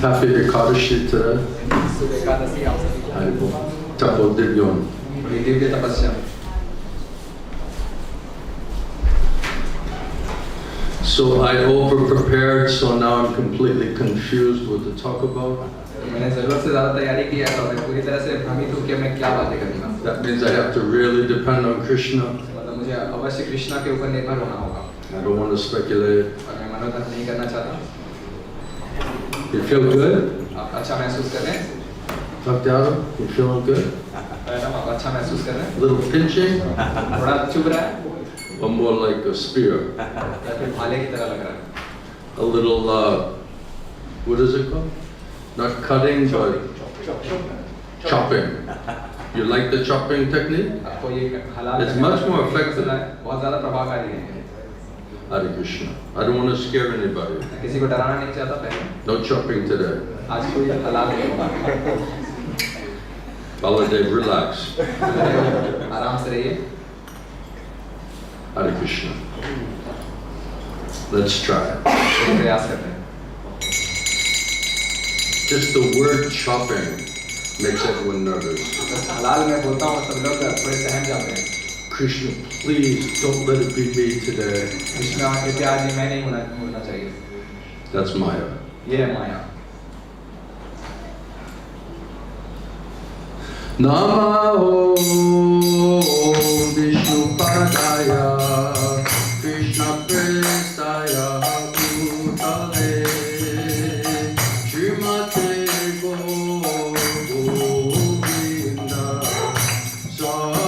Happy Ekadashi today. Tapo Divyon. So I over-prepared, so now I'm completely confused what to talk about. That means I have to really depend on Krishna. I don't want to speculate. You feel good? Bhaktiara, you feeling good? A little pinching? Or more like a spear? A little, what is it called? Not cutting, but chopping. You like the chopping technique? It's much more effective. Hare Krishna. I don't want to scare anybody. No chopping today. Baladev, relax. Hare Krishna. Let's try. Just the word chopping makes everyone nervous. Krishna, please don't let it be me today. That's Maya. Namo Vishnu Padaya Krishna Prestaya Bhutale Srimate Govinda Swami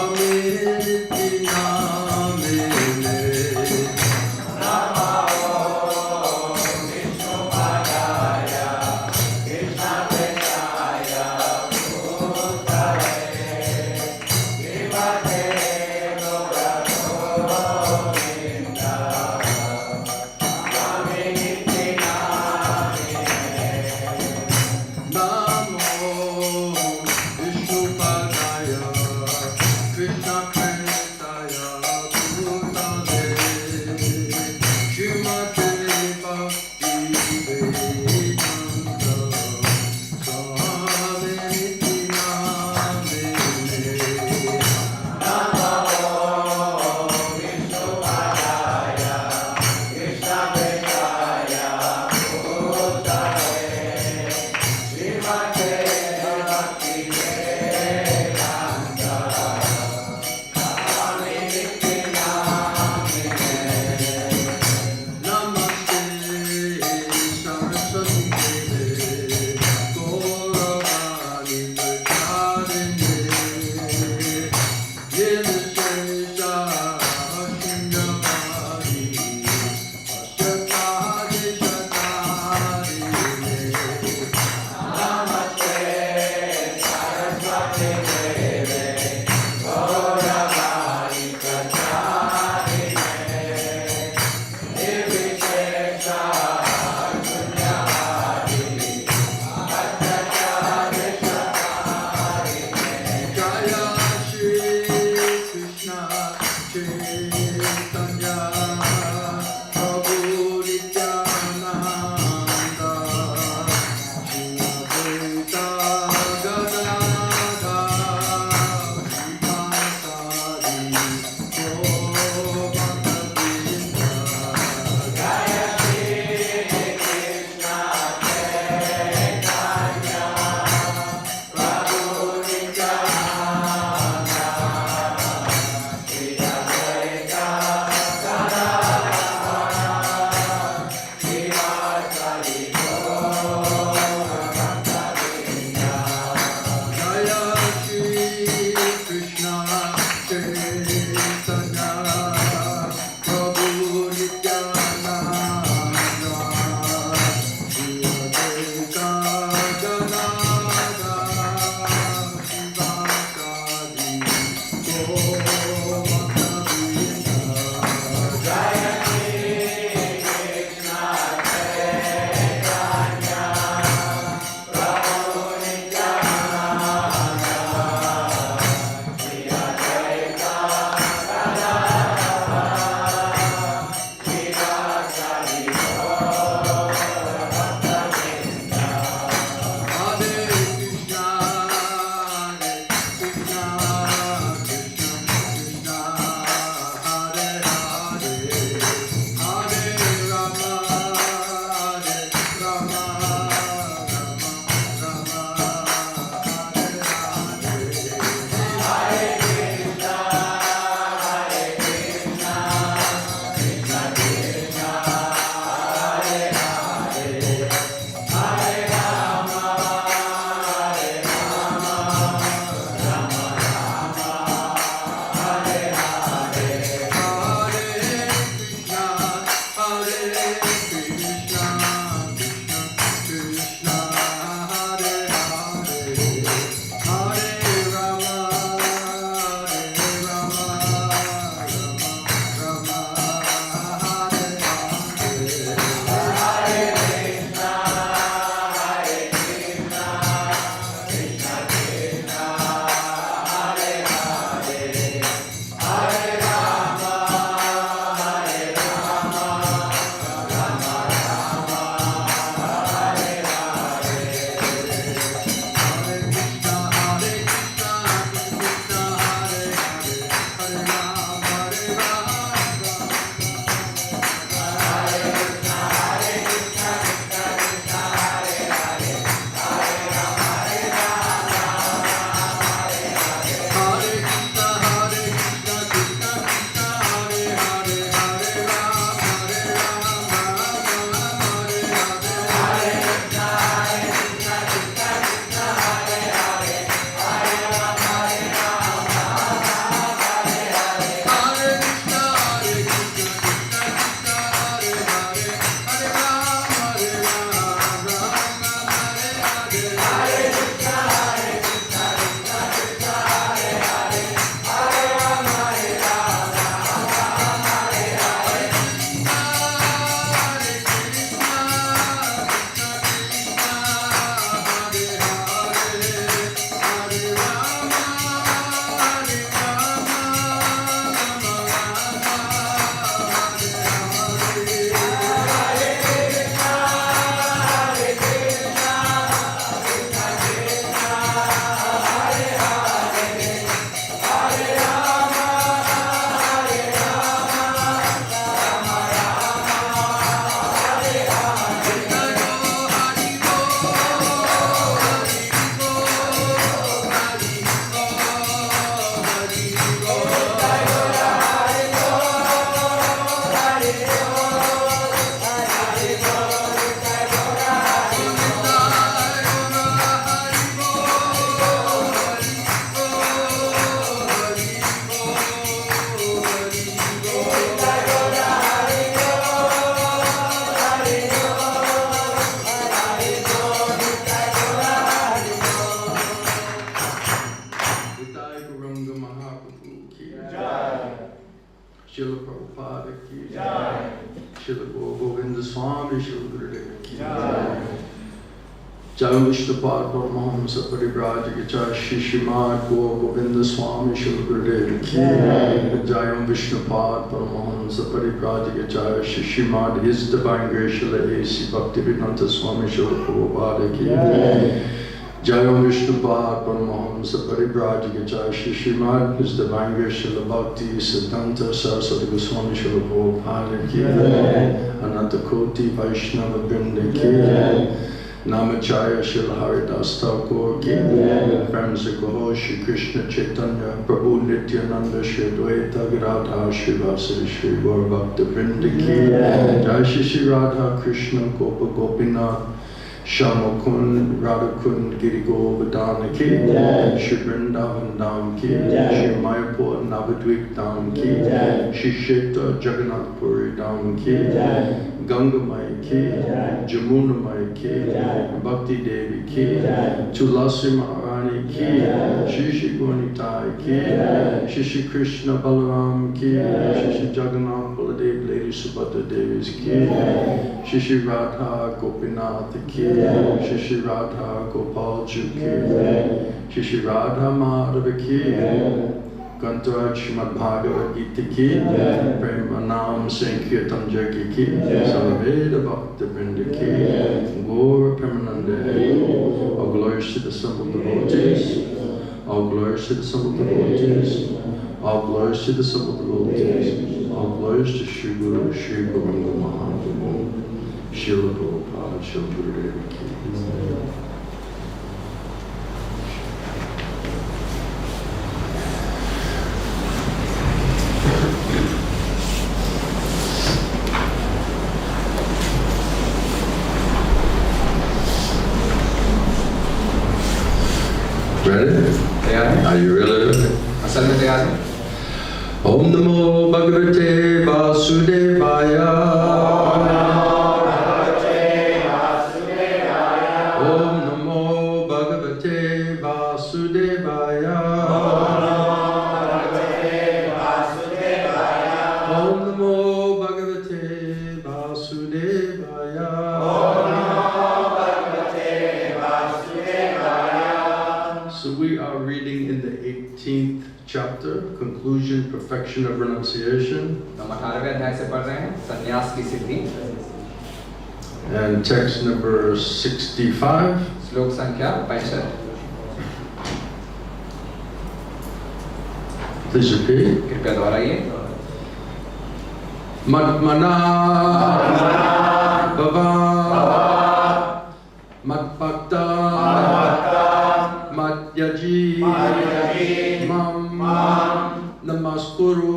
Prabhupada ki jai. Srila Govinda Swami Srila Gurudev ki jai. Jai Vishnupad Paramahamsa Parivrajaka Shishimad Govinda Swami Srila Gurudev ki jai. Jai Vishnupad Paramahamsa Parivrajaka Shishimad His Divine Grace Srila A.C. Bhaktivedanta Swami Srila Prabhupada ki jai. Jai Vishnupad Paramahamsa Parivrajaka Shishimad His Divine Grace Srila Bhakti Siddhanta Saraswati Goswami Srila Prabhupada ki jai. Ananta Koti Vaishnava Vrinda ki jai. Namachaya Srila Haridas Thakur ki jai. Friends of Gaur Shri Krishna Chaitanya Prabhu Nityananda Shri Dvaita Gadadhar Shri Vasari Shri Gaur Bhakta Vrinda ki jai. Jai Shri Radha Krishna Gopa Gopinath Shamakun Radhakun Giri Govardhana ki jai. Shri Vrindavan Dham ki jai. Shri Mayapur Navadvip Dham ki jai. Shri Kshetra Jagannath Puri Dham ki jai. Ganga Mai ki jai. Jamuna Mai ki jai. Bhakti Devi ki jai. Tulasi Maharani ki jai. Shri Shri Gurnitai ki jai. Shri Shri Krishna Balaram ki jai. Shri Shri Jagannath Baladev Lady Subhadra Devis ki jai. Shri Shri Radha Gopinath ki jai. Shri Shri Radha Gopal Ju ki jai. Shri Shri Radha Madhava ki jai. Kantaraj Srimad Bhagavad Gita ki jai. Premanam Sankirtan Jagi ki jai. Salaveda Bhakta Vrinda ki jai. Gaura Premanande. All glories to the assembled devotees. All glories to the assembled devotees. All glories to the assembled devotees. All glories to Shri Guru Shri Govinda Mahaprabhu. Srila Prabhupada Srila Gurudev ki jai. Ready? Are you really ready? असल में तैयार हैं? Om Namo Bhagavate Vasudevaya. Om Namo Bhagavate Vasudevaya. Om Namo Bhagavate Vasudevaya. Om Namo Bhagavate Vasudevaya. Om Namo Bhagavate Vasudevaya. So we are reading in the 18th chapter, conclusion, perfection of renunciation. हम 18वें अध्याय से पढ़ रहे हैं संन्यास की सिद्धि. And text number 65. श्लोक संख्या 65. Please repeat. कृपया दोहराइए. Matmana Bhava Matbhakta Matyaji Mam Namaskuru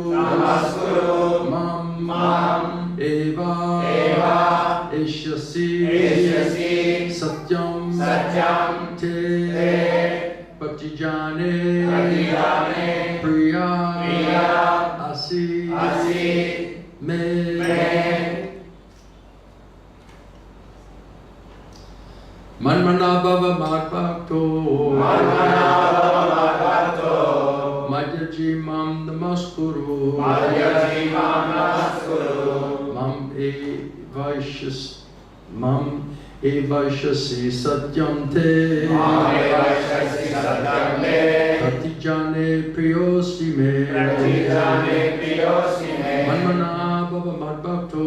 Mam Eva Eshyasi Satyam Te Patijane Priya Asi Me Manmana Bhava Matbhakto Madhyaji Mam Namaskuru Mam Evaishasi Satyam Te Pratijane Priyosi Me Manmana Bhava Matbhakto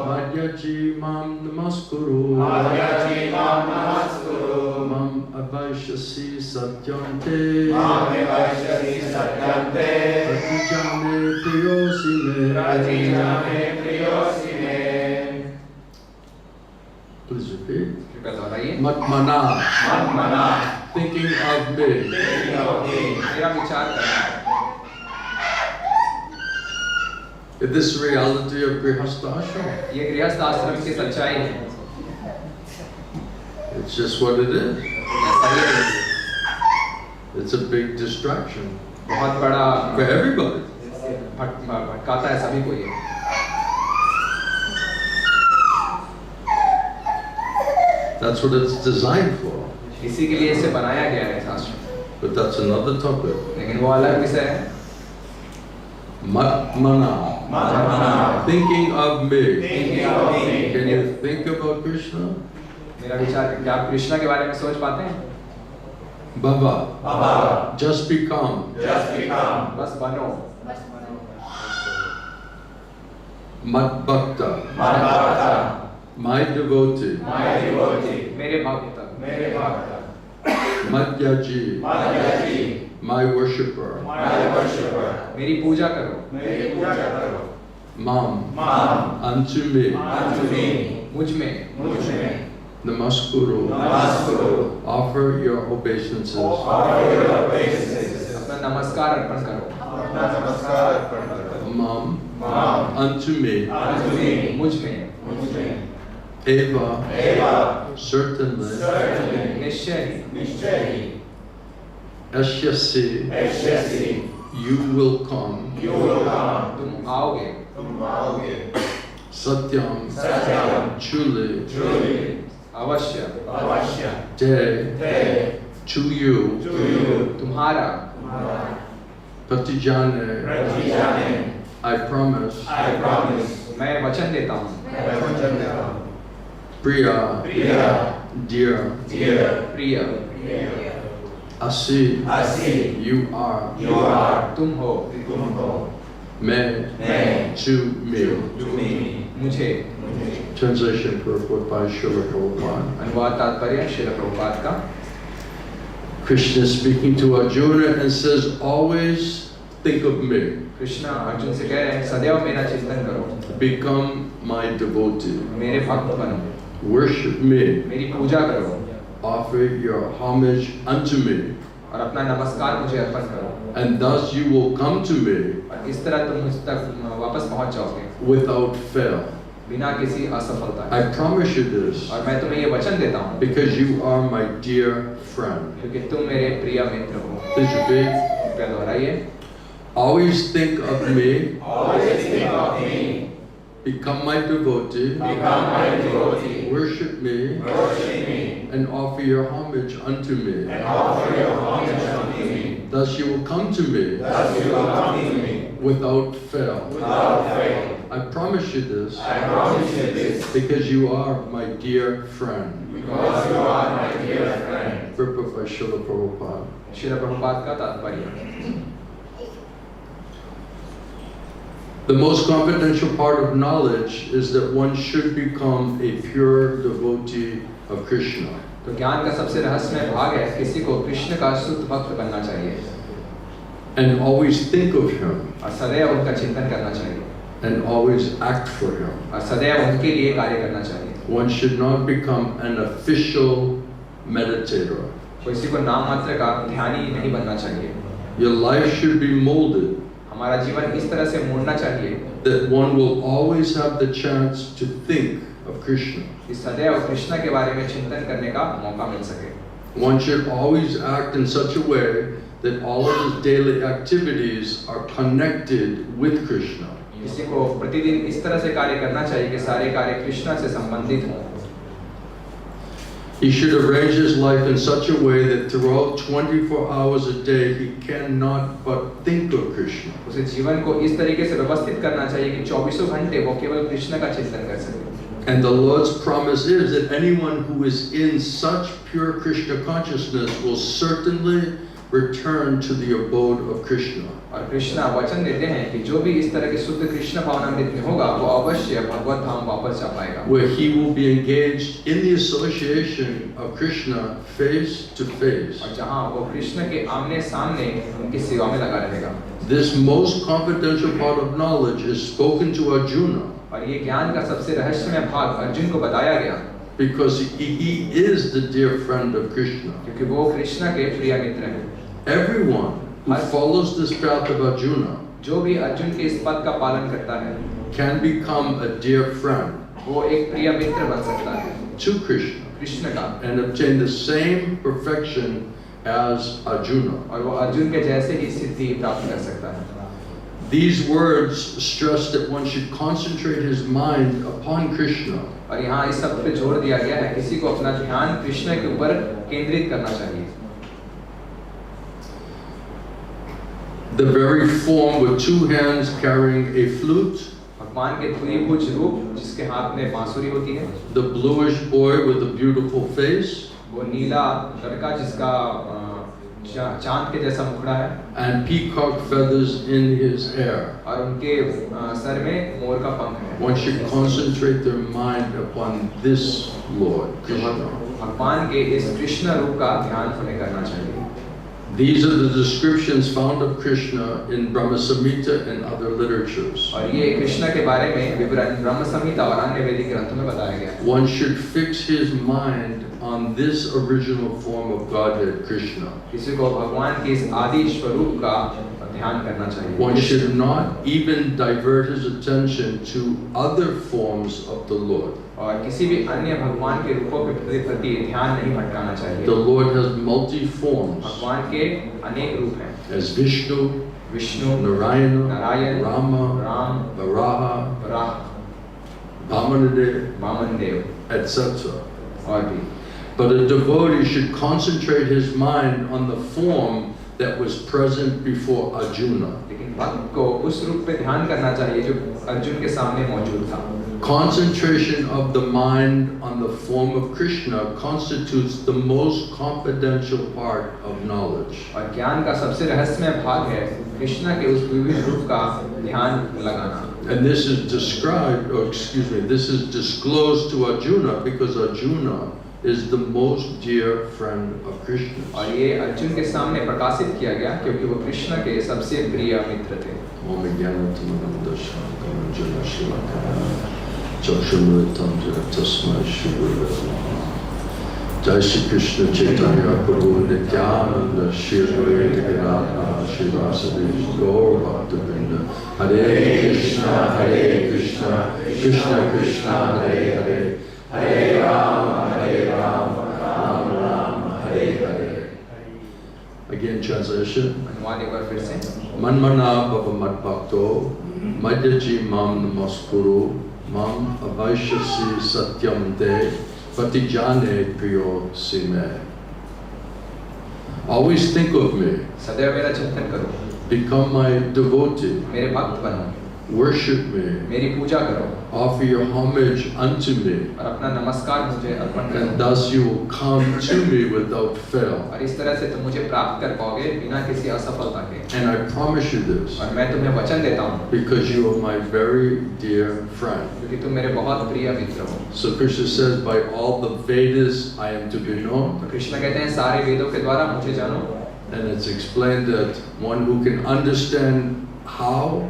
Madhyaji Mam Namaskuru Mam Avaishasi Satyam Te Pratijane Priyosi Me. Please repeat. कृपया दोहराइए. Matmana. Thinking of me. मेरा विचार करना. Is this reality of Grihastha ashram? ये गृहस्थ आश्रम की सच्चाई है. It's just what it is. ऐसा ही है. It's a big distraction बहुत बड़ा for everybody. भटकाता है सभी को ये. That's what it's designed for. इसी के लिए इसे बनाया गया है शास्त्र. But that's another topic. लेकिन वो अलग विषय है. Matmana, thinking of me. Can you think about Krishna? मेरा विचार, क्या आप कृष्णा के बारे में सोच पाते हैं? Baba, just become. बस बनो. Mat Bhakta, my devotee. मेरे भक्त. Madhyaji, my worshipper. मेरी पूजा करो. Mam, unto me. मुझ में. Namaskuru, offer your obeisances. अपना नमस्कार अर्पण करो. Mam, unto me. मुझ में. Eva, certainly. निश्चय. Ashyasi, you will come. तुम आओगे. Satyam, truly. अवश्य. Day, to you. तुम्हारा. Pratijane, I promise. मैं वचन देता हूँ. Priya, dear. प्रिय. Asi, you are. तुम हो. May, to me. मुझे. Translation purport by Srila Prabhupada. अनुवाद तात्पर्य श्रील प्रभुपाद का. Krishna is speaking to Arjuna and says, always think of me. Krishna Arjun से कह रहे हैं, सदैव मेरा चिंतन करो. Become my devotee. मेरे भक्त बनो. Worship me. मेरी पूजा करो. Offer your homage unto me. और अपना नमस्कार मुझे अर्पण करो. And thus you will come to me और इस तरह तुम मुझ तक वापस पहुंच जाओगे. without fail. बिना किसी असफलता. I promise you this और मैं तुम्हें ये वचन देता हूँ. because you are my dear friend. क्योंकि तुम मेरे प्रिय मित्र हो. Please repeat. कृपया दोहराइए. Always think of me. Become my devotee. Worship me. And offer your homage unto me. Thus you will come to me without fail. I promise you this because you are my dear friend. Purport by Srila Prabhupada. Srila Prabhupada का तात्पर्य. The most confidential part of knowledge is that one should become a pure devotee of Krishna. तो ज्ञान का सबसे रहस्यमय भाग है किसी को कृष्ण का शुद्ध भक्त बनना चाहिए. And always think of him. और सदैव उनका चिंतन करना चाहिए. And always act for him. और सदैव उनके लिए कार्य करना चाहिए. One should not become an official meditator. किसी को नाम मात्र का ध्यानी नहीं बनना चाहिए. Your life should be molded हमारा जीवन इस तरह से मोड़ना चाहिए that one will always have the chance to think of Krishna. कि सदैव कृष्ण के बारे में चिंतन करने का मौका मिल सके. One should always act in such a way that all of his daily activities are connected with Krishna. किसी को प्रतिदिन इस तरह से कार्य करना चाहिए कि सारे कार्य कृष्ण से संबंधित हों. He should arrange his life in such a way that throughout 24 hours a day he cannot but think of Krishna. उसे जीवन को इस तरीके से व्यवस्थित करना चाहिए कि 24 घंटे वो केवल कृष्ण का चिंतन कर सके. And the Lord's promise is that anyone who is in such pure Krishna consciousness will certainly return to the abode of Krishna. और कृष्ण वचन देते हैं कि जो भी इस तरह के शुद्ध कृष्ण भावनामृत में होगा वो अवश्य भगवत धाम वापस जा पाएगा. Where he will be engaged in the association of Krishna face to face. और जहाँ वो कृष्ण के आमने सामने उनकी सेवा में लगा रहेगा. This most confidential part of knowledge is spoken to Arjuna. और ये ज्ञान का सबसे रहस्यमय भाग अर्जुन को बताया गया. Because he is the dear friend of Krishna. क्योंकि वो कृष्ण के प्रिय मित्र हैं. Everyone who follows this path of Arjuna जो भी अर्जुन के इस पद का पालन करता है can become a dear friend वो एक प्रिय मित्र बन सकता है to Krishna कृष्ण का and obtain the same perfection as Arjuna. और वो अर्जुन के जैसे ही सिद्धि प्राप्त कर सकता है. These words stress that one should concentrate his mind upon Krishna. और यहाँ इस सब पे जोर दिया गया है किसी को अपना ध्यान कृष्ण के ऊपर केंद्रित करना चाहिए. The very form with two hands carrying a flute. भगवान के द्विभुज रूप जिसके हाथ में बांसुरी होती है, The bluish boy with a beautiful face. वो नीला लड़का जिसका चांद के जैसा मुखड़ा है, And peacock feathers in his hair. और उनके सर में मोर का पंख है। One should concentrate their mind upon this Lord, Krishna. भगवान के इस कृष्ण रूप का ध्यान हमें करना चाहिए। These are the descriptions found of Krishna in Brahma Samhita and other literatures. और ये कृष्ण के बारे में विवरण ब्रह्म संहिता और अन्य वैदिक ग्रंथों में बताया गया है। One should fix his mind on this original form of Godhead, Krishna. किसी को भगवान के इस आदि स्वरूप का ध्यान करना चाहिए। One should not even divert his attention to other forms of the Lord. और किसी भी अन्य भगवान के रूपों के प्रति ध्यान नहीं भटकाना चाहिए। The Lord has multi forms. भगवान के अनेक रूप हैं। As Vishnu, Vishnu, Narayana, Narayan, Rama, Ram, Varaha, Varaha, Vamanadev, Vamandev etc. और भी। But a devotee should concentrate his mind on the form that was present before Arjuna. लेकिन भक्त को उस रूप पे ध्यान करना चाहिए जो अर्जुन के सामने मौजूद था। Concentration of the mind on the form of Krishna constitutes the most confidential part of knowledge. और ज्ञान का सबसे रहस्यमय भाग है कृष्ण के उस विविध रूप का ध्यान लगाना। And this is described, or excuse me, this is disclosed to Arjuna because Arjuna is the most dear friend of Krishna. और ये अर्जुन के सामने प्रकाशित किया गया क्योंकि वो कृष्ण के सबसे प्रिय मित्र थे। Om Jnanatamannam Kamanjana Shilakaya Chakshumritam Tasmai Shivaya. Jai Shri Krishna Chaitanya Prabhu Nityananda Shri Advaita Gadadhara Srivasadi Gaur Bhaktivinoda Hare Krishna Krishna Krishna Hare Hare Hare Rama Rama Rama Hare Hare. Again, translation. अनुवाद एक बार फिर से। Manmana Baba Madbhakto Madhyaji Mam Namaskuru Mam Avaishyasi Satyam De Patijane Priyo Sime. Always think of me. सदैव मेरा चिंतन करो। Become my devotee. मेरे भक्त बनो। Worship me. मेरी पूजा करो। Offer your homage unto me. और अपना नमस्कार मुझे अर्पण करो। And thus you will come to me without fail. और इस तरह से तुम मुझे प्राप्त कर पाओगे बिना किसी असफलता के। And I promise you this. और मैं तुम्हें वचन देता हूँ। Because you are my very dear friend. क्योंकि तुम मेरे बहुत प्रिय मित्र हो। So Krishna says, by all the Vedas I am to be known. तो कृष्ण कहते हैं सारे वेदों के द्वारा मुझे जानो। And it's explained that one who can understand how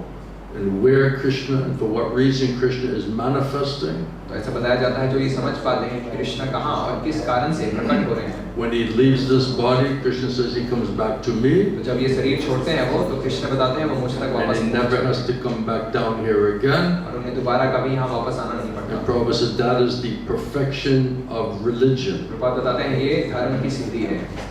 and where Krishna and for what reason Krishna is manifesting. तो ऐसा बताया जाता है जो ये समझ पाते हैं कि कृष्ण कहाँ और किस कारण से प्रकट हो रहे हैं। When he leaves this body, Krishna says he comes back to me. तो जब ये शरीर छोड़ते हैं वो तो कृष्ण बताते हैं वो मुझ तक वापस And he never has to come back down here again. और उन्हें दोबारा कभी यहाँ वापस आना नहीं पड़ता। And Prabhupada says that is the perfection of religion. Prabhupada बताते हैं ये धर्म की सिद्धि है।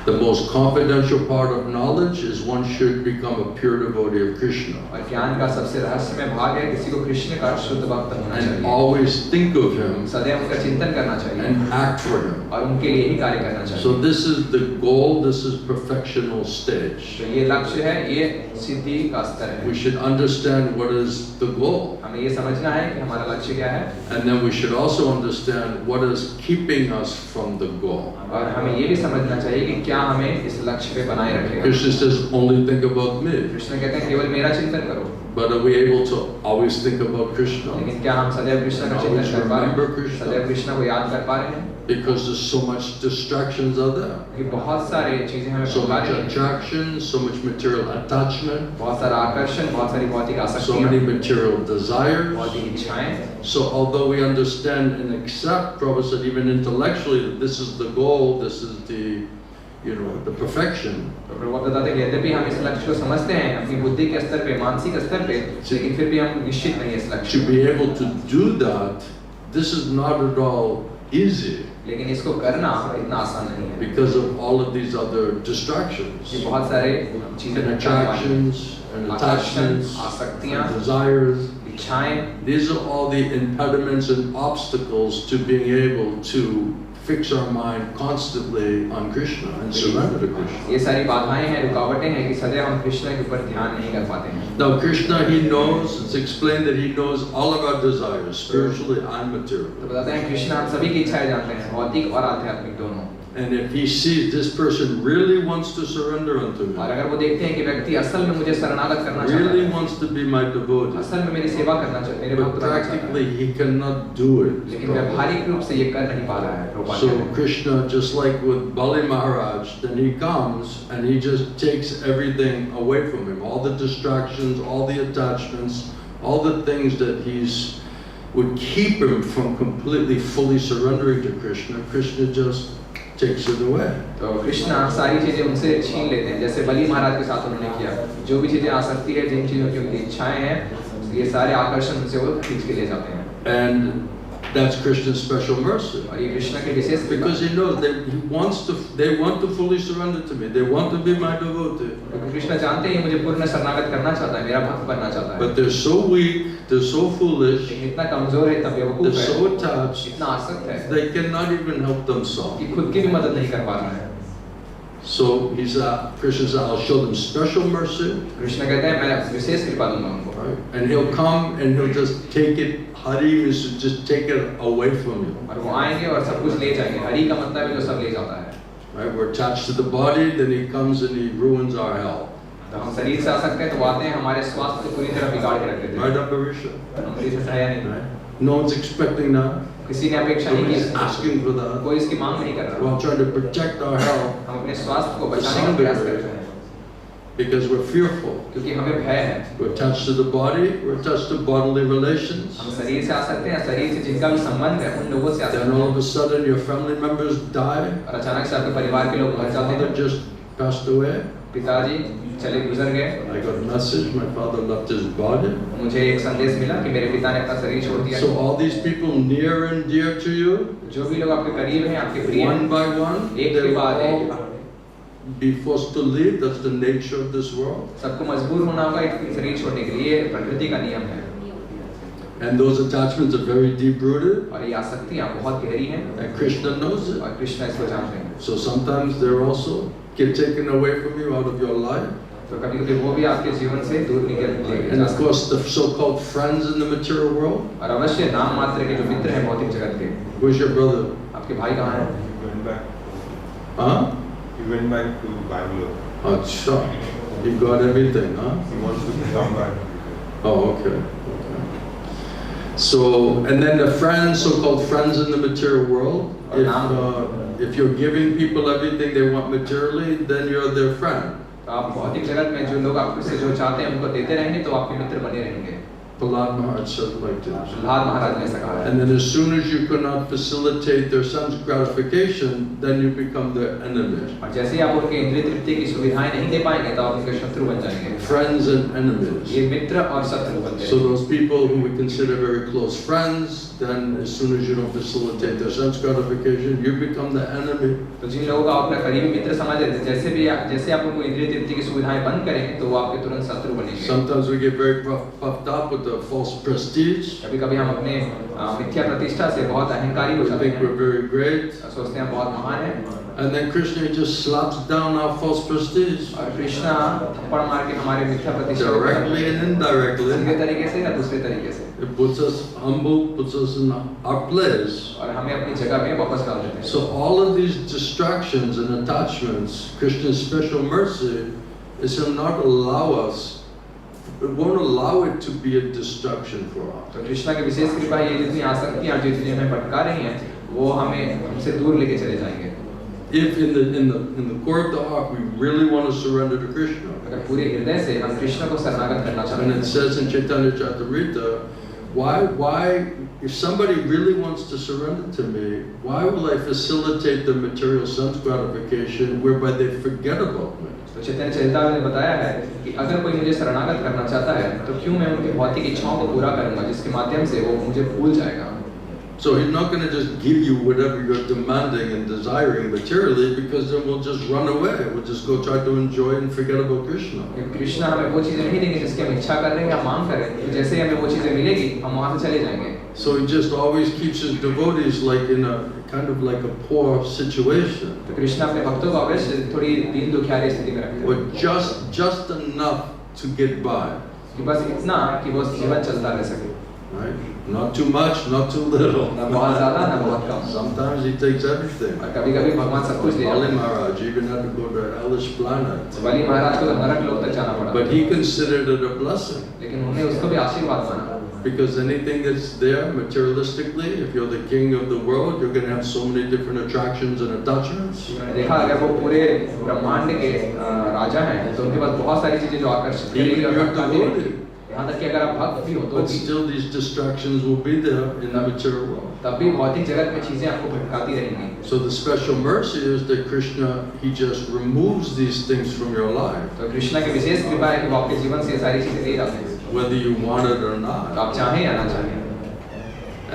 The most confidential part of knowledge is one should become a pure devotee of Krishna. और ज्ञान का सबसे रहस्यमय भाग है किसी को कृष्ण का शुद्ध भक्त होना And चाहिए। always think of him सदैव उनका चिंतन करना चाहिए and act for him. और उनके लिए ही कार्य करना चाहिए। So this is the goal, this is perfectional stage. तो ये लक्ष्य है, ये सिद्धि का स्तर है। We should understand what is the goal. हमें ये समझना है कि हमारा लक्ष्य क्या है। And then we should also understand what is keeping us from the goal. और हमें ये भी समझना चाहिए कि क्या हमें इस लक्ष्य पे बनाए रखेगा। Krishna says, only think about me. Krishna कहते हैं केवल मेरा चिंतन करो। But are we able to always think about Krishna? लेकिन क्या हम सदैव कृष्ण का चिंतन कर पा रहे हैं? सदैव कृष्ण को याद कर पा रहे हैं? Because there's so much distractions out there. कि बहुत सारे चीजें हमें So पा much रही हैं। attraction, so much material attachment, बहुत सारा आकर्षण, बहुत सारी भौतिक so आसक्तियाँ, many material desires. भौतिक इच्छाएं। So although we understand and accept, Prabhupada said, even intellectually, that this is the goal, this is the, you know, the perfection. तो प्रभुपाद बताते हैं कि यद्यपि हम इस लक्ष्य को समझते हैं अपनी बुद्धि के स्तर पे, मानसिक स्तर पे, लेकिन फिर भी हम निश्चित नहीं हैं इस लक्ष्य To be able to do that, this is not at all easy लेकिन इसको करना इतना आसान नहीं है because of all of these other distractions ये बहुत सारे चीजें and भटकाने वाली हैं। attractions and attachments आसक्तियाँ, and desires. इच्छाएं, These are all the impediments and obstacles to being able to fix our mind constantly on Krishna and surrender to Krishna. ये सारी बाधाएं हैं, रुकावटें हैं कि सदैव हम कृष्ण के ऊपर ध्यान नहीं कर पाते हैं। Now Krishna, he knows, it's explained that he knows all of our desires, spiritually and materially. तो बताते हैं कृष्ण हम सभी की इच्छाएं जानते हैं, भौतिक और आध्यात्मिक दोनों। And if he sees this person really wants to surrender unto me, और अगर वो देखते हैं कि व्यक्ति असल में मुझे शरणागत करना चाहता really है, wants to be my devotee, असल में मेरी सेवा करना चाहता है, मेरे but भक्त बनना चाहता है, practically he cannot do it. लेकिन व्यावहारिक रूप से ये कर नहीं पा रहा है, So Krishna, just like with Bali Maharaj, then he comes and he just takes everything away from him, all the distractions, all the attachments, all the things that would keep him from completely fully surrendering to Krishna. Krishna just takes it away. तो कृष्णा सारी चीजें उनसे छीन लेते हैं, जैसे बलि महाराज के साथ उन्होंने किया। जो भी चीजें आसक्ति है, जिन चीजों की उनकी इच्छाएं हैं, ये सारे आकर्षण उनसे वो खींच के ले जाते हैं। And that's Krishna's special mercy. और ये कृष्णा के विशेष Because he knows they want to fully surrender to me. They want to be my devotee. क्योंकि कृष्णा जानते हैं मुझे पूर्ण शरणागत करना चाहता है, मेरा भक्त बनना चाहता है। But they're so weak, they're so foolish, इतना कमजोर है, इतना बेवकूफ they're है, so attached, इतना आसक्त है they cannot even help themselves. कि खुद की भी मदद नहीं कर पा रहा है। So Krishna said, I'll show them special mercy. Krishna कहते हैं मैं विशेष कृपा दूंगा उनको। Right? And he'll come and he'll just take it. Hari is to just take it away from you. और वो आएंगे और सब कुछ ले जाएंगे। हरि का मतलब है जो सब ले जाता है। Right? We're attached to the body, then he comes and he ruins our health. तो हम शरीर से आ सकते हैं, तो वो आते हैं हमारे स्वास्थ्य को पूरी तरह बिगाड़ के रख देते हैं। Right, Aparisha? हमारी सहायता नहीं। Right? No one's expecting that. किसी ने अपेक्षा नहीं Nobody's की, asking for that. कोई इसकी मांग नहीं कर रहा। We're trying to protect our health हम अपने स्वास्थ्य को बचाने का प्रयास करते हैं, because we're fearful. क्योंकि हमें भय है। We're attached to the body, we're attached to bodily relations. हम शरीर से आ सकते हैं, शरीर से जिनका भी संबंध है उन लोगों से आ सकते Then all हैं। of a sudden your family members die. और अचानक से आपके परिवार के लोग मर My जाते father हैं। just passed away. पिताजी चले गुजर गए। I got a message, my father left his body. मुझे एक संदेश मिला कि मेरे पिता ने अपना शरीर छोड़ दिया। So all these people near and dear to you, जो भी लोग आपके करीब हैं, आपके प्रिय one हैं, by one, एक they के will बाद all एक be forced to leave. That's the nature of this world. सबको मजबूर होना होगा एक शरीर छोड़ने के लिए, प्रकृति का नियम है। And those attachments are very deep rooted. और ये आसक्तियाँ बहुत गहरी हैं And Krishna knows it. और कृष्ण इसको जानते हैं। So sometimes they're also get taken away from you out of your life. तो कभी-कभी वो भी आपके जीवन से दूर निकल And of course the so-called friends in the material world. और अवश्य नाम मात्र के जो मित्र हैं भौतिक जगत के। Where's your brother? आपके भाई कहाँ हैं? He went back. Huh? He went back to Bangalore. Acha. You got everything, huh? He wants to come back. Oh, okay. So, and then the friends, so-called friends in the material world, if you're giving people everything they want materially, then you're their friend. तो आप भौतिक जगत में जो लोग आपसे जो चाहते हैं उनको देते रहेंगे तो आपके मित्र बने रहेंगे। Prahlad Maharaj said like this. Prahlad महाराज ने ऐसा कहा है। And then as soon as you cannot facilitate their sense gratification, then you become their enemy. और जैसे ही आप उनके इंद्रिय तृप्ति की सुविधाएं नहीं दे पाएंगे तो आप उनके शत्रु बन जाएंगे। Friends and enemies. ये मित्र और शत्रु बनते हैं। So those people who we consider very close friends, then as soon as you don't facilitate their sense gratification, you become the enemy. तो जिन लोगों का अपना करीबी मित्र समझ रहे थे, जैसे आप उनको इंद्रिय तृप्ति की सुविधाएं बंद करेंगे तो वो आपके तुरंत शत्रु बनेंगे। Sometimes we get very puffed up with the false prestige. कभी-कभी हम अपने मिथ्या प्रतिष्ठा से बहुत अहंकारी हो We जाते think we're हैं, very great. सोचते हैं बहुत महान हैं। And then Krishna just slaps down our false prestige. और कृष्णा थप्पड़ मार के हमारे मिथ्या प्रतिष्ठा को Directly and indirectly. सीधे तरीके से या दूसरे तरीके से It puts us humble, puts us in our place. और हमें अपनी जगह में वापस डाल देते हैं। So all of these distractions and attachments, Krishna's special mercy is He'll not allow us, it won't allow it to be a distraction for us. तो कृष्णा की विशेष कृपा ये जितनी आसक्तियां जो चीजें हमें भटका रही हैं वो हमें हमसे दूर लेके चले जाएंगे। If in the core of the heart we really want to surrender to Krishna, अगर पूरे हृदय से हम कृष्ण को शरणागत करना चाहते and हैं, it says in Chaitanya Charitamrita, why, if somebody really wants to surrender to me, why will I facilitate the material sense gratification whereby they forget about me? तो चैतन्य चरितामृत ने बताया है कि अगर कोई मुझे शरणागत करना चाहता है तो क्यों मैं उनकी भौतिक इच्छाओं को पूरा करूंगा जिसके माध्यम से वो मुझे भूल जाएगा। So He's not going to just give you whatever you're demanding and desiring materially, because then we'll just run away. We'll just go try to enjoy and forget about Krishna. Krishna हमें वो चीजें नहीं देंगे जिसकी हम इच्छा कर रहे हैं या मांग कर रहे हैं, जैसे ही हमें वो चीजें मिलेगी हम वहां से चले जाएंगे। So he just always keeps his devotees like in a kind of like a poor situation. तो कृष्ण अपने भक्तों को अवश्य थोड़ी दीन दुखियारी स्थिति में रखते हैं। But just enough to get by. कि बस इतना कि वो जीवन चलता रह सके। Right? Not too much, not too little. ना बहुत ज़्यादा ना बहुत कम। Sometimes he takes everything. और कभी-कभी भगवान सब कुछ ले जाते हैं। Maharaja even had to go to hellish planet. बलि महाराज को तो नरक लोक तक जाना पड़ा। But he considered it a blessing. लेकिन उन्होंने उसको भी आशीर्वाद माना। Because anything that's there materialistically, if you're the king of the world, you're going to have so many different attractions and attachments. उन्होंने देखा अगर वो पूरे ब्रह्मांड के राजा हैं तो उनके पास बहुत सारी चीजें जो आकर्षित करेंगी और भटकाएंगी। यहाँ तक कि अगर आप भक्त भी हो तो But still these distractions will be there in the material world. तब भी भौतिक जगत में चीजें आपको भटकाती रहेंगी। So the special mercy is that Krishna, he just removes these things from your life. तो कृष्णा की विशेष कृपा है कि वो आपके जीवन से ये सारी चीजें ले जाते हैं। Whether you want it or तो not. आप चाहें या ना चाहें।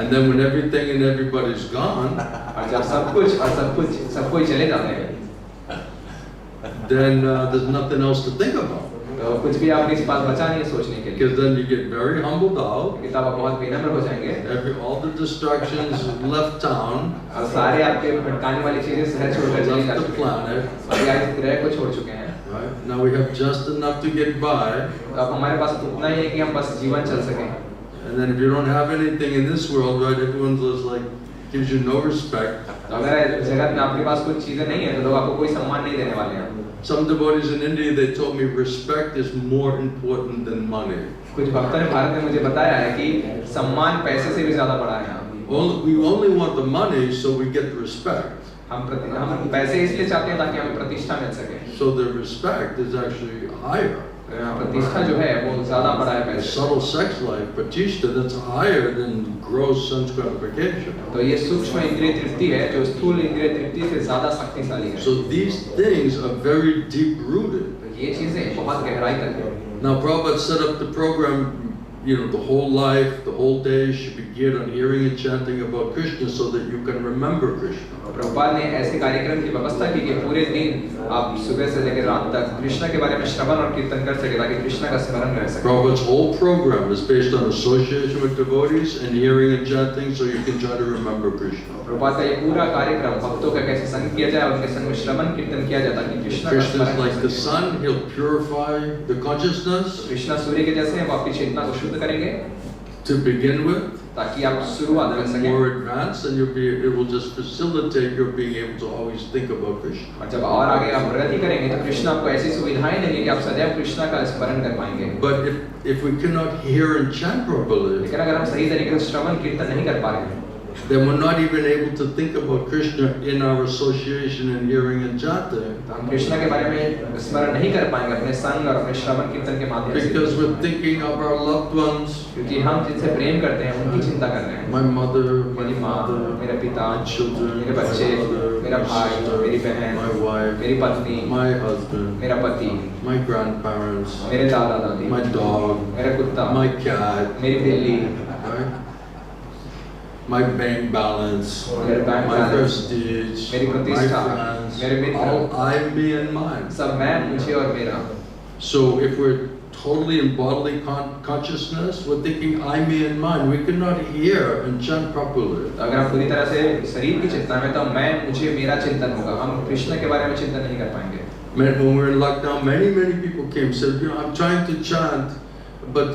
And then when everything and everybody's gone, और जब सब कोई चले जाते हैं, then there's nothing else to think about. तो कुछ भी आपके पास बचा नहीं है सोचने के लिए। Because then you get very humbled out. कि तब आप बहुत विनम्र हो जाएंगे। All the distractions left town. और सारे आपके भटकाने वाली चीजें शहर छोड़कर चली जा Left the चुकी हैं। planet. अभी आज ग्रह को छोड़ चुके हैं। Right? Now we have just enough to get by. तो अब हमारे पास उतना ही है कि हम बस जीवन चल सकें। And then if you don't have anything in this world, right, everyone's just like gives you no respect. तो अगर जगत में आपके पास कुछ चीजें नहीं है तो लोग आपको कोई सम्मान नहीं देने वाले हैं। Some devotees in India, they told me respect is more important than money. कुछ भक्तों ने भारत में मुझे बताया है कि सम्मान पैसे से भी ज्यादा बड़ा है। We only want the money so we get the respect. हम पैसे इसलिए चाहते हैं ताकि हमें प्रतिष्ठा मिल सके। So the respect is actually higher. प्रतिष्ठा जो है वो ज्यादा बड़ा है पैसे। Subtle sex life, pratishtha, that's higher than gross sense gratification. तो ये सूक्ष्म इंद्रिय तृप्ति है जो स्थूल इंद्रिय तृप्ति से ज्यादा शक्तिशाली है। So these things are very deep rooted. तो ये चीजें बहुत गहराई तक है। Now Prabhupada set up the program, the whole life, the whole day should be geared on hearing and chanting about Krishna so that you can remember Krishna. Prabhupada ने ऐसे कार्यक्रम की व्यवस्था की कि पूरे दिन आप सुबह से लेकर रात तक कृष्ण के बारे में श्रवण और कीर्तन कर सके ताकि कृष्ण का स्मरण रह सके। Prabhupada's whole program is based on association with devotees and hearing and chanting so you can try to remember Krishna. Prabhupada का ये पूरा कार्यक्रम भक्तों का कैसे संग किया जाए और उनके संग में श्रवण कीर्तन किया जाए ताकि कृष्ण का Krishna is स्मरण like the sun, he'll purify the consciousness Krishna सूर्य के जैसे हैं वो आपकी चेतना को शुद्ध करेंगे to begin with. ताकि आप शुरुआत कर सकें। More advanced, and it will just facilitate your being able to always think about Krishna. और जब और आगे आप प्रगति करेंगे तो कृष्ण आपको ऐसी सुविधाएं देंगे कि आप सदैव कृष्ण का स्मरण कर पाएंगे। But if we cannot hear and chant properly, लेकिन अगर हम सही तरीके से श्रवण कीर्तन नहीं कर पा रहे हैं then we're not even able to think about Krishna in our association and hearing and chanting. तो हम कृष्ण के बारे में स्मरण नहीं कर पाएंगे अपने संग और अपने श्रवण कीर्तन के माध्यम से। Because we're thinking of our loved ones. क्योंकि हम जिनसे प्रेम करते हैं उनकी चिंता कर रहे हैं। My mother, my मेरी माँ, father, मेरे पिता, my children, मेरे बच्चे, मेरा भाई, मेरी बहन, my wife, मेरी पत्नी, my husband, मेरा पति, my grandparents, मेरे दादा दादी, my dog, मेरा कुत्ता, my cat, मेरी बिल्ली, right? My bank balance, मेरे बैंक my बैलेंस, prestige, मेरी my प्रतिष्ठा, friends, मेरे मित्र, all I, me and mine. सब मैं, मुझे और मेरा। So if we're totally in bodily consciousness, we're thinking I, me and mine. We cannot hear and chant properly. तो अगर हम पूरी तरह से शरीर की चिंता में तो मैं, मुझे, मेरा चिंतन होगा। हम कृष्ण के बारे में चिंतन नहीं कर पाएंगे। When we were in lockdown, many people came said, I'm trying to chant, but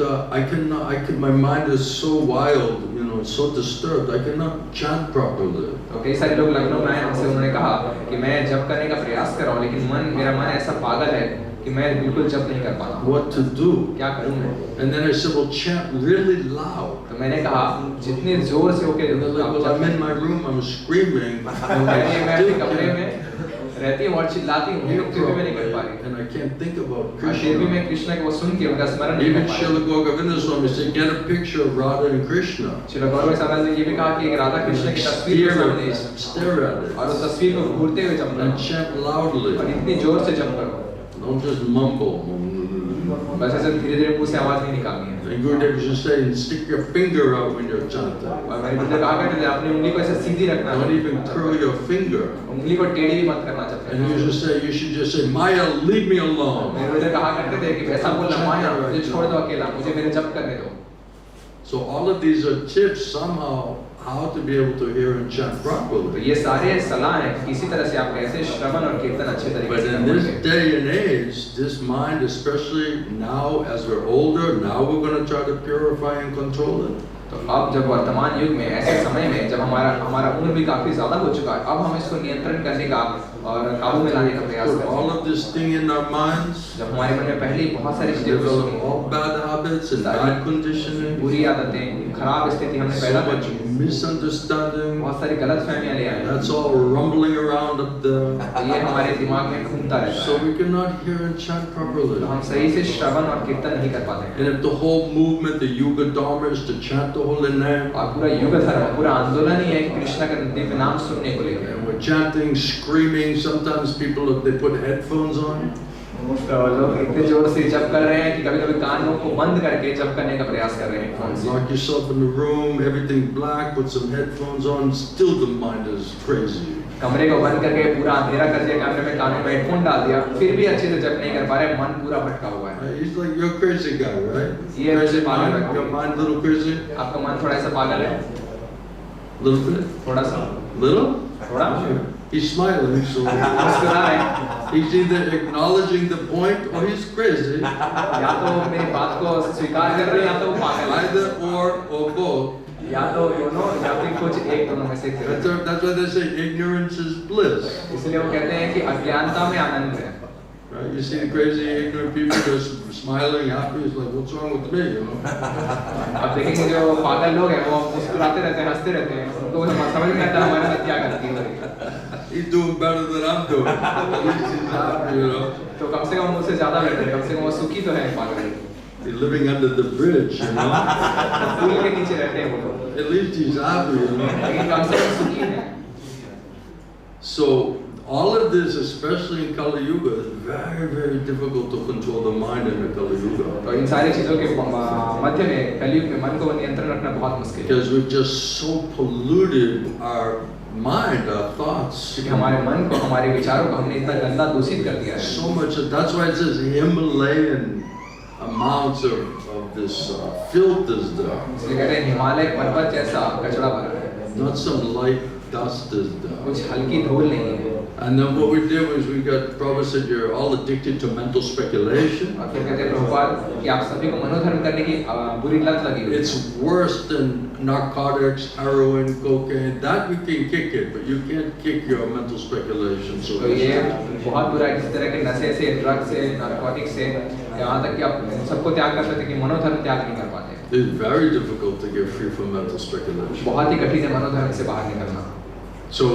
my mind is so wild, it's so disturbed. I cannot chant properly. तो कई सारे लोग लखनऊ में आए हमसे उन्होंने कहा कि मैं जप करने का प्रयास कर रहा हूँ लेकिन मेरा मन ऐसा पागल है कि मैं बिल्कुल जप नहीं कर पाता। What to do? क्या करूँ मैं? And then I said, well, chant really loud. तो मैंने कहा जितने जोर से होके Well, I'm in my room, I'm screaming. मैं अपने कमरे में रहती हूँ और चिल्लाती हूँ लेकिन फिर भी मैं नहीं कर पा रही। And I can't think about और फिर भी Krishna. मैं कृष्ण को सुन के उनका स्मरण नहीं Even कर पा Srila रही। Govinda Swami said, get a picture of Radha and Krishna. Srila गौरव सागर ने ये भी कहा कि एक राधा कृष्ण की तस्वीर के सामने Stare at it. और उस तस्वीर को घूरते हुए जप And करो chant loudly. और इतनी जोर से जप करो। Don't just mumble. बस ऐसे धीरे-धीरे मुंह से आवाज नहीं निकालनी है। And Gurudev used to say, stick your finger out when you're chanting. और मेरे गुरुदेव कहा करते थे अपनी उंगली को ऐसे सीधी रखना। Don't even curl your finger. उंगली को टेढ़ी भी मत करना चाहते And he used to say, you should just say, Maya, leave me alone. मेरे गुरुदेव कहा करते थे कि ऐसा बोलना माया मुझे छोड़ दो अकेला मुझे मेरे जप करने दो। So all of these are tips somehow how to be able to hear and chant तो properly. ये सारे सलाह हैं किसी तरह से आप कैसे श्रवण और कीर्तन अच्छे तरीके But से in कर this पाएंगे। day and age, this mind, especially now as we're older, now we're going to try to purify and control it. तो अब जब वर्तमान युग में ऐसे समय में जब हमारा उम्र भी काफी ज्यादा हो चुका है, अब हम इसको नियंत्रण करने का और काबू में लाने का प्रयास Put करते all हैं। of this thing in our minds, जब हमारे मन में पहले ही बहुत सारी चीजें घुस develop चुकी हैं, all bad habits and bad conditioning, बुरी आदतें, खराब स्थिति हमने so पैदा कर much दी, misunderstanding, बहुत सारी गलतफहमियां ले आए हैं। that's all rumbling around up there. तो ये हमारे दिमाग में घूमता रहता So है, we cannot hear and chant तो properly. हम सही से श्रवण और कीर्तन नहीं कर पाते हैं। And if the whole movement, the Yuga Dharma, is to chant the holy name, और पूरा युग धर्म, पूरा आंदोलन ही है कि कृष्ण का दिव्य नाम सुनने को लेकर। and we're chanting, screaming, sometimes people, they put headphones on. तो लोग इतने जोर से जप कर रहे हैं कि कभी-कभी कानों को बंद करके जप करने का प्रयास कर रहे हैं फोन से। Lock yourself in the room, everything black, put some headphones on, still the mind is crazy. कमरे को बंद करके पूरा अंधेरा कर दिया, कमरे में कानों में हेडफोन डाल दिया, फिर भी अच्छे से जप नहीं कर पा रहे, मन पूरा भटका हुआ है। He's like, you're a crazy guy, right? Yeah, Crazy पागल mind, है। your mind a little crazy? आपका मन थोड़ा सा पागल है, Little bit? थोड़ा सा, Little? थोड़ा He's smiling, so मुस्कुरा रहे हैं। he's either acknowledging the point or he's crazy. या तो मेरी बात को स्वीकार कर रहे हैं या तो वो पागल है। Either or both. या तो दोनों या फिर कुछ एक दोनों में से एक That's तरफ। that's why they say ignorance is bliss. इसलिए वो कहते हैं कि अज्ञानता में आनंद है। Right? You see the crazy, ignorant people just smiling, happy. It's like, what's wrong with me? You know? अब देखेंगे जो पागल लोग हैं वो मुस्कुराते रहते हैं, हंसते रहते हैं, उनको समझ नहीं आता हमारे साथ क्या गलती हो रही है। He's doing better than I'm doing. At least he's happy, you know. तो कम से कम मुझसे ज्यादा बेहतर है, कम से कम वो सुखी तो है पागल। He's living under the bridge, you know. पुल के नीचे रहते हैं वो लोग, At least he's happy, you know. लेकिन कम से कम सुखी है। So all of this, especially in Kali Yuga, is very, very difficult to control the mind in the Kali Yuga. तो इन सारी चीजों के मध्य में कलयुग में मन को नियंत्रण रखना बहुत मुश्किल है, Because we've just so polluted our mind, our thoughts. क्योंकि हमारे मन को, हमारे विचारों को हमने इतना गंदा दूषित कर दिया है। So much. That's why it says Himalayan amounts of this filth is there. इसलिए कहते हैं हिमालय पर्वत जैसा कचरा भरा है, Not some light dust is there. कुछ हल्की धूल नहीं है। And then what we did was we got, Prabhupada said, you're all addicted to mental speculation. और फिर कहते हैं प्रभुपाद कि आप सभी को मनोधर्म करने की बुरी लत लगी हुई है। It's worse than narcotics, heroin, cocaine. That you can kick it, but you can't kick your mental speculation. So तो ये बहुत बुरा है, किस तरह के नशे से, ड्रग से, नारकोटिक से, यहाँ तक कि आप सबको त्याग कर सकते कि मनोधर्म त्याग नहीं कर पाते। it's very difficult to get free from mental speculation. बहुत ही कठिन है मनोधर्म से बाहर निकलना। So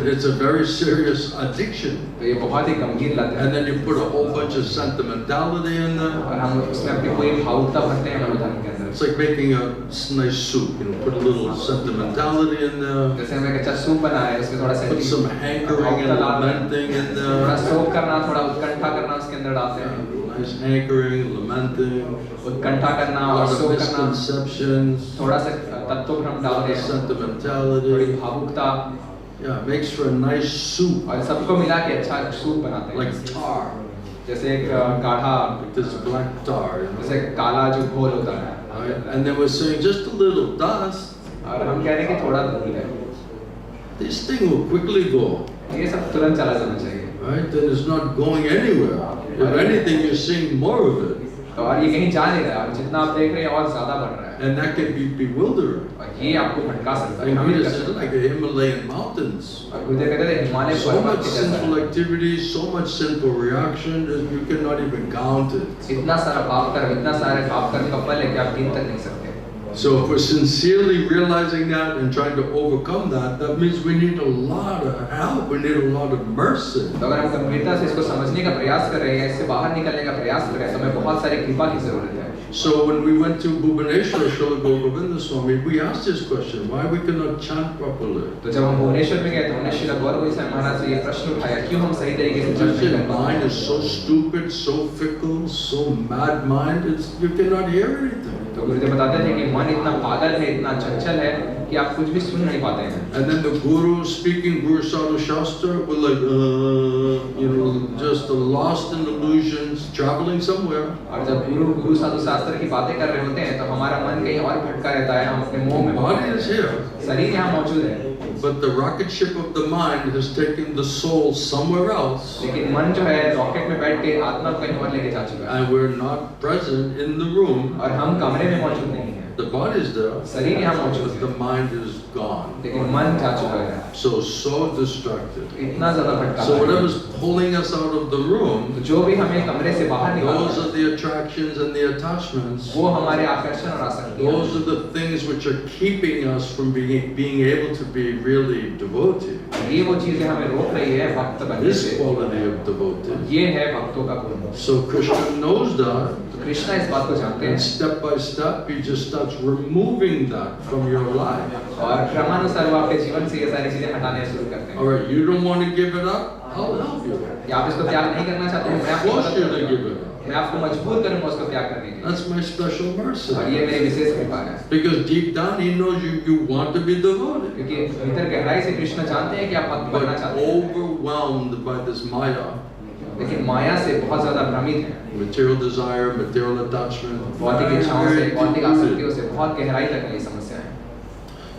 it's a very serious addiction. तो ये बहुत ही गंभीर लत है। And then you put a whole bunch of sentimentality in there. और हम उसमें अपनी पूरी भावुकता भरते हैं मनोधर्म के अंदर। It's like making a nice soup. You know, put a little sentimentality in there. जैसे हमें अच्छा सूप बना है, उसमें थोड़ा Put some hankering and lamenting in थोड़ा there. शोक करना, थोड़ा उत्कंठा करना उसके अंदर डालते हैं। Nice hankering, lamenting. उत्कंठा करना A और lot of शोक करना, misconceptions. थोड़ा सा तत्वभ्रम A डाल lot रहे of हैं, थोड़ी sentimentality. भावुकता, Yeah, it makes for a nice soup. और सबको मिला के अच्छा सूप बनाते हैं। Like tar. जैसे एक गाढ़ा, Like this black tar. You know? जैसे काला जो घोल होता है। Right? And then we're saying just a little dust. और हम कह रहे हैं कि थोड़ा धूल है, This thing will quickly go. ये सब तुरंत चला जाना चाहिए। Right? Then it's not going anywhere. If anything, you're seeing more of it. तो और ये कहीं जा नहीं रहा है, और जितना आप देख रहे हैं और ज्यादा बढ़ रहा है, And that can be bewildering. और ये आपको भटका सकता है, Like भ्रमित Buddha कर said, सकता है। like the Himalayan mountains. और गुरुदेव कहते थे हिमालय So पर्वत much के जैसा sinful है। activity, so much sinful reaction that you cannot even count it. इतना सारा पाप कर्म, इतना सारे पाप कर्म का फल है कि आप गिन तक नहीं सकते। So if we're sincerely realizing that and trying to overcome that, that means we need a lot of help. We need a lot of mercy. तो अगर हम गंभीरता से इसको समझने का प्रयास कर रहे हैं, इससे बाहर निकलने का प्रयास कर रहे हैं, तो हमें बहुत सारी कृपा की जरूरत है। So when we went to Bhubaneswar, Srila Govinda Swami, we asked this question: why we cannot chant properly? तो जब हम भुवनेश्वर में गए तो हमने श्री गौरव महाराज से ये प्रश्न उठाया, क्यों हम सही तरीके से जप नहीं कर Your mind is so stupid, so fickle, so mad mind, you cannot hear anything. तो गुरुदेव बताते थे कि मन इतना पागल है, इतना चंचल है कि आप कुछ भी सुन नहीं पाते हैं। And then the guru speaking Guru Sadhu Shastra were like, just lost in illusions, traveling somewhere. और जब गुरु साधु शास्त्र की बातें कर रहे होते हैं तो हमारा मन कहीं और भटका रहता है, हम अपने मोह में। Body is here. शरीर यहाँ मौजूद है। But the rocket ship of the mind has taken the soul somewhere else. लेकिन मन जो है रॉकेट में बैठ के आत्मा को कहीं और लेके जा चुका है। And we're not present in the room. और हम कमरे में मौजूद नहीं हैं। The body is there. शरीर यहाँ मौजूद But है। the mind is gone. लेकिन मन जा चुका है। So distracted. इतना ज़्यादा भटका। So whatever's pulling us out of the room, जो भी हमें कमरे से बाहर निकालता those है, are the attractions and the attachments. वो हमारे आकर्षण और आसक्ति हैं। Those are the things which are keeping us from being able to be really devoted. ये वो चीजें हमें रोक रही है भक्त बनने This से। quality of devoted. ये है भक्तों का गुण। So Krishna knows that. तो कृष्णा इस बात को जानते And हैं। step by step, he just starts removing that from your life. और क्रमानुसार वो आपके जीवन से ये सारी चीजें हटाने शुरू करते हैं। All right, you don't want to give it up? I'll help you. या आप इसको त्याग नहीं करना चाहते हैं, मैं आपको Force मदद you to करूंगा। give it up. मैं आपको मजबूर करूंगा उसको त्याग करने के लिए। That's my special और mercy. ये मेरी विशेष कृपा है। Because deep down, he knows you want to be devoted. क्योंकि भीतर गहराई से कृष्ण जानते हैं कि आप भक्त बनना But चाहते हैं, overwhelmed by this Maya, लेकिन माया से बहुत ज्यादा भ्रमित है। material desire, material attachment. भौतिक इच्छाओं से, very भौतिक deep आसक्तियों rooted. से बहुत गहराई तक ये समस्या है।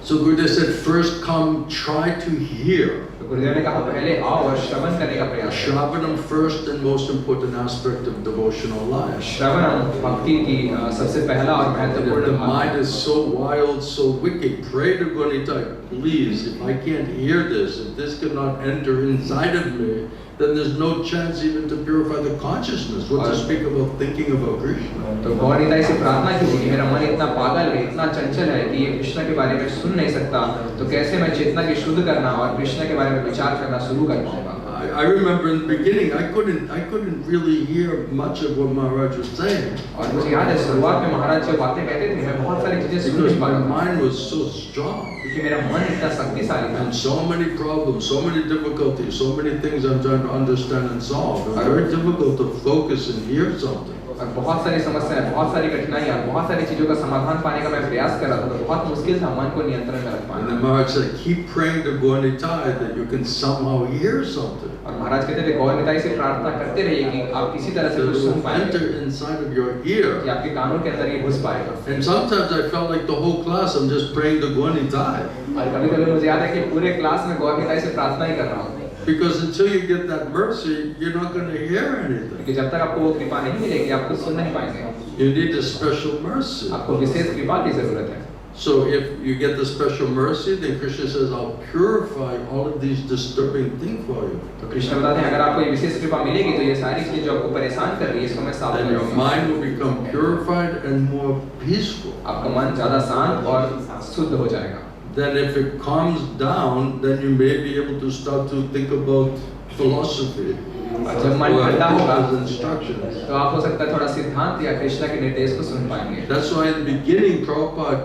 So Gurudev said, first come, try to hear. तो गुरुदेव ने कहा पहले आओ और श्रवण करने का प्रयास करो। Shravanam first and most important aspect of devotional life. श्रवण भक्ति की सबसे पहला और And if महत्वपूर्ण the भाग है। mind is so wild, so wicked, pray to Gunita, please, if I can't hear this, if this cannot enter inside of me, then there's no chance even to purify the consciousness. What to speak about thinking about Krishna? तो गौरीताई से प्रार्थना की थी कि मेरा मन इतना पागल है, इतना चंचल है कि ये कृष्ण के बारे में सुन नहीं सकता, तो कैसे मैं चेतना की शुद्ध करना और कृष्ण के बारे में विचार करना शुरू कर पाऊंगा। I remember in the beginning, I couldn't really hear much of what Maharaja was saying. और मुझे याद है शुरुआत में महाराज जो बातें कहते थे, मैं बहुत सारी चीजें सुन Because नहीं my पाता था, mind was so strong. क्योंकि मेरा मन इतना शक्तिशाली था। And so many problems, so many difficulties, so many things I'm trying to understand and solve. It's very difficult to focus and hear something. और बहुत सारी समस्याएं, बहुत सारी कठिनाइयां, बहुत सारी चीजों का समाधान पाने का मैं प्रयास कर रहा था, तो बहुत मुश्किल था मन को नियंत्रण में रख And पाना। then Maharaj said, keep praying to Gaunitai that you can somehow hear something. और महाराज कहते थे गौरनिताई से प्रार्थना करते रहिए कि आप किसी तरह से That कुछ it सुन will पाएंगे, enter inside of your कि ear. आपके कानों के अंदर ये घुस पाएगा। And sometimes I felt like the whole class I'm just praying to Gaunitai. और कभी-कभी मुझे याद है कि पूरे क्लास में गौरनिताई से प्रार्थना ही कर रहा हूँ, Because until you get that mercy, you're not going to hear anything. क्योंकि जब तक आपको वो कृपा नहीं मिलेगी आप कुछ सुन नहीं पाएंगे। You need a special mercy. आपको विशेष कृपा की जरूरत है। So if you get the special mercy, then Krishna says, I'll purify all of these disturbing things for you. तो कृष्ण बताते हैं अगर आपको ये विशेष कृपा मिलेगी तो ये सारी चीजें जो आपको परेशान कर रही है इसको मैं साफ Then कर your दूंगा। mind will become purified and more peaceful. आपका मन ज्यादा शांत और शुद्ध हो जाएगा। Then if it calms down, then you may be able to start to think about philosophy. और जब मन ठंडा होगा Krishna's instructions. तो आप हो सकता है थोड़ा सिद्धांत या कृष्ण के निर्देश को सुन पाएंगे। That's why in the beginning, Prabhupada,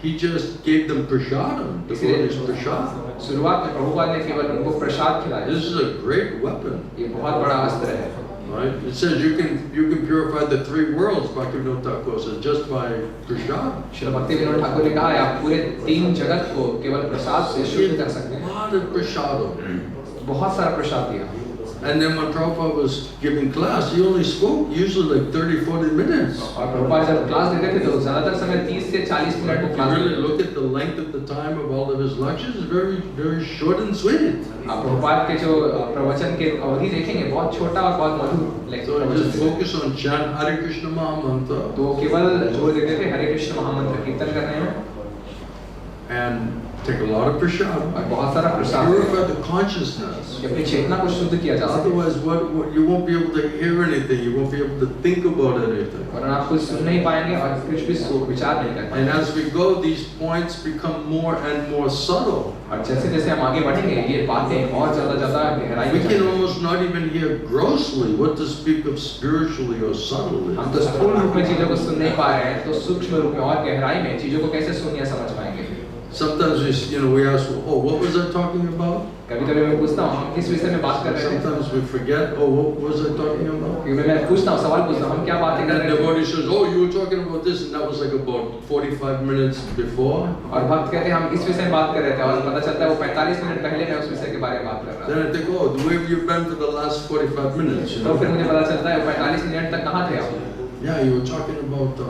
he just gave them prasadam, the Buddhist prasad. शुरुआत में प्रभुपाद ने केवल उनको प्रसाद खिलाया। This is a great weapon. ये बहुत बड़ा अस्त्र है। Right? It says you can purify the three worlds, Bhaktivinoda Thakur says, just by prasad. Shri भक्ति विनोद ठाकुर ने कहा है आप पूरे तीन जगत को केवल प्रसाद से शुद्ध कर सकते A हैं। lot of prasadam. बहुत सारा प्रसाद दिया। And then when Prabhupada was giving class, he only spoke usually like 30-40 minutes. और प्रभुपाद जब क्लास देते थे तो ज्यादातर समय 30 से 40 मिनट को If you क्लास really देते थे। look at the length of the time of all of his lectures, it's very, very short and sweet. आप प्रभुपाद के जो प्रवचन के अवधि देखेंगे बहुत छोटा और बहुत मधुर So I just प्रवचन थे। focus on chant Hare Krishna Mahamantra तो केवल जोर देते थे हरे कृष्ण महामंत्र कीर्तन करने में and take a lot of prasad. और बहुत सारा प्रसाद Purify the consciousness. कि अपनी चेतना को शुद्ध किया जा सके। Otherwise, what you won't be able to hear anything. You won't be able to think about anything. वरना आप कुछ सुन नहीं पाएंगे और कुछ भी विचार नहीं कर And पाएंगे। as we go, these points become more and more subtle. और जैसे जैसे हम आगे बढ़ेंगे ये बातें और ज्यादा गहराई We में can जाएंगी। almost not even hear grossly what to speak of spiritually or subtly. हम तो स्थूल रूप में चीजों को सुन नहीं पा रहे हैं तो सूक्ष्म रूप में और गहराई में चीजों को कैसे सुन या समझ पाएंगे। Sometimes we ask, oh, what was I talking about? कभी-कभी मैं पूछता हूँ हम किस विषय में बात कर रहे थे? Sometimes we forget, oh, what was I talking about? क्योंकि मैं पूछता हूँ सवाल पूछता हूँ हम क्या बातें कर And रहे the थे? devotee says, oh, you were talking about this, and that was like about 45 minutes before. और भक्त कहते हैं हम इस विषय में बात कर रहे थे और पता चलता है वो 45 मिनट पहले मैं उस विषय के बारे में बात कर रहा था। Then I think, oh, where have you been for the last 45 minutes? तो फिर मुझे पता चलता है 45 मिनट तक कहाँ थे आप? Yeah, you were talking about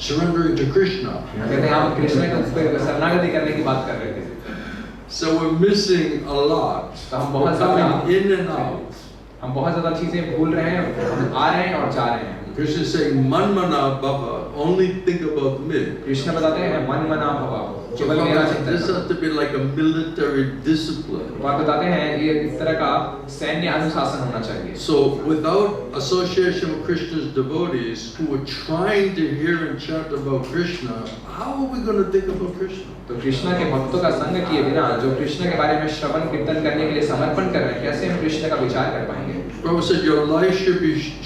surrendering to Krishna. कहते हैं हम कृष्ण को शरणागति करने की बात कर रहे थे। So we're missing a lot. तो हम बहुत We're ज़्यादा coming in and out. हम बहुत ज़्यादा चीजें भूल रहे हैं, हम आ रहे हैं और जा रहे हैं। Krishna is saying, Manmana Bhava, only think about me. Krishna बताते हैं मन मना भव, केवल मेरा चिंतन This करो। has to be like a military discipline. और बताते हैं ये इस तरह का सैन्य अनुशासन होना चाहिए। So without association with Krishna's devotees who are trying to hear and chant about Krishna, how are we going to think about Krishna? तो कृष्ण के भक्तों का संग किए बिना जो कृष्ण के बारे में श्रवण कीर्तन करने के लिए समर्पण कर रहे हैं, कैसे हम कृष्ण का विचार कर पाएंगे? Prabhupada said your life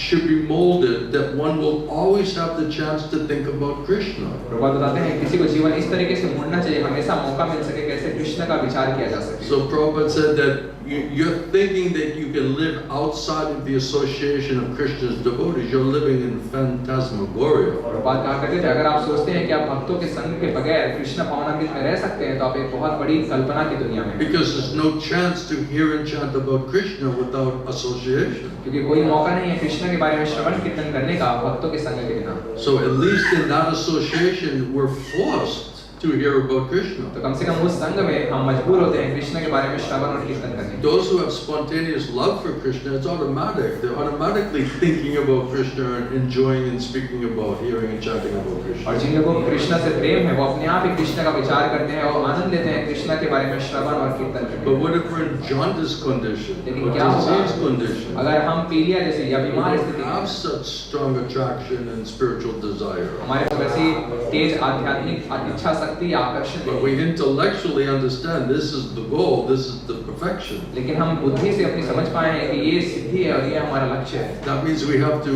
should be molded that one will always have the chance to think about Krishna. Prabhupada बताते हैं किसी को जीवन इस तरीके से मोड़ना चाहिए, हमेशा मौका मिल सके कैसे कृष्ण का विचार किया जा सके। So Prabhupada said that you're thinking that you can live outside of the association of Krishna's devotees. You're living in phantasmagoria. Prabhupada कहा करते थे अगर आप सोचते हैं कि आप भक्तों के संग के बगैर कृष्ण भावनामृत में रह सकते हैं तो आप एक बहुत बड़ी कल्पना की दुनिया में। Because there's no chance to hear and chant about Krishna without association. क्योंकि कोई मौका नहीं है कृष्ण के बारे में श्रवण कीर्तन करने का भक्तों के संग के बिना। So at least in that association, we're forced to hear about Krishna. तो कम से कम उस संग में हम मजबूर होते हैं कृष्ण के बारे में श्रवण और कीर्तन करने। Those who have spontaneous love for Krishna, it's automatic. They're automatically thinking about Krishna and enjoying and speaking about, hearing and chanting about Krishna. और जिन लोगों को कृष्ण से प्रेम है वो अपने आप ही कृष्ण का विचार करते हैं और आनंद लेते हैं कृष्ण के बारे में श्रवण और कीर्तन करने। But what if we're in jaundice condition लेकिन or क्या होगा disease condition? अगर हम पीलिया जैसे या We बीमार don't स्थिति have में such strong attraction and spiritual desire. हमारे पास ऐसी तेज आध्यात्मिक इच्छा शक्ति आकर्षण But we intellectually understand this is the goal, this is the perfection. लेकिन हम बुद्धि से अपनी समझ पाए हैं कि ये सिद्धि है और ये हमारा लक्ष्य है। That means we have to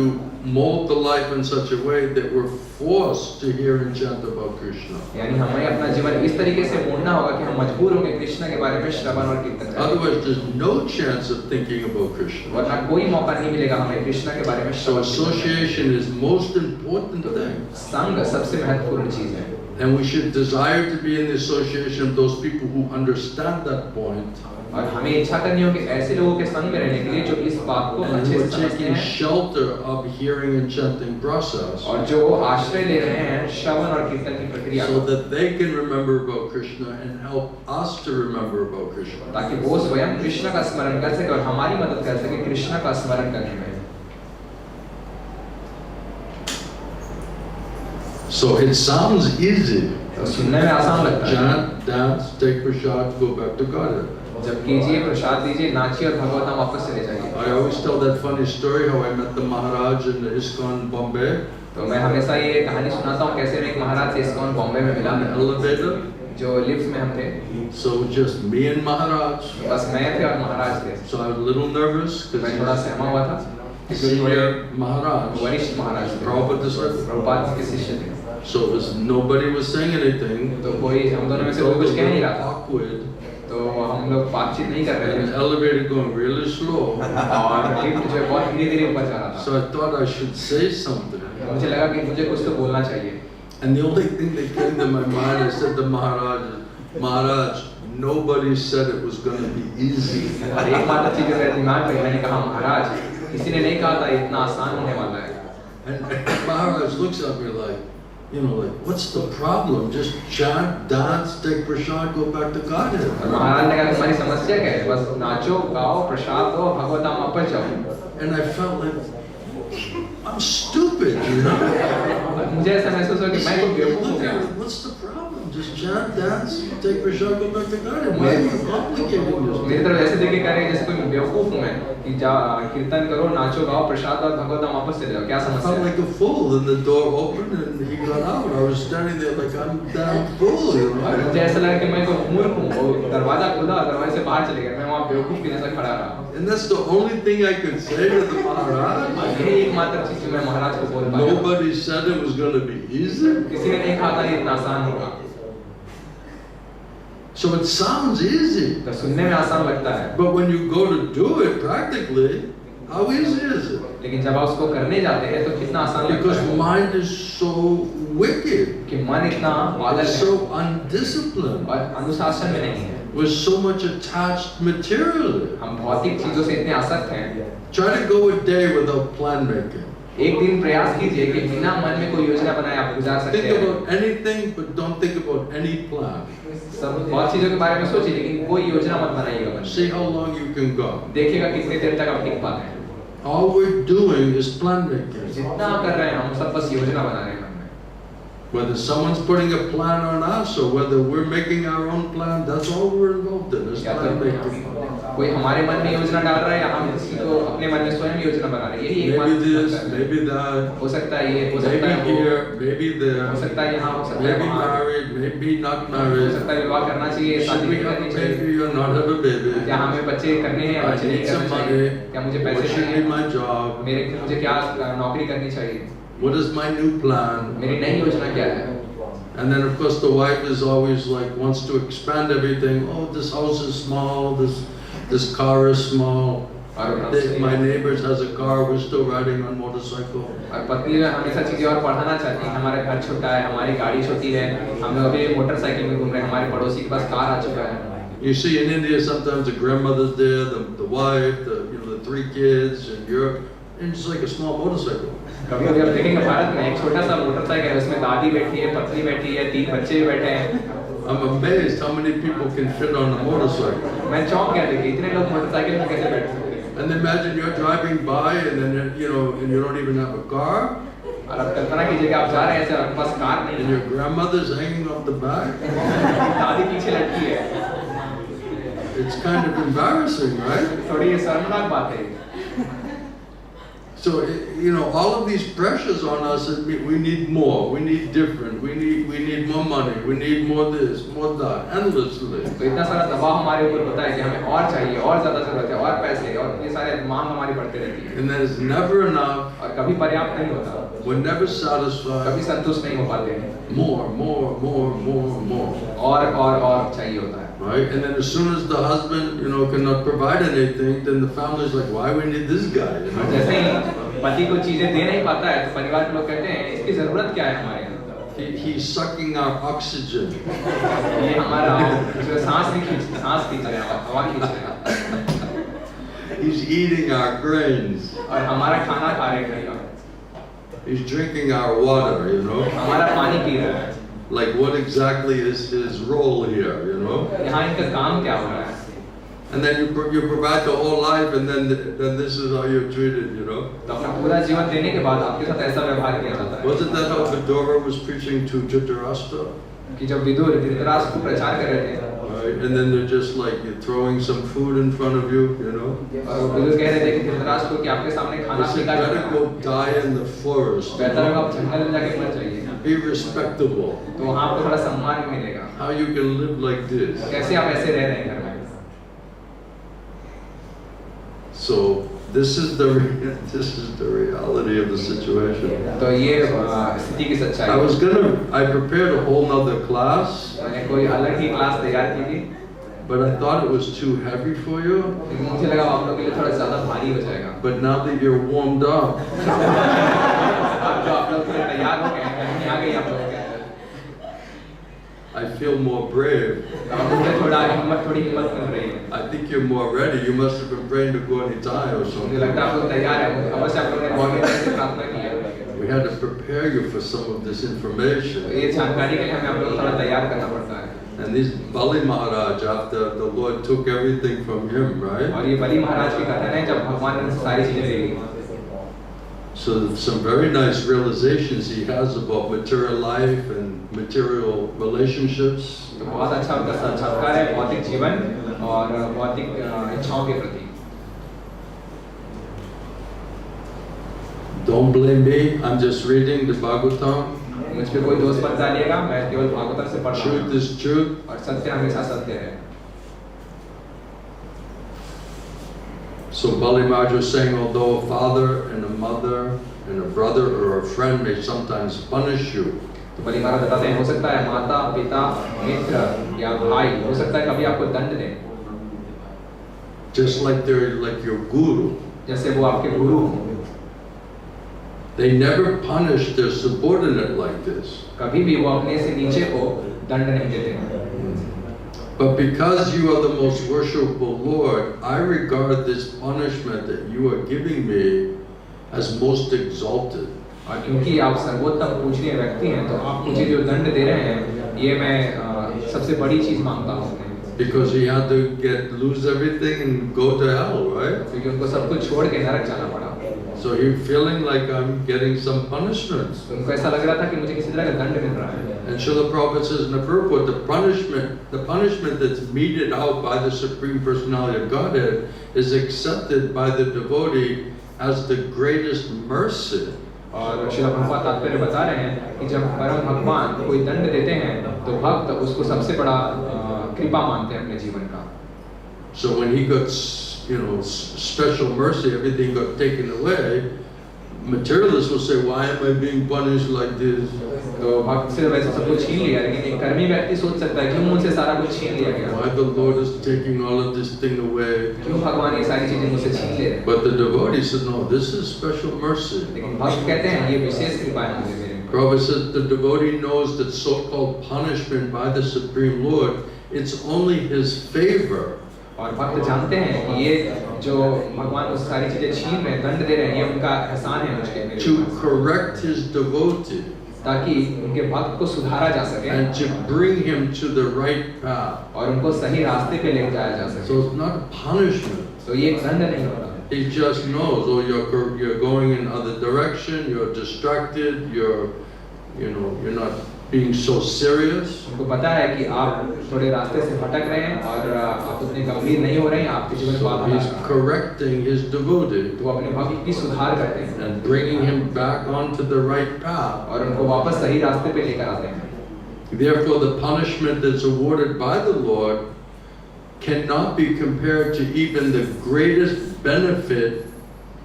mold the life in such a way that we're forced to hear and chant about Krishna. यानी हमें अपना जीवन इस तरीके से मोड़ना होगा कि हम मजबूर होंगे कृष्ण के बारे में श्रवण और कीर्तन करने। Otherwise, there's no chance of thinking about Krishna. वरना कोई मौका नहीं मिलेगा हमें कृष्ण के बारे में So श्रवण कीर्तन करने association is most important thing. का। संग सबसे महत्वपूर्ण चीज है। And we should desire to be in the association of those people who understand that point. और हमें इच्छा करनी होगी ऐसे लोगों के संग में रहने के लिए जो इस बात को And अच्छे who से are समझते taking हैं shelter of hearing and chanting process. और जो आश्रय ले रहे हैं श्रवण और कीर्तन की प्रक्रिया So को, that they can remember about Krishna and help us to remember about Krishna. ताकि वो स्वयं कृष्ण का स्मरण कर सके और हमारी मदद कर सके कृष्ण का स्मरण करने में। So it sounds easy. तो सुनने में आसान लगता है। Chant, dance, take prasad, go back to Godhead. जब कीजिए प्रसाद दीजिए नाचिए और भगवत नाम वापस चले जाइए। I always tell that funny story how I met the Maharaja in the ISKCON Bombay तो मैं हमेशा ये कहानी सुनाता हूँ कैसे मैं एक महाराज से इस्कॉन बॉम्बे में मिला on the elevator. जो लिफ्ट में हम थे। So just me and Maharaj. बस मैं थे और महाराज थे। So I was a little nervous मैं थोड़ा because सहमा हुआ था he's क्योंकि थोड़े senior Maharaj, वरिष्ठ महाराज थे, Prabhupada disciple. प्रभुपाद के शिष्य थे। So it was nobody was saying anything. तो कोई हम दोनों में से So कोई it was कुछ a कह नहीं little रहा था। awkward. तो हम लोग बातचीत नहीं कर रहे And थे the elevator going really slow. और लिफ्ट जो है बहुत धीरे-धीरे ऊपर जा रहा था। So I thought I should say something. तो मुझे लगा कि मुझे कुछ तो बोलना चाहिए। And the only thing that came to my mind, I said to Maharaj, Maharaj, nobody said it was going to be easy. और एकमात्र चीज जो मेरे दिमाग में मैंने कहा महाराज किसी ने नहीं कहा था इतना आसान होने वाला है। And Maharaj looks at me like, what's the problem? Just chant, dance, take prasad, go back to Godhead. और महाराज ने कहा तुम्हारी समस्या क्या है? बस नाचो, गाओ, प्रसाद दो, भगवत नाम वापस जाओ। And I felt like I'm stupid, और मुझे ऐसा महसूस हुआ कि मैं तो बेवकूफ हो गया। What's the problem? Just chant, dance, take prasad, go back to Godhead. Why are you complicating this? मेरी तरफ ऐसे देख के कह रहे हैं जैसे कोई बेवकूफ हूँ मैं कि जा कीर्तन करो, नाचो, गाओ, प्रसाद और भगवत नाम वापस चले जाओ। क्या I समस्या felt है? like a fool. And the door opened and he got out. I was standing there like I'm damn fool, और मुझे ऐसा लगा कि मैं तो मूर्ख हूँ। वो दरवाजा खुला, दरवाजे से बाहर चले गए। मैं वहाँ बेवकूफ की जैसा खड़ा रहा। And that's the only thing I could say to the Maharaj. यही एकमात्र चीज जो मैं महाराज को बोल पाया। Nobody said it was going to be easy. किसी ने नहीं कहा था ये इतना आसान होगा। So it sounds easy, तो सुनने में आसान लगता है, but when you go to do it practically, how easy is it? लेकिन जब आप उसको करने जाते हैं तो कितना आसान लगता Because है, mind is so wicked, कि मन इतना पागल it's है so undisciplined, और अनुशासन में नहीं है। we're so much attached materially. हम भौतिक चीजों से इतने आसक्त हैं। Try to go a day without plan making. एक दिन प्रयास कीजिए कि बिना मन में कोई योजना बनाए आप गुजार सकते Think हैं। about anything, but don't think about any plan. सब बहुत चीजों के बारे में सोचिए, लेकिन कोई योजना मत बनाइएगा मन में। See how long you can go. देखिएगा कितनी देर तक आप टिक पाते हैं। All we're doing is plan making. जितना कर रहे हैं हम सब बस योजना बना रहे हैं मन में। Whether someone's putting a plan on us or whether we're making our own plan, that's all we're involved in, is या plan तो making. कोई हमारे मन में योजना डाल रहा है या हम किसी को अपने मन में स्वयं योजना बना रहे हैं, यही Maybe एकमात्र this, फर्क है। maybe that, हो सकता है ये, हो सकता है maybe वो, here, maybe there, हो सकता है यहाँ, हो सकता है maybe वहाँ, married, maybe not हो married. सकता है विवाह करना चाहिए, Should शादी we नहीं have करनी a चाहिए, baby or not have a baby? क्या हमें बच्चे करने हैं या I बच्चे नहीं need some करने चाहिए, money. क्या मुझे What पैसे should be चाहिए, my job? मुझे क्या नौकरी करनी चाहिए, What is my new plan? मेरी नई योजना क्या है। And then of course the wife is always like wants to expand everything. Oh, this house is small. This car is small. My neighbors has a car. We're still riding on motorcycle. और पत्नी हमेशा चीजें और बढ़ाना चाहती है, हमारा घर छोटा है, हमारी गाड़ी छोटी है, हम लोग अभी मोटरसाइकिल में घूम रहे हैं, हमारे पड़ोसी के पास कार आ चुका है। You see in India sometimes the grandmother's there, the wife, the 3 kids, and it's like a small motorcycle. कभी कभी आप देखेंगे भारत में एक छोटा सा मोटरसाइकिल है, उसमें दादी बैठी है, पत्नी बैठी है, 3 बच्चे बैठे हैं। I'm amazed how many people can fit on a motorcycle. मैं चौंक गया देखिए इतने लोग मोटरसाइकिल में कैसे बैठ सकते हैं। And imagine you're driving by and then and you don't even have a car. और अब कल्पना कीजिए कि आप जा रहे हैं ऐसे आपके पास कार नहीं And your grandmother's hanging off the back. है, दादी पीछे लटकी है, It's kind of embarrassing, right? थोड़ी ये शर्मनाक बात है। So all of these pressures on us, we need more, we need different, we need more money, we need more this, more that, endlessly. तो इतना सारा दबाव हमारे ऊपर होता है कि हमें और चाहिए, और ज्यादा जरूरत है, और पैसे, और ये सारे मांग हमारी बढ़ती रहती है। And then it's never enough. और कभी पर्याप्त नहीं होता, We're never कभी satisfied. संतुष्ट नहीं हो पाते हैं, More. और चाहिए होता है। Right? And then as soon as the husband, cannot provide anything, then the family's like, why we need this guy? जैसे ही पति को चीजें दे नहीं पाता है तो परिवार के लोग कहते हैं इसकी जरूरत क्या है हमारे यहाँ। He's sucking our oxygen. ये हमारा जो सांस खींच रहे हैं, हवा खींच रहे हैं। He's eating our grains. और हमारा खाना खा रहे हैं, He's drinking our water, हमारा पानी पी रहा है। Like what exactly is his role here, यहाँ इनका काम क्या हो रहा है? And then you provide the whole life, and then this is how you're treated, तो अपना पूरा जीवन देने के बाद आपके साथ ऐसा व्यवहार किया जाता है। Wasn't that how Vidura was preaching to Dhritarashtra? कि जब विदुर धृतराष्ट्र को प्रचार कर रहे थे, Right? And then they're just like you're throwing some food in front of you, और विदुर कह रहे थे कि धृतराष्ट्र को कि आपके सामने खाना They said, फेंका better जाए, go die in the forest. बेहतर होगा आप जंगल में जाके मर जाइए, Be respectable. तो वहाँ आपको थोड़ा सम्मान भी मिलेगा। How you can live like this? कैसे आप ऐसे रह रहे हैं घर में? So this is the reality of the situation. तो ये स्थिति की सच्चाई। I prepared a whole nother class, मैंने कोई अलग ही क्लास तैयार की थी, but I thought it was too heavy for you. लेकिन मुझे लगा आप लोगों के लिए थोड़ा ज़्यादा भारी हो जाएगा। But now that you're warmed up, अब जो आप लोग पूरे तैयार हो गए हैं, गर्मी आ गई आप लोगों के अंदर, I feel more brave. अब मुझे थोड़ी हिम्मत मिल रही है। I think you're more ready. You must have been praying to go anytime or मुझे something. लगता है आप लोग तैयार हैं, अवश्य आप लोगों ने बहुत देर से प्रार्थना की है। We had to prepare you for some of this तो information. ये जानकारी के लिए हमें आप लोगों को थोड़ा तैयार करना पड़ता है। And this Bali Maharaj, after the Lord took everything from him, right? और ये बलि महाराज की कथन है जब भगवान ने सारी चीजें ले ली। So some very nice realizations he has about material life and material relationships. तो बहुत अच्छा उनका साक्षात्कार है भौतिक जीवन और भौतिक इच्छाओं के प्रति। Don't blame me. I'm just reading the Bhagavatam. मुझ पे कोई दोष मत डालिएगा, मैं केवल भागवत से पढ़ रहा Truth हूँ is truth. और सत्य हमेशा सत्य है। So Bali Maharaj was saying, although a father and a mother and a brother or a friend may sometimes punish you, तो बलि महाराज बताते हैं हो सकता है माता पिता मित्र या भाई हो सकता है कभी आपको दंड दें, just like they're like your guru. जैसे वो आपके गुरु हों। They never punish their subordinate like this. कभी भी वो अपने से नीचे को दंड नहीं देते हैं। But because you are the most worshipful Lord, I regard this punishment that you are giving me as most exalted. और क्योंकि आप सर्वोत्तम पूजनीय व्यक्ति हैं, तो आप मुझे जो दंड दे रहे हैं, ये मैं सबसे बड़ी चीज मानता हूँ। Because he had to lose everything and go to hell, right? क्योंकि उनको सब कुछ छोड़ के नरक जाना पड़ा। So he's feeling like I'm getting some punishments. उनको ऐसा लग रहा था कि मुझे किसी तरह का दंड मिल रहा है। And Srila Prabhupada says in the purport, the punishment that's meted out by the Supreme Personality of Godhead is accepted by the devotee as the greatest mercy. और श्रील प्रभुपाद तात्पर्य बता रहे हैं कि जब परम भगवान कोई दंड देते हैं, तो भक्त उसको सबसे बड़ा कृपा मानते हैं अपने जीवन का। So when he got, special mercy, everything got taken away. Materialists will say, "Why am I being punished like this?" तो भक्त से वैसे सब कुछ छीन लिया, लेकिन एक कर्मी व्यक्ति सोच सकता है क्यों मुझसे सारा कुछ छीन लिया गया? Why the Lord is taking all of this thing away? क्यों भगवान ये सारी चीजें मुझसे छीन ले रहे हैं? But the devotee said, "No, this is special mercy." लेकिन भक्त कहते हैं ये विशेष कृपा है मुझे मेरे ऊपर। Prabhupada says the devotee knows that so-called punishment by the Supreme Lord, it's only his favor. और भक्त जानते हैं कि ये जो भगवान उस सारी चीजें छीन रहे हैं, दंड दे रहे हैं, ये उनका एहसान है मुझे मेरे To ऊपर, correct his devotee ताकि उनके भक्त को सुधारा जा सके and to bring him to the right path. और उनको सही रास्ते पे ले जाया जा सके। So it's not a punishment. तो ये एक दंड नहीं होता। He just knows, oh, you're going in other direction, you're distracted, you're not being so serious. उनको पता है कि आप थोड़े रास्ते से भटक रहे हैं और आप उतने गंभीर नहीं हो रहे हैं, आपके जीवन को So आप he's correcting his devotee तो वो अपने भक्त की सुधार करते हैं and bringing him back onto the right path. और उनको वापस सही रास्ते पे लेकर आते हैं। Therefore, the punishment that's awarded by the Lord cannot be compared to even the greatest benefit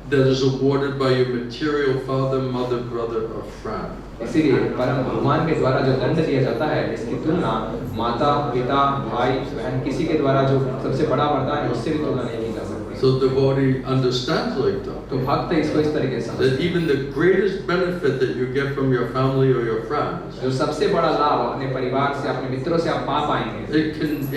that is awarded by your material father, mother, brother, or friend. इसीलिए परम भगवान के द्वारा जो दंड दिया जाता है, इसकी तुलना माता, पिता, भाई, बहन किसी के द्वारा जो सबसे बड़ा वरदान है उससे भी तुलना नहीं की जा सकती। So the devotee understands like that. तो भक्त इसको इस तरीके से समझते That even the greatest benefit that you get from your family or your friends, हैं। जो सबसे बड़ा लाभ अपने परिवार से, अपने मित्रों से आप पा पाएंगे,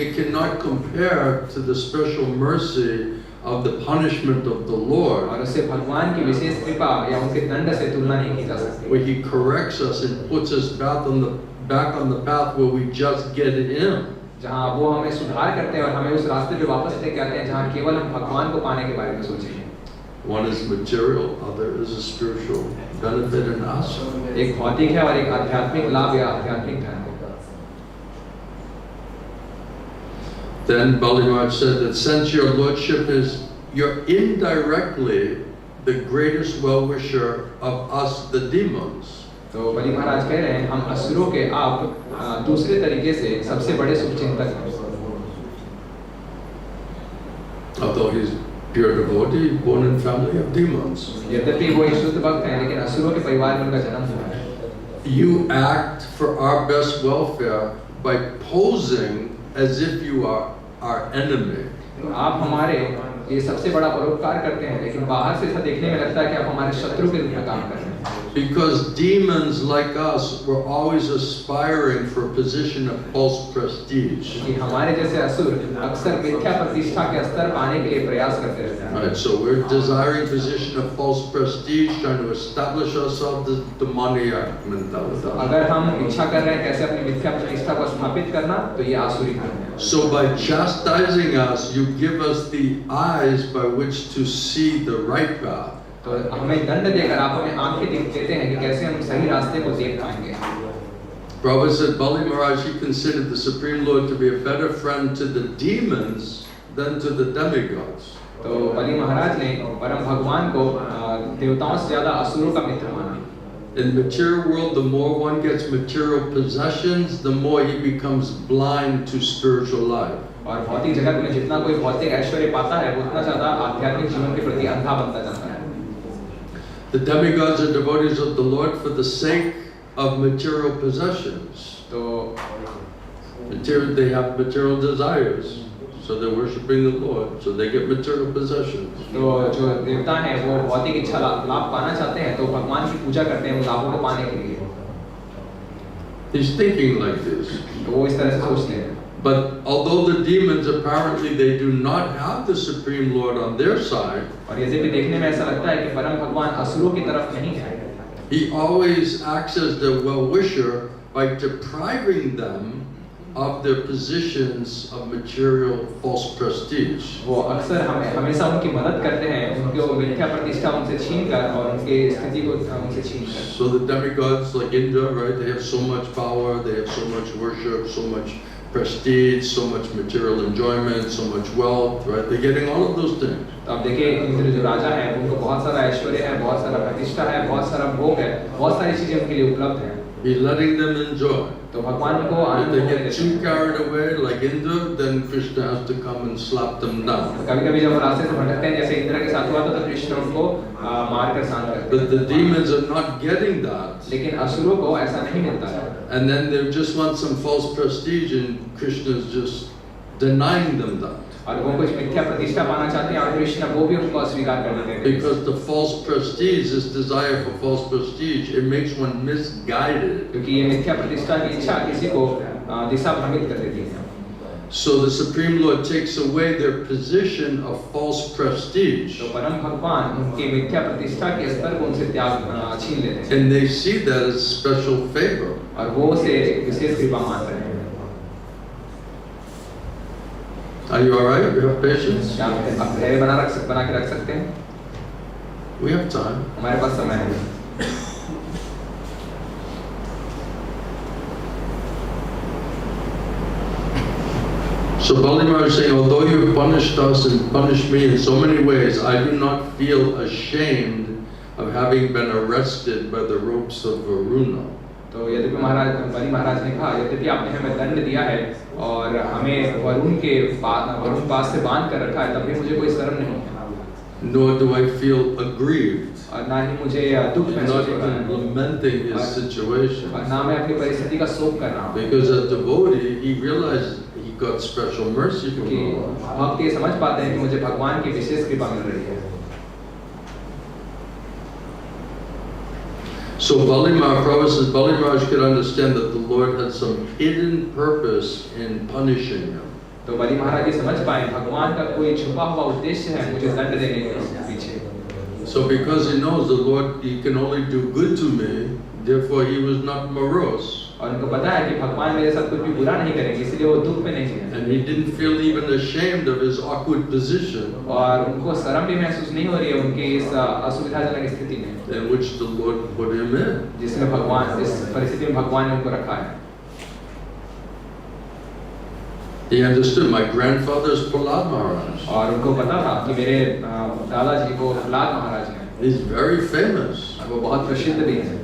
it cannot compare to the special mercy of the punishment of the Lord, और उससे भगवान की विशेष कृपा या उनके दंड से तुलना नहीं की जा सकती। where He corrects us and puts us back on the path where we just get in. जहाँ वो हमें सुधार करते हैं और हमें उस रास्ते पे वापस लेके आते हैं जहाँ केवल हम भगवान को पाने के बारे में सोचेंगे। One is material, other is a spiritual benefit in us. एक भौतिक है और एक आध्यात्मिक लाभ या आध्यात्मिक धन है। Then Bali Maharaj said that since your lordship you're indirectly the greatest well-wisher of us, the demons. तो बलि महाराज कह रहे हैं हम असुरों के आप दूसरे तरीके से सबसे बड़े शुभचिंतक हैं। Although he's pure devotee, born in family of demons. यद्यपि वो एक शुद्ध भक्त हैं, लेकिन असुरों के परिवार में उनका जन्म हुआ है। You act for our best welfare by posing as if you are our enemy. तो आप हमारे ये सबसे बड़ा परोपकार करते हैं, लेकिन बाहर से ऐसा देखने में लगता है कि आप हमारे शत्रु के रूप में काम कर रहे हैं। Because demons like us were always aspiring for a position of false prestige. कि hamaरे जैसे असुर अक्सर मिथ्या प्रतिष्ठा के स्तर पाने के लिए प्रयास करते रहते हैं। Right, so we're desiring position of false prestige, trying to establish ourselves as demoniac mentality. अगर हम इच्छा कर रहे हैं कैसे अपनी मिथ्या प्रतिष्ठा को स्थापित करना, तो ये आसुरी धर्म है। So by chastising us, you give us the eyes by which to see the right path. तो हमें दंड देकर आप हमें आंखें देते हैं कि कैसे हम सही रास्ते को देख पाएंगे। Prabhupada said Bali Maharaj, he considered the Supreme Lord to be a better friend to the demons than to the demigods. तो बलि महाराज ने परम भगवान को देवताओं से ज्यादा असुरों का मित्र माना। In the material world, the more one gets material possessions, the more he becomes blind to spiritual life. और भौतिक जगत में जितना कोई भौतिक ऐश्वर्य पाता है, उतना ज्यादा आध्यात्मिक जीवन के प्रति अंधा बनता जाता है। The demigods are devotees of the Lord for the sake of material possessions. तो They have material desires, so they're worshiping the Lord, so they get material possessions. तो जो देवता हैं वो भौतिक इच्छा लाभ पाना चाहते हैं, तो भगवान की पूजा करते हैं उन लाभों को पाने के लिए। He's thinking like this. तो वो इस तरह से सोचते हैं। But although the demons apparently they do not have the Supreme Lord on their side, और यद्यपि देखने में ऐसा लगता है कि परम भगवान असुरों की तरफ नहीं है, he always acts as the well-wisher by depriving them of their positions of material false prestige. वो अक्सर हमेशा उनकी मदद करते हैं, उनको मिथ्या प्रतिष्ठा उनसे छीनकर और उनके स्थिति को उनसे छीनकर। So the demigods like Indra, right? They have so much power, they have so much worship, so much prestige, so much material enjoyment, so much wealth, right? They're getting all of those things. तो आप देखिए इंद्र जो राजा है उनको बहुत सारा ऐश्वर्य है, बहुत सारा प्रतिष्ठा है, बहुत सारा भोग है, बहुत सारी चीजें उनके लिए उपलब्ध हैं। He's letting them enjoy. तो भगवान को If आनंद they देते get हैं। too carried away like Indra, then Krishna has to come and slap them down. कभी-कभी जब वो रास्ते से भटकते हैं, जैसे इंद्र के साथ हुआ तो कृष्ण उनको मारकर शांत करते हैं। But the demons are not getting that. लेकिन असुरों को ऐसा नहीं मिलता है। And then they just want some false prestige, and Krishna is just denying them that. और वो कुछ मिथ्या प्रतिष्ठा पाना चाहते हैं और कृष्ण वो भी उनको अस्वीकार कर देते हैं। Because the false prestige, this desire for false prestige, it makes one misguided. क्योंकि ये मिथ्या प्रतिष्ठा की इच्छा किसी को दिशा भ्रमित कर देती है। So the Supreme Lord takes away their position of false prestige. तो परम भगवान उनके मिथ्या प्रतिष्ठा के स्तर को उनसे त्याग छीन लेते हैं। And they see that as special favor. और वो उसे विशेष कृपा मान रहे हैं। Are you alright? You have patience? क्या आप धैर्य बना के रख सकते हैं? We have time. हमारे पास समय है। So Bali Maharaj is saying, although you have punished us and punished me in so many ways, I do not feel ashamed of having been arrested by the ropes of Varuna. तो यद्यपि बलि महाराज ने कहा, यद्यपि आपने हमें दंड दिया है और हमें वरुण पास से बांध कर रखा है, तब भी मुझे कोई शर्म नहीं है। Nor do I feel aggrieved. और ना ही मुझे दुख महसूस Not होता है। even lamenting his situation. और ना मैं अपनी परिस्थिति का शोक कर रहा हूँ। Because as devotee, he realized he got special mercy from क्योंकि the Lord. भक्त ये समझ पाते हैं कि मुझे भगवान की विशेष कृपा मिल रही है। So Bali Maharaj says Bali Maharaj could understand that the Lord had some hidden purpose in punishing him. तो बलि महाराज ये समझ पाए भगवान का कोई छुपा हुआ उद्देश्य है मुझे दंड देने के पीछे। So because he knows the Lord, he can only do good to me, therefore he was not morose. और उनको पता है कि भगवान मेरे साथ कुछ भी बुरा नहीं करेंगे, इसलिए वो दुख में नहीं है। And he didn't feel even ashamed of his awkward position. और उनको शर्म भी महसूस नहीं हो रही है उनके इस असुविधाजनक स्थिति में, In which the Lord put him in. जिसमें भगवान इस परिस्थिति में भगवान ने उनको रखा है। He understood my grandfather is Prahlad Maharaj. और उनको पता था कि मेरे दादाजी को प्रहलाद महाराज हैं। He's very famous. और वो बहुत प्रसिद्ध भी हैं।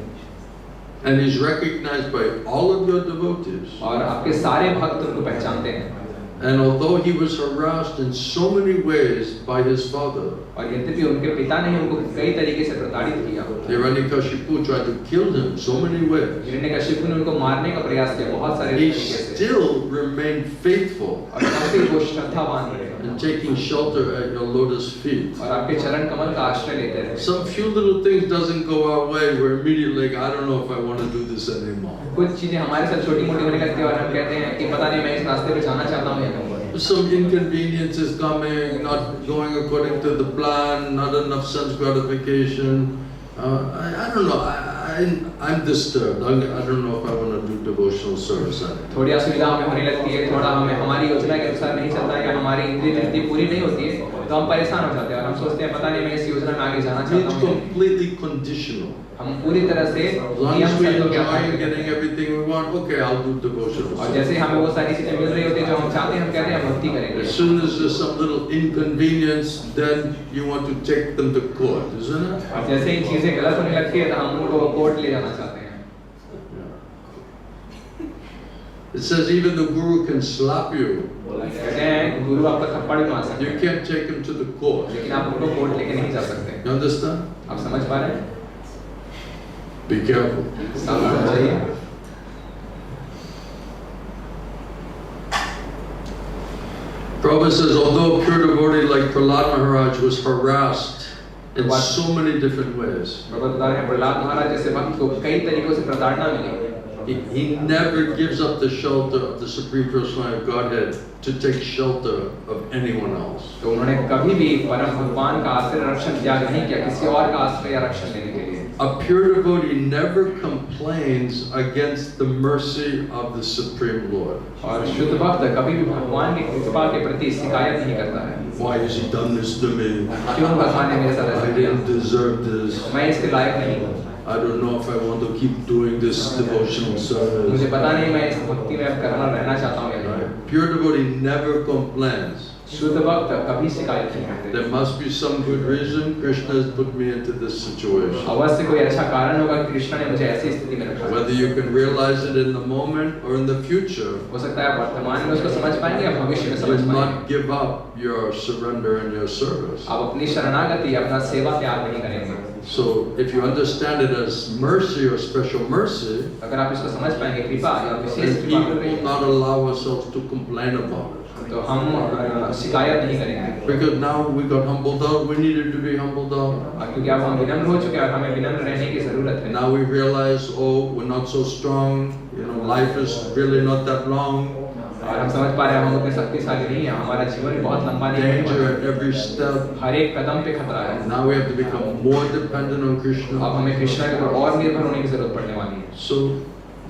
And he's recognized by all of your devotees. और आपके सारे भक्त उनको पहचानते हैं। And although he was harassed in so many ways by his father, और यद्यपि उनके पिता ने उनको कई तरीके से प्रताड़ित किया, Hiranyakashipu tried to kill him so many ways, Hiranyakashipu ने उनको मारने का प्रयास किया बहुत सारे he तरीके से, still remained faithful और तब भी वो श्रद्धावान रहे in taking shelter at your lotus feet. और आपके चरण कमल का आश्रय लेते रहे। Some few little things doesn't go our way, we're immediately like, I don't know if I want to do this anymore. कुछ चीजें हमारे साथ छोटी मोटी होने लगती है और हम कहते हैं कि पता नहीं मैं इस रास्ते पे जाना चाहता हूँ या नहीं। Some inconveniences coming, not going according to the plan, not enough sense gratification. I don't know. I'm disturbed. I don't know if I want to do devotional service anymore. थोड़ी असुविधा हमें होने लगती है, थोड़ा हमें हमारी योजना के अनुसार नहीं चलता है या हमारी इंद्रिय तृप्ति पूरी नहीं होती है, तो हम परेशान हो जाते हैं और हम सोचते हैं पता नहीं मैं इस योजना में आगे जाना चाहता It's हूँ। completely conditional. हम पूरी तरह से As long as we enjoy getting everything we want, okay, I'll do devotional और service. जैसे हमें वो सारी चीजें मिल रही होती है जो हम चाहते हैं, हम कहते हैं हम भक्ति करेंगे। As soon as there's some little inconvenience, then you want to take them to court, isn't it? और जैसे ही चीजें गलत होने लगती है तो हम उनको कोर्ट ले जाना चाहते हैं। It says even the guru can slap you. कहते हैं गुरु आपका थप्पड़ भी मार सकते You हैं, can't take him to the court. लेकिन आप उनको कोर्ट लेके नहीं जा सकते। You understand? आप समझ पा रहे हैं? Be careful. सावधान चाहिए। Prabhupada says, although a pure devotee like Prahlad Maharaj was harassed in so many different ways, Prabhupada बता रहे हैं प्रहलाद महाराज जैसे भक्त को कई तरीकों से प्रताड़ना मिली, he never gives up the shelter of the Supreme Personality of Godhead to take shelter of anyone else. तो उन्होंने कभी भी परम भगवान का आश्रय रक्षण त्याग नहीं किया किसी और का आश्रय या रक्षण लेने के लिए। A pure devotee never complains against the mercy of the Supreme Lord. और शुद्ध भक्त कभी भी भगवान की कृपा के प्रति शिकायत नहीं करता है। Why has he done this to me? क्यों भगवान ने मेरे साथ ऐसा I किया? didn't deserve this. मैं इसके लायक नहीं हूँ। I don't know if I want to keep doing this devotional service. मुझे पता नहीं मैं इस भक्ति में अब करना रहना चाहता हूँ या नहीं। Pure devotee never complains. शुद्ध भक्त कभी शिकायत नहीं करते। There must be some good reason Krishna has put me into this situation. अवश्य कोई अच्छा कारण होगा कि कृष्ण ने मुझे ऐसी स्थिति में रखा। Whether you can realize it in the moment or in the future, हो सकता है वर्तमान में उसको समझ पाएंगे या भविष्य में you समझ will पाएंगे। not give up your surrender and your service. आप अपनी शरणागति अपना सेवा त्याग नहीं करेंगे। So if you understand it as mercy or special mercy, अगर आप इसको समझ पाएंगे कृपा या विशेष then कृपा we कर रही will है, not allow ourselves to complain about it. तो हम शिकायत नहीं करेंगे। Because now we got humbled out, we needed to be humbled out. क्योंकि अब हम विनम्र हो चुके हैं और हमें विनम्र रहने की जरूरत है। Now we realize, oh, we're not so strong. You know, life is really not that long. और हम समझ पा रहे हैं हम उतने शक्तिशाली नहीं हैं, हमारा जीवन बहुत लंबा नहीं है। Danger at every step. हर एक कदम पे खतरा है। Now we have to become more dependent on Krishna. अब हमें कृष्ण के ऊपर और निर्भर होने की जरूरत पड़ने वाली है। So,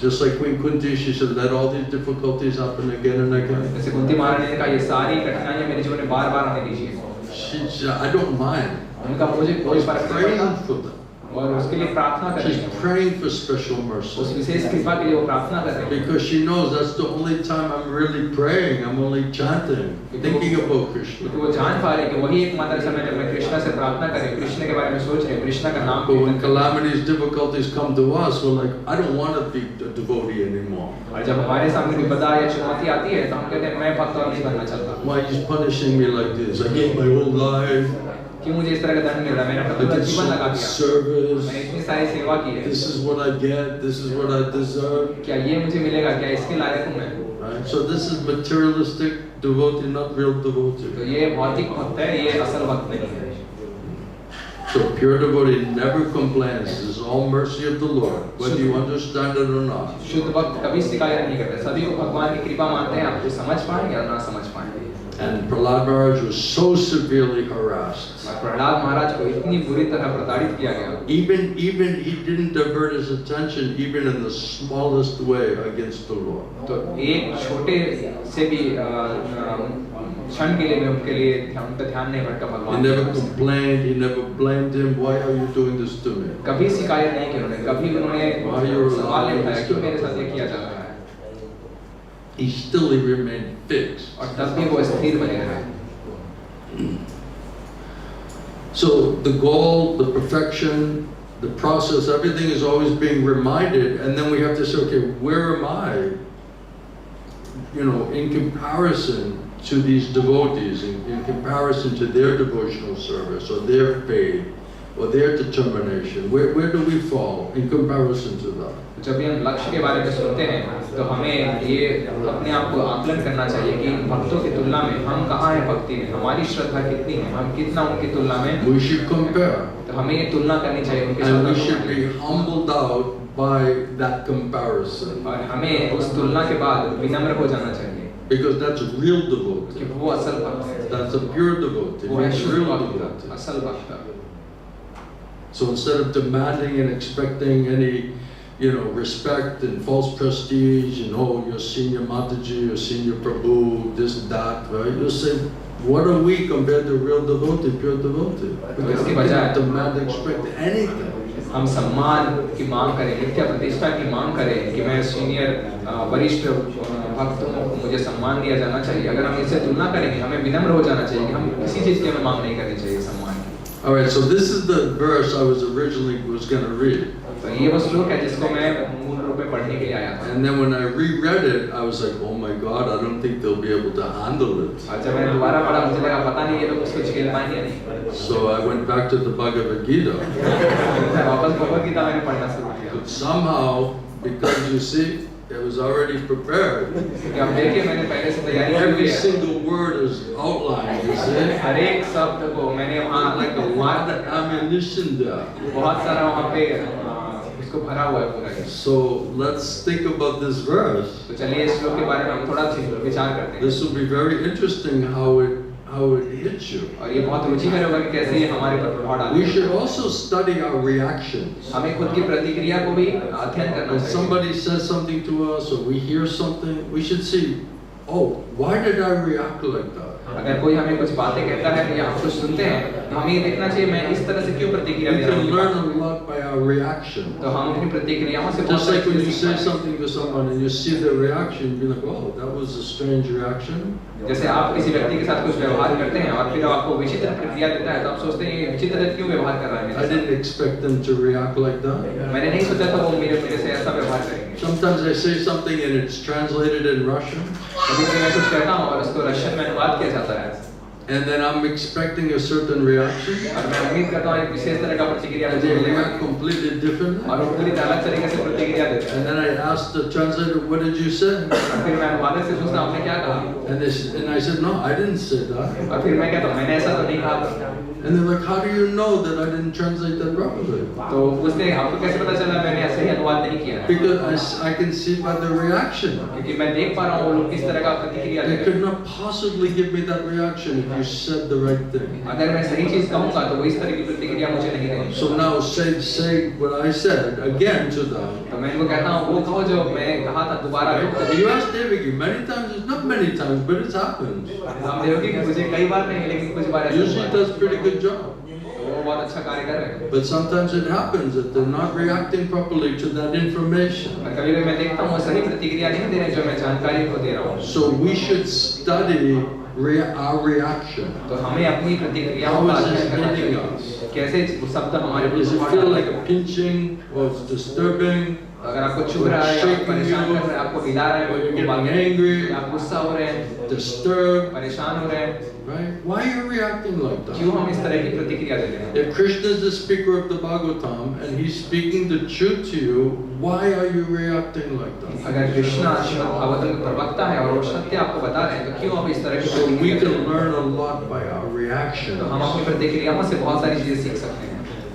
just like Queen Kunti, she said, let all these difficulties happen again and again. जैसे कुंती महारानी ने कहा ये सारी कठिनाइयां मेरे जीवन में बार-बार आने दीजिए। She said, I don't mind. उनका मुझे कोई She's फर्क नहीं praying पड़ता for them. और उसके लिए प्रार्थना कर रही She's है। praying for special उस mercy. विशेष कृपा के लिए वो प्रार्थना कर रही है। Because she knows that's the only time I'm really praying. I'm only chanting, thinking about Krishna. क्योंकि वो जान पा रहे हैं कि वही एकमात्र समय जब मैं कृष्ण से प्रार्थना करें, कृष्ण के बारे में सोच रहे, कृष्ण का नाम But when कीर्तन करें। calamities, difficulties come to us, we're like, I don't want to be a devotee anymore. और जब हमारे सामने विपदा या चुनौती आती है तो हम कहते हैं मैं भक्त और नहीं बनना चाहता। Why is punishing me like this? I gave my whole life. क्यों मुझे इस तरह का दंड मिल रहा है? मैंने अपना I पूरा did जीवन so लगा much दिया। service. मैंने इतनी सारी सेवा की है। This is what I get. This is what I deserve. क्या ये मुझे मिलेगा? क्या इसके लायक हूँ मैं? Right? So this is materialistic devotee, not real devotee. तो ये भौतिक भक्त है, ये असल भक्त नहीं है। So pure devotee never complains. This is all mercy of the Lord, whether you understand it or not. शुद्ध भक्त कभी शिकायत नहीं करते, सभी को भगवान की कृपा मानते हैं, आप समझ पाएंगे या ना समझ पाएंगे। And Prahlad Maharaj was so severely harassed. और प्रहलाद महाराज को इतनी बुरी तरह प्रताड़ित किया गया। Even he didn't divert his attention even in the smallest way against the Lord. तो एक छोटे से भी क्षण के लिए भी उनके लिए उन पर ध्यान नहीं भटका He भगवान। never complained. He never blamed him. Why are you doing this to me? कभी शिकायत नहीं की उन्होंने, कभी उन्होंने सवाल नहीं उठाया क्यों मेरे साथ ये किया जा रहा है। He still remained fixed. और तब भी वो स्थिर बने रहे। So the goal, the perfection, the process, everything is always being reminded, and then we have to say, okay, where am I? You know, in comparison to these devotees, in comparison to their devotional service or their faith or their determination, where do we fall in comparison to that? जब भी हम लक्ष्य के बारे में सुनते हैं तो हमें ये अपने आप को आकलन करना चाहिए कि इन भक्तों की तुलना में हम कहाँ हैं भक्ति में, हमारी श्रद्धा कितनी है, हम कितना उनकी तुलना में। We should compare. तो हमें ये तुलना करनी चाहिए उनके And we साथ should be humbled out by that comparison. और हमें उस तुलना के बाद विनम्र हो जाना चाहिए Because that's real devotee. कि वो असल भक्त है, That's a pure devotee. वो है It's शुद्ध real भक्त, devotee. असल भक्त। So instead of demanding and expecting any, you know, respect and false prestige and oh, you're senior Mataji or senior Prabhu, this and that, right? You'll say, what are we compared to real devotee, pure devotee? Because we cannot demand, expect anything. हम सम्मान की मांग करें, नित्य प्रतिष्ठा की मांग करें कि मैं सीनियर वरिष्ठ भक्तों को मुझे सम्मान दिया जाना चाहिए। अगर हम इससे तुलना करेंगे हमें विनम्र हो जाना चाहिए कि हम किसी चीज की हमें मांग नहीं करनी चाहिए सम्मान की। All right, so this is the verse I was originally going to read. तो ये वो श्लोक है जिसको मैं मूल रूप में पढ़ने के लिए आया था। And then when I reread it, I was like, oh my God, I don't think they'll be able to handle it. और जब मैंने दोबारा पढ़ा मुझे लगा पता नहीं ये लोग उसको झेल पाएंगे या नहीं। So I went back to the Bhagavad Gita. वापस भगवद गीता मैंने पढ़ना शुरू किया। But somehow, because you see, It was already prepared. क्योंकि अब देखिए मैंने पहले से तैयारी की Every हुई है। single word is outlined, you see? हर एक शब्द को मैंने वहाँ Like a lot of ammunition there. बहुत सारा वहाँ पे इसको भरा हुआ है पूरा ये। So let's think about this verse. तो चलिए इस श्लोक के बारे में हम थोड़ा विचार करते हैं। This will be very interesting how it hits you. और ये बहुत रुचिकर होगा कि कैसे ये हमारे पर प्रभाव डालेगा। We should also study our reactions. हमें खुद की प्रतिक्रिया को भी अध्ययन करना When चाहिए। somebody says something to us or we hear something, we should see, oh, why did I react like that? अगर कोई हमें कुछ बातें कहता है या हम कुछ सुनते हैं तो हमें ये देखना चाहिए मैं इस तरह से क्यों प्रतिक्रिया We दे रहा can हूँ। learn a lot by our reaction. तो हम अपनी प्रतिक्रियाओं से बहुत Just like when सारी you चीजें say सीखते हैं। something to someone and you see their reaction, you're like, oh, that was a strange reaction. जैसे आप किसी व्यक्ति के साथ कुछ व्यवहार करते हैं और फिर आपको विचित्र प्रतिक्रिया देता है तो आप सोचते हैं ये विचित्र क्यों व्यवहार कर रहा है I मेरे didn't expect them to react like that. साथ। मैंने नहीं सोचा था वो मेरे से ऐसा व्यवहार करेंगे। Sometimes I say something and it's translated in Russian, कभी कभी मैं कुछ कहता हूँ और उसको रशियन में अनुवाद किया जाता है and then I'm expecting a certain reaction, और मैं उम्मीद करता हूँ एक विशेष तरह का प्रतिक्रिया and मुझे they मिलेगा react completely differently. और वो पूरी अलग तरीके से प्रतिक्रिया देते हैं। And then I ask the translator, what did you say? और फिर मैं अनुवादक से पूछता हूँ आपने क्या कहा And I said, no, I didn't say that. और फिर मैं कहता हूँ मैंने ऐसा तो नहीं कहा। And they're like, how do you know that I didn't translate that properly? तो पूछते हैं आपको कैसे पता चला मैंने ऐसे ही अनुवाद नहीं किया है Because I can see by the reaction. क्योंकि मैं देख पा रहा हूँ वो लोग किस तरह का प्रतिक्रिया They दे could रहे हैं। not possibly give me that reaction if you said the right thing. अगर मैं सही चीज कहूँगा तो वो इस तरह की प्रतिक्रिया मुझे नहीं देगी। So now say what I said again to them. तो मैं इनको कहता हूँ वो कहो जो मैं कहा था दोबारा Right? You asked David many times, it's not many times, but it's happened. हम देखोगे कि मुझे कई बार नहीं लेकिन कुछ बार ऐसा Usually हुआ है। does a pretty good job. तो वो बहुत अच्छा कार्य कर रहे हैं। But sometimes it happens that they're not reacting properly to that information. और कभी कभी मैं देखता हूँ वो सही प्रतिक्रिया नहीं दे रहे जो मैं जानकारी को दे रहा हूँ। So we should study our reaction. तो हमें अपनी प्रतिक्रियाओं How का is अध्ययन this करना hitting चाहिए। us? कैसे वो शब्द हमारे Does it ऊपर feel डाल like रहे a हैं? pinching or it's disturbing? अगर आपको छू रहा है, आपको परेशान कर रहा है, आपको हिला रहा है, Or you're आपको getting angry, आप गुस्सा हो रहे हैं, disturbed, परेशान हो रहे हैं, right? Why are you reacting like क्यों that? हम इस तरह की प्रतिक्रिया देते हैं? If Krishna is the speaker of the Bhagavatam and he's speaking the truth to you, why are you reacting like that? अगर कृष्णा श्रीमद् भागवतम का प्रवक्ता है और वो सत्य आपको बता रहे हैं तो क्यों आप इस तरह की So we प्रतिक्रिया देते can हैं? learn a lot by our reaction. तो हम अपनी प्रतिक्रियाओं से बहुत सारी चीजें सीख सकते हैं।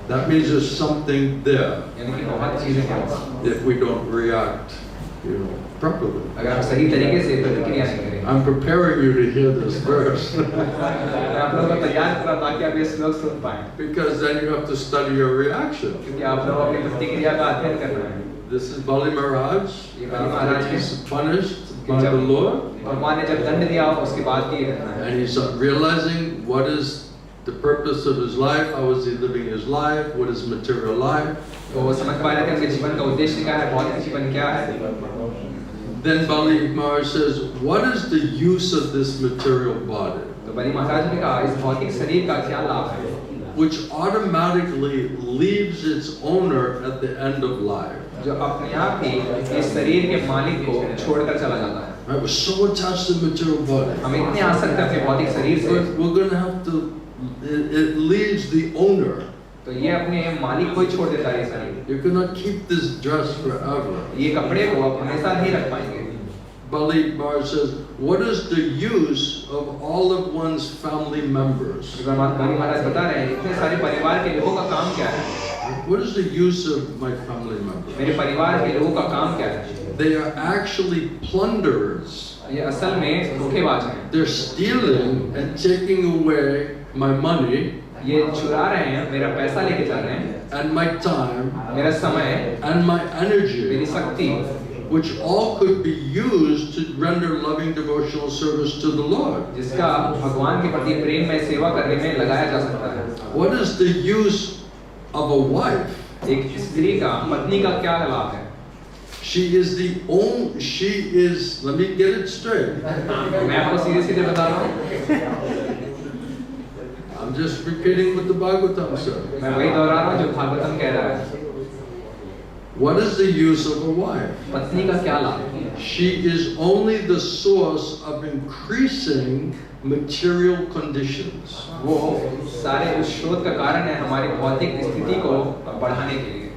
That means there's something there यानी कि बहुत चीजें हैं if we don't react, properly. अगर हम सही तरीके से प्रतिक्रिया नहीं करें। I'm preparing you to hear this verse मैं आप लोगों को तैयार कर रहा हूं ताकि आप ये श्लोक सुन पाएं because then you have to study your reaction. क्योंकि आप लोगों अपनी प्रतिक्रिया का अध्ययन करना है। This is Bali Maharaj. ये बलि महाराज के He's punished by the Lord, भगवान ने जब दंड दिया उसके बाद की घटना है। and he's realizing what is the purpose of his life, how is he living his life, what is material life. तो वो समझ पा रहे थे उनके जीवन का उद्देश्य क्या है, भौतिक जीवन क्या है। Then Bali Maharaj says, what is the use of this material body? तो बलि महाराज ने कहा इस भौतिक शरीर का क्या लाभ है, Which automatically leaves its owner at the end of life. जो अपने आप ही इस शरीर के मालिक को छोड़कर चला जाता है। Right? We're so attached to the material body. हम इतने आसक्त हैं अपने भौतिक शरीर से, We're going to have to, it leaves the owner. तो ये अपने मालिक को ही छोड़ देता है ये शरीर। You cannot keep this dress forever. ये कपड़े को आप हमेशा नहीं रख पाएंगे। Bali Maharaj says, what is the use of all of one's family members? बलि महाराज बता रहे हैं इतने सारे परिवार के लोगों का काम क्या है, What is the use of my family members? मेरे परिवार के लोगों का काम क्या है। They are actually plunderers. ये असल में धोखेबाज हैं। They're stealing and taking away my money ये चुरा रहे हैं, मेरा पैसा लेके जा रहे हैं, and my time मेरा समय, and my energy, मेरी शक्ति, which all could be used to render loving devotional service to the Lord. जिसका भगवान के प्रति प्रेम में सेवा करने में लगाया जा सकता है। What is the use of a wife? एक स्त्री का, पत्नी का क्या लाभ है? Let me get it straight. मैं आपको सीधे सीधे बता रहा हूँ, I'm just repeating what the Bhagavatam said. मैं वही दोहरा रहा हूँ जो भागवतम कह रहा है। What is the use of a wife? पत्नी का क्या लाभ? She is only the source of increasing material conditions. वो सारे उस शोध का कारण है हमारी भौतिक स्थिति को बढ़ाने के लिए।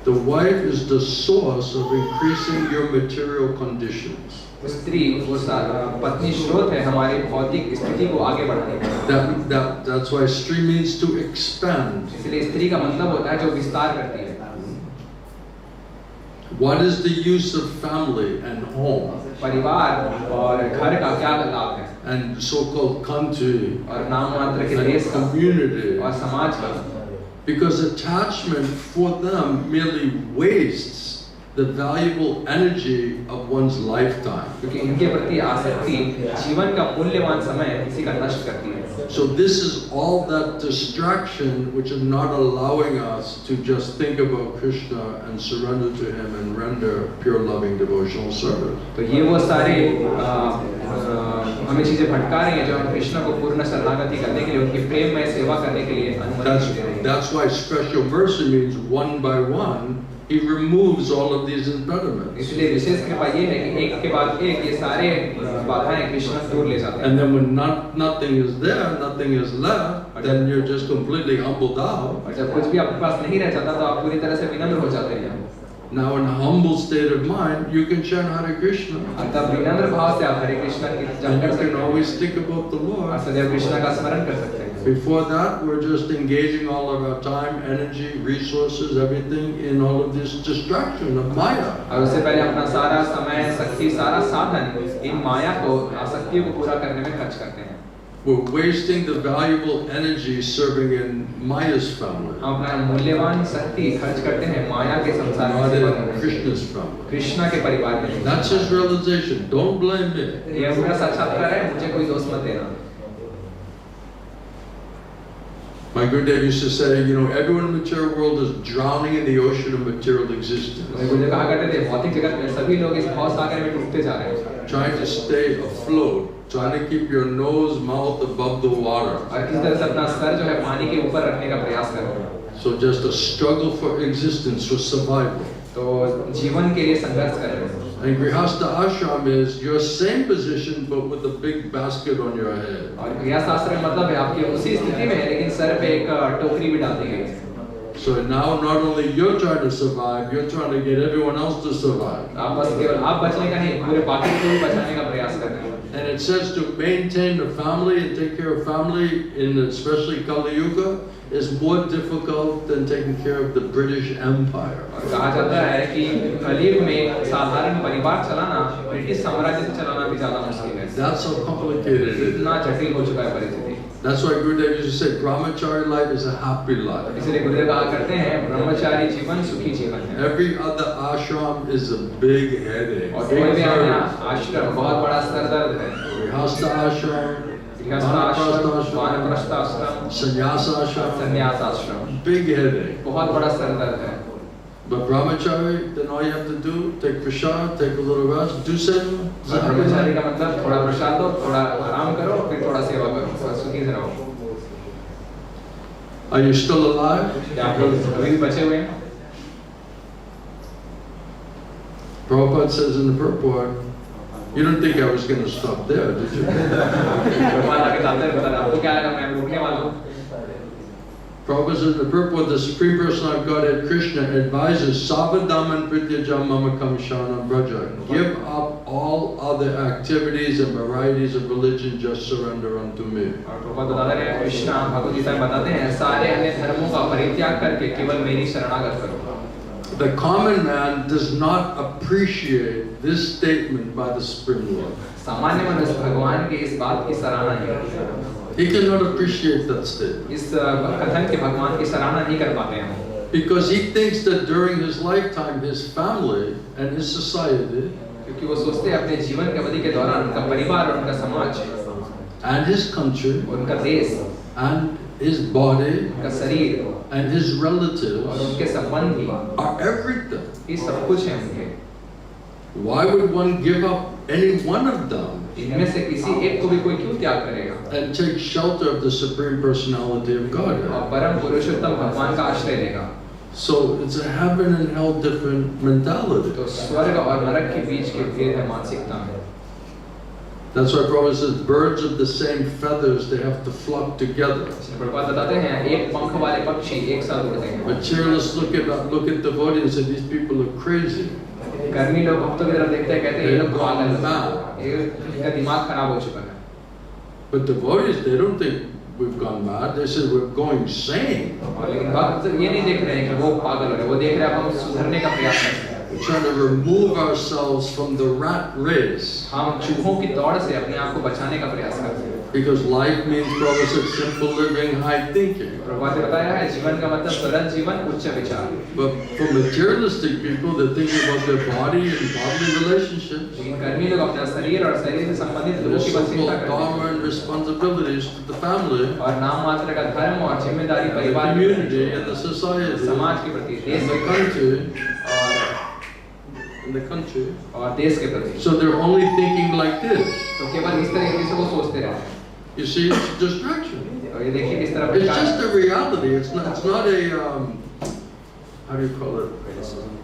The wife is the source of increasing your material conditions. स्त्री वो पत्नी स्रोत है हमारी भौतिक स्थिति को आगे बढ़ाने का। That's why स्त्री means to expand. इसलिए स्त्री का मतलब होता है जो विस्तार करती है। What is the use of family and home? परिवार और घर का क्या लाभ है? And so-called country और नाम मात्र के देश का community. और समाज का। Because attachment for them merely wastes the valuable energy of one's lifetime. क्योंकि इनके प्रति आसक्ति जीवन का मूल्यवान समय किसी का नष्ट करती है। So this is all that distraction which is not allowing us to just think about Krishna and surrender to him and render pure loving devotional service. तो ये वो सारे हमें चीजें भटका रही हैं जो हम कृष्ण को पूर्ण शरणागति करने के लिए उनकी प्रेममय सेवा करने के लिए अनुमति दे रहे हैं। That's why special mercy means one by one he removes all of these impediments. इसलिए विशेष कृपा ये है कि एक के बाद एक ये सारे बाधाएं कृष्ण दूर ले जाते हैं। And then when nothing is there, nothing is left, then you're just completely humbled out. और जब कुछ भी आपके पास नहीं रह जाता तो आप पूरी तरह से विनम्र हो जाते हैं। Now in a humble state of mind, you can chant Hare Krishna. तब विनम्र भाव से आप हरे कृष्ण की जप कर You सकते can हैं। always think about the Lord. और सदैव कृष्ण का स्मरण कर सकते हैं। Before that, we're just engaging all of our time, energy, resources, everything in all of this distraction of Maya. और उससे पहले अपना सारा समय, शक्ति, सारा साधन इन माया को आसक्तियों को पूरा करने में खर्च करते हैं। We're wasting the valuable energy serving in Maya's family, हम अपना मूल्यवान शक्ति खर्च करते हैं माया के संसार में not सेवा in करने में। Krishna's family. कृष्णा के परिवार में। That's his realization. Don't blame me. ये उनका साक्षात्कार है, मुझे कोई दोष मत देना। My Gurudev used to say, everyone in the material world is drowning in the ocean of material existence, मुझे कहा करते थे भौतिक जगत में सभी लोग इस भव सागर में डूबते जा रहे हैं। trying to stay afloat, trying to keep your nose, mouth above the water. और किस तरह से अपना सर जो है पानी के ऊपर रखने का प्रयास कर रहे हैं। So just a struggle for existence, for survival. तो जीवन के लिए संघर्ष कर रहे हैं। And Grihastha ashram is your same position but with a big basket on your head. और गृहस्थ आश्रम मतलब है आपकी उसी स्थिति में है लेकिन सर पे एक टोकरी भी डाल दी गई है। So now not only you're trying to survive, you're trying to get everyone else to survive. आप बस केवल आप बचने का नहीं पूरे बाकी को भी बचाने का प्रयास कर रहे हैं। And it says to maintain the family and take care of family in especially Kali Yuga is more difficult than taking care of the British Empire. और कहा जाता है कि कलयुग में साधारण परिवार चलाना ब्रिटिश साम्राज्य से चलाना भी ज्यादा मुश्किल है। That's how complicated it is. इतना जटिल हो चुका है परिस्थिति। That's why Gurudev used to say brahmachari life is a happy life. इसलिए गुरुदेव कहा करते हैं ब्रह्मचारी जीवन सुखी जीवन है। Every other ashram is a big headache. और कोई भी अपना आश्रम बहुत बड़ा सरदर्द है। Grihastha ashram, गृहस्थ आश्रम, वानप्रस्थ आश्रम, sannyasa ashram, संन्यास आश्रम, big headache. बहुत बड़ा सरदर्द है। But brahmachari, then all you have to do, take prasad, take a little rest, do seva. ब्रह्मचारी का मतलब थोड़ा प्रसाद दो, थोड़ा आराम करो, फिर थोड़ा सेवा करो, सुखी से रहो। Are you still alive? क्या आप लोग अभी भी बचे हुए हैं? Prabhupada says in the purport, you don't think I was going to stop there, did you? भगवान आगे चलते हैं, बता आपको क्या लगा मैं रुकने वाला हूँ? Prabhupada says in the purport, the Supreme Personality of Godhead Krishna advises Savadaman Prityajam Mama Kamishana Braja. Give up all other activities and varieties of religion, just surrender unto me. और प्रभुपाद बताते हैं कृष्णा भगवद गीता में बताते हैं सारे अन्य धर्मों का परित्याग करके केवल मेरी शरणागत करो। The common man does not appreciate this statement by the Supreme Lord. सामान्य मनुष्य भगवान के इस बात की सराहना नहीं करता। He cannot appreciate that statement. इस कथन के भगवान की सराहना नहीं कर पाते हैं। Because he thinks that during his lifetime, his family and his society क्योंकि वो सोचते हैं अपने जीवन की अवधि के दौरान उनका परिवार और उनका समाज and his country उनका देश and his body उनका शरीर and his और relatives उनके संबंधी are everything. ये सब कुछ है उनके। Why would one give up any one of them इनमें से किसी एक को भी कोई क्यों त्याग करेगा? and take shelter of the Supreme Personality of और Godhead? परम पुरुषोत्तम भगवान का आश्रय लेगा। So it's a heaven and hell different mentality. तो स्वर्ग और नरक के बीच के भेद है मानसिकता में। That's why Prabhupada says birds of the same feathers, they have to flock together. Prabhupada बताते हैं एक पंख वाले पक्षी एक साथ उड़ते हैं. Materialists look at devotees and say these people are crazy. कर्मी लोग भक्तों की तरफ देखते हैं कहते हैं ये लोग पागल हैं, इनका दिमाग खराब हो चुका है. But devotees, they don't think we've gone mad. They say we're going sane. लेकिन भक्त ये नहीं देख रहे हैं कि वो पागल हो रहे हैं, वो देख रहे हैं हम सुधरने का प्रयास कर रहे हैं. We're trying to remove ourselves from the rat race. हम चूहों की दौड़ से अपने आप को बचाने का प्रयास करते हैं. Because life means, Prabhupada said, simple living, high thinking. Prabhupada ने बताया है जीवन का मतलब सरल जीवन, उच्च विचार. But for materialistic people, they're thinking about their body and bodily relationships. लेकिन कर्मी लोग अपना शरीर और शरीर से संबंधित Their लोगों की बस चिंता so-called करते हैं. dharma and responsibilities to the family, और नाम मात्र का धर्म और जिम्मेदारी the परिवार community, and the society, समाज के प्रति, देश and के the प्रति और देश के प्रति. So they're only thinking like this. तो केवल इस तरीके से वो सोचते रहते हैं. You see, it's a distraction. तो ये देखिए किस तरह It's भटका just है. a reality. It's not a how do you call it?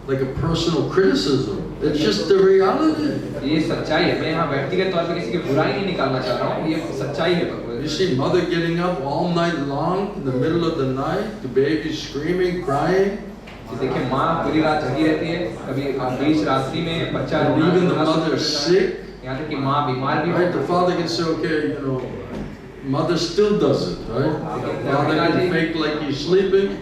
Like a personal criticism. It's just the reality. ये सच्चाई है. मैं यहाँ व्यक्तिगत तौर पे किसी की बुराई नहीं निकालना चाह रहा हूँ. ये सच्चाई है. You see mother getting up all night long in the middle of the night, the baby screaming, crying. देखिए माँ पूरी रात जगी रहती है. कभी बीच रात्रि में बच्चा And even the mother is sick. यहाँ तक कि माँ बीमार भी Right? हो. The father can say, okay, mother still does it, right? The father can fake like he's sleeping.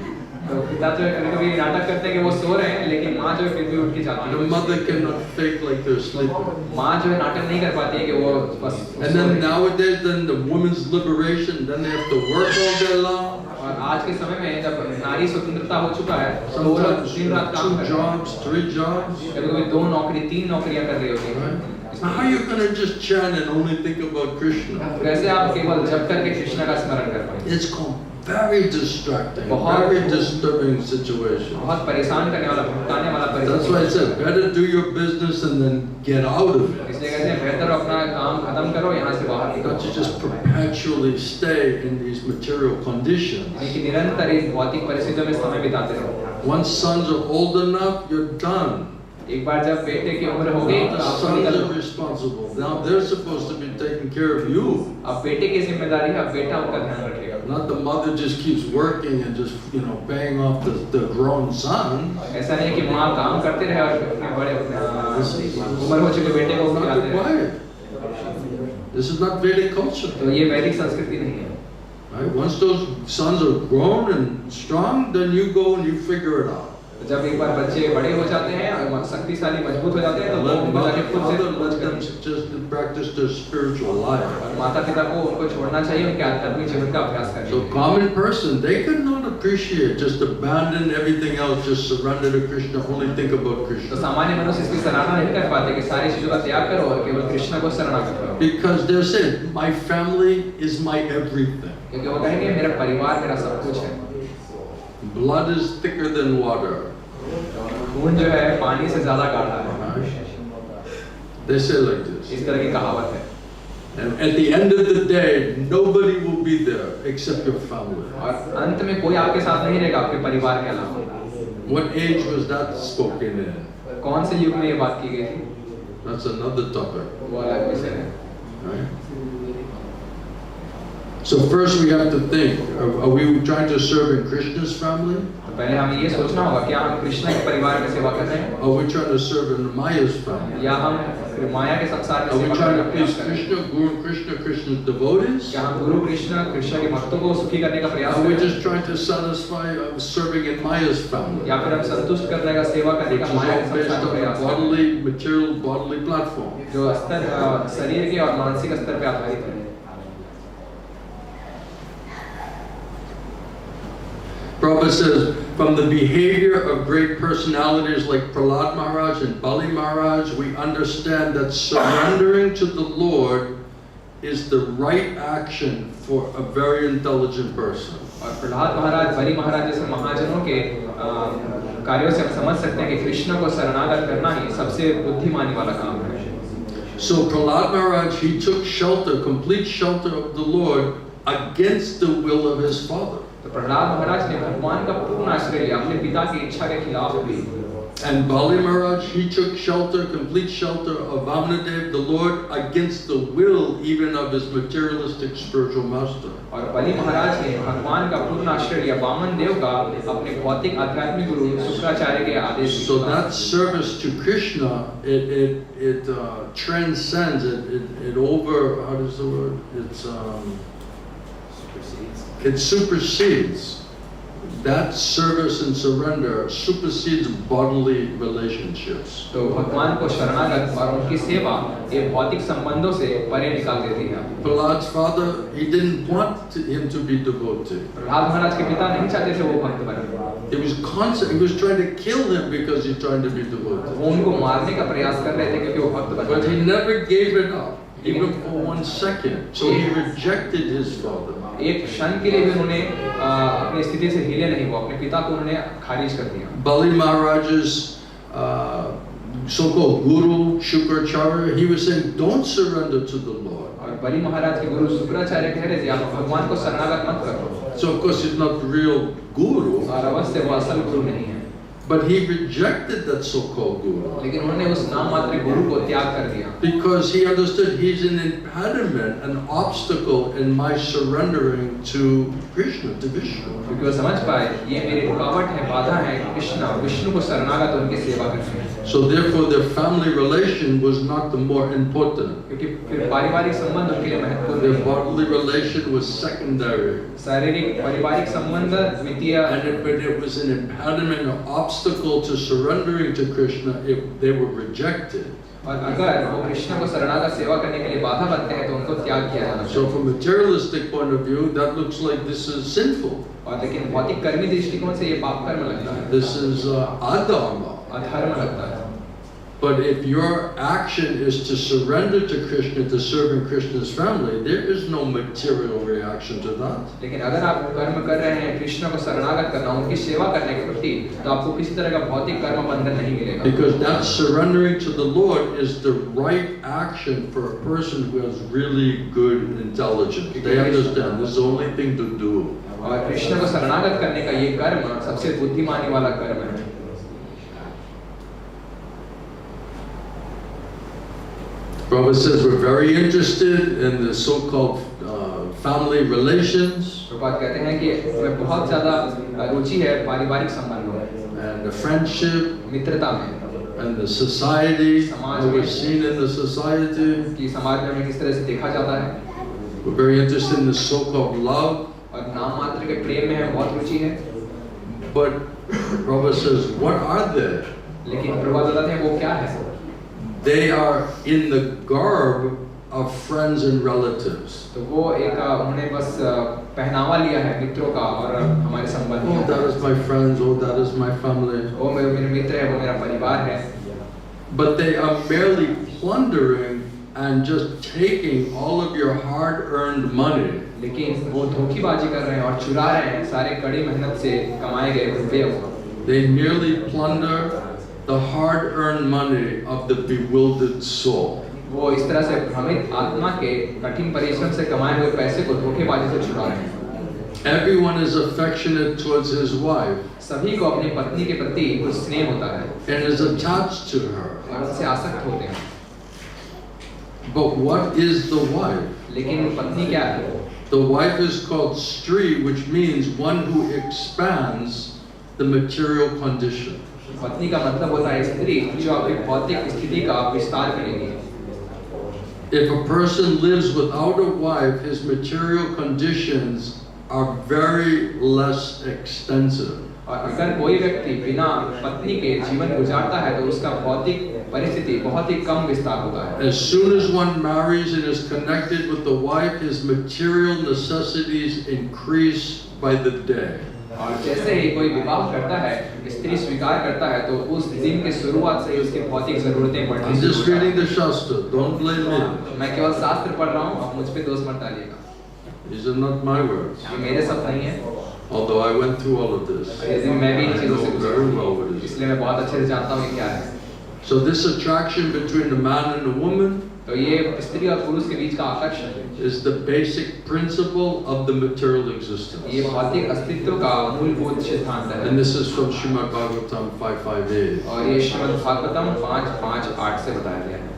तो पिता जो है कभी-कभी नाटक करते हैं कि वो सो रहे हैं, लेकिन माँ जो है फिर भी उठ के जाती The है. mother cannot fake like they're sleeping. माँ जो है नाटक नहीं कर पाती है कि वो बस. And then nowadays, then the women's liberation, then they have to work all day long. और आज के समय में जब नारी स्वतंत्रता हो चुका है, तो वो लोग Sometimes दिन रात काम 2 कर रहे हैं. jobs, 3 jobs. कभी-कभी 2 नौकरी 3 नौकरियां कर रही होती हैं. Now how are you going to just chant and only think about Krishna? कैसे आप केवल जप करके कृष्ण का स्मरण कर पाएंगे? It's very distracting, बहुत- very disturbing situation. बहुत परेशान करने वाला, भटकाने वाला That's why I परिस्थिति. said, better do your business and then get out of it. इसलिए कहते हैं बेहतर अपना काम खत्म करो, यहाँ से बाहर निकलो. Not to just perpetually stay in these material conditions. यानी कि निरंतर इस भौतिक परिस्थितियों में समय बिताते रहो. Once sons are old enough, you're done. एक बार जब बेटे की उम्र हो गई The तो आप sons निकल are low. responsible. Now they're supposed to be taking care of you. अब बेटे की जिम्मेदारी है, अब बेटा उनका ध्यान रखेगा. Not the mother just keeps working and just, paying off the grown son. ऐसा नहीं कि माँ काम करते रहे और अपने बड़े उम्र हो चुके बेटे को It's not खिलाते रहे. required. This is not Vedic culture. तो ये वैदिक संस्कृति नहीं है. Right? Once those sons are grown and strong, then you go and you figure it out. जब एक बार बच्चे बड़े हो जाते हैं और शक्तिशाली मजबूत हो जाते हैं तो वो उनको जाके खुद से Let them just practice their spiritual life. और माता पिता को उनको छोड़ना चाहिए उनके आध्यात्मिक जीवन का अभ्यास करने So के लिए. common person, they could not appreciate, just abandon everything else, just surrender to Krishna, only think about तो Krishna. सामान्य मनुष्य इसकी सराहना नहीं कर पाते कि सारी चीजों का त्याग करो और केवल कृष्ण को शरणागत करो. Because they're saying, my family is my everything. क्योंकि वो कहेंगे मेरा परिवार मेरा सब कुछ है. Blood is thicker than water. खून जो है पानी से ज्यादा गाढ़ा है. They say like this. इस तरह की कहावत है. And at the end of the day, nobody will be there except your family. और अंत में कोई आपके साथ नहीं रहेगा आपके परिवार के अलावा. What age was that spoken in? कौन से युग में ये बात की गई थी? That's another topic. वो अलग विषय है. Right? So first we have to think, are we trying to serve in Krishna's family? तो पहले हमें ये सोचना होगा क्या हम कृष्ण के परिवार में सेवा कर रहे हैं Or are we trying to serve in Maya's family? या हम माया के संसार में Are we सेवा trying करने to का please प्रयास कर रहे हैं? Krishna, Guru Krishna, Krishna's devotees? क्या हम गुरु कृष्ण कृष्ण के भक्तों को सुखी करने का प्रयास Are कर we रहे हैं just trying to satisfy serving in Maya's family? या फिर हम संतुष्ट करने का सेवा करने Which का is माया all के based संसार में on प्रयास a कर रहे हैं material, bodily platform. जो स्तर शरीर के और मानसिक स्तर पे आधारित है. Prabhupada says, from the behavior of great personalities like Prahlad Maharaj and Bali Maharaj, we understand that surrendering to the Lord is the right action for a very intelligent person. और प्रहलाद महाराज बली महाराज जैसे महाजनों के कार्यों से हम समझ सकते हैं कि कृष्ण को शरणागत करना ही सबसे बुद्धिमानी वाला काम है. So Prahlad Maharaj, he took shelter, complete shelter of the Lord against the will of his father. तो प्रहलाद महाराज ने भगवान का पूर्ण आश्रय लिया अपने पिता की इच्छा के खिलाफ भी. And Bali Maharaj, he took shelter, complete shelter of Vamanadev, the Lord, against the will even of his materialistic spiritual master. और बलि महाराज ने भगवान का पूर्ण आश्रय लिया वामन देव का अपने भौतिक आध्यात्मिक गुरु शुक्राचार्य के आदेश से. So that service to Krishna, it transcends, it over, how does the word? It supersedes. That service and surrender supersedes bodily relationships. तो भगवान को शरणागत और उनकी सेवा ये भौतिक संबंधों से परे निकाल देती है. Prahlad's father, he didn't want him to be devotee. Prahlad महाराज के पिता नहीं चाहते थे वो भक्त बने. He was trying to kill him because he's trying to be devotee. वो उनको मारने का प्रयास कर रहे थे क्योंकि वो भक्त बने. But he never gave it up, even for 1 second. So he rejected his father. एक क्षण के लिए भी उन्होंने अपनी स्थिति से हिले नहीं, वो अपने पिता को उन्होंने खारिज कर दिया. Bali Maharaj's so-called guru Shukracharya, he was saying, don't surrender to the Lord. और बलि महाराज के गुरु शुक्राचार्य कह रहे थे आप भगवान को शरणागत मत करो. So of course he's not the real guru, और अवश्य वो असल गुरु नहीं है. but he rejected that so-called guru लेकिन उन्होंने उस नाम मात्र गुरु को त्याग कर दिया. because he understood he's an impediment, an obstacle in my surrendering to Krishna, to Vishnu. क्योंकि वो समझ पाए ये मेरी रुकावट है, बाधा है कृष्ण, विष्णु को शरणागत उनकी सेवा करने में. So therefore their family relation was not the more important. क्योंकि फिर पारिवारिक संबंध उनके लिए महत्वपूर्ण Their नहीं. bodily relation was secondary. शारीरिक पारिवारिक संबंध द्वितीय. And when it was an impediment, an obstacle to surrendering to Krishna, they were rejected. और अगर वो कृष्ण को शरणागत सेवा करने के लिए बाधा बनते हैं तो उनको त्याग किया जाना चाहिए. So from a materialistic point of view, that looks like this is sinful. और लेकिन भौतिक कर्मी दृष्टिकोण से ये पाप कर्म लगता है. This is adharma. अधर्म लगता है. But if your action is to surrender to Krishna, to serve in Krishna's family, there is no material reaction to that. लेकिन अगर आप कर्म कर रहे हैं कृष्ण को शरणागत करना, उनकी सेवा करने के प्रति, तो आपको किसी तरह का भौतिक कर्म बंधन नहीं मिलेगा. Because that surrendering to the Lord is the right action for a person who has really good intelligence. They understand this is the only thing to do. और कृष्ण को शरणागत करने का ये कर्म सबसे बुद्धिमानी वाला कर्म है. Prabhupada says we're very interested in the so-called family relations Prabhupada कहते हैं कि हमें बहुत ज़्यादा रुचि है पारिवारिक संबंधों में, and the friendship मित्रता में, and the society, समाज how we're में, seen in the society. कि समाज में हमें किस तरह से देखा जाता है. We're very interested in the so-called love. और नाम मात्र के प्रेम में हमें बहुत रुचि है. But Prabhupada says, what are they? लेकिन प्रभुपाद बताते हैं वो क्या है. They are in the garb of friends and relatives. तो वो एक उन्होंने बस पहनावा लिया है मित्रों का और हमारे Oh, संबंधियों. that is my friends. Oh, that is my family. वो मेरे मित्र है, वो मेरा परिवार है. But they are merely plundering and just taking all of your hard-earned money. लेकिन वो धोखेबाजी कर रहे हैं और चुरा रहे हैं सारे कड़ी मेहनत से कमाए गए रुपये को. They merely plunder the hard-earned money of the bewildered soul. वो इस तरह से भ्रमित आत्मा के कठिन परिश्रम से कमाए हुए पैसे को धोखेबाजी से चुरा रहे हैं. Everyone is affectionate towards his wife सभी को अपनी पत्नी के प्रति कुछ स्नेह होता है and is attached to her. और उनसे आसक्त होते हैं. But what is the wife? लेकिन पत्नी क्या है? The wife is called Stri, which means one who expands the material condition. पत्नी का मतलब होता है स्त्री जो आपकी भौतिक स्थिति का विस्तार करेगी. If a person lives without a wife, his material conditions are very less extensive. और अगर कोई व्यक्ति बिना पत्नी के जीवन गुजारता है तो उसका भौतिक परिस्थिति बहुत ही कम विस्तार होता है. As soon as one marries and is connected with the wife, his material necessities increase by the day. और जैसे ही कोई विवाह करता है, स्त्री स्वीकार करता है, तो उस दिन के शुरुआत से ही उसकी भौतिक जरूरतें बढ़ती I'm just शुरू reading होती the Shastra. Don't blame me. हैं. मैं केवल शास्त्र पढ़ रहा हूँ, आप मुझ पे दोष मत डालिएगा. These are not my words. ये मेरे शब्द नहीं है. Although I went through all of this. लेकिन मैं भी इन I चीजों से know गुजरा very हूँ. well what it is. इसलिए मैं बहुत अच्छे से जानता हूँ कि क्या है. So this attraction between a man and a woman तो ये स्त्री और पुरुष के बीच का आकर्षण is the basic principle of the material existence. ये भौतिक अस्तित्व का मूलभूत सिद्धांत है। And this is from Srimad Bhagavatam 5.5a. और ये श्रीमद् भागवतम 5.5.8 से बताया गया है।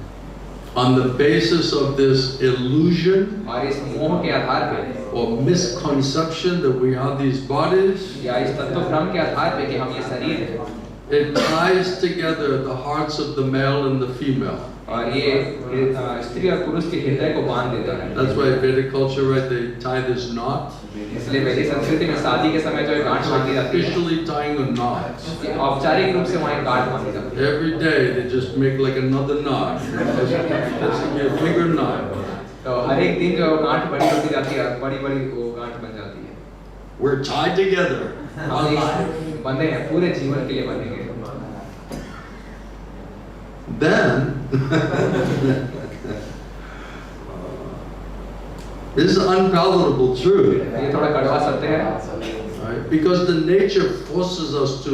On the basis of this illusion और इस मोह के आधार पे or misconception that we are these bodies, या इस तत्व भ्रम के आधार पे कि हम ये शरीर है, it ties together the hearts of the male and the female. और ये स्त्री और पुरुष के हृदय को बांध देता है। That's why Vedic culture, right, they tie this knot. इसलिए वैदिक संस्कृति में शादी के समय जो गांठ बांधी जाती है, Officially tying a knot. औपचारिक रूप से वहाँ गांठ बांधी जाती है। Every day they just make like another knot. That's a bigger knot. तो हर एक दिन जो गांठ बड़ी होती जाती है, बड़ी-बड़ी वो गांठ बन जाती है। We're tied together. हम बंधे हैं, पूरे जीवन के लिए बंधेंगे। Then this is unpalatable truth. ये थोड़ा कड़वा सत्य है। Right? Because the nature forces us to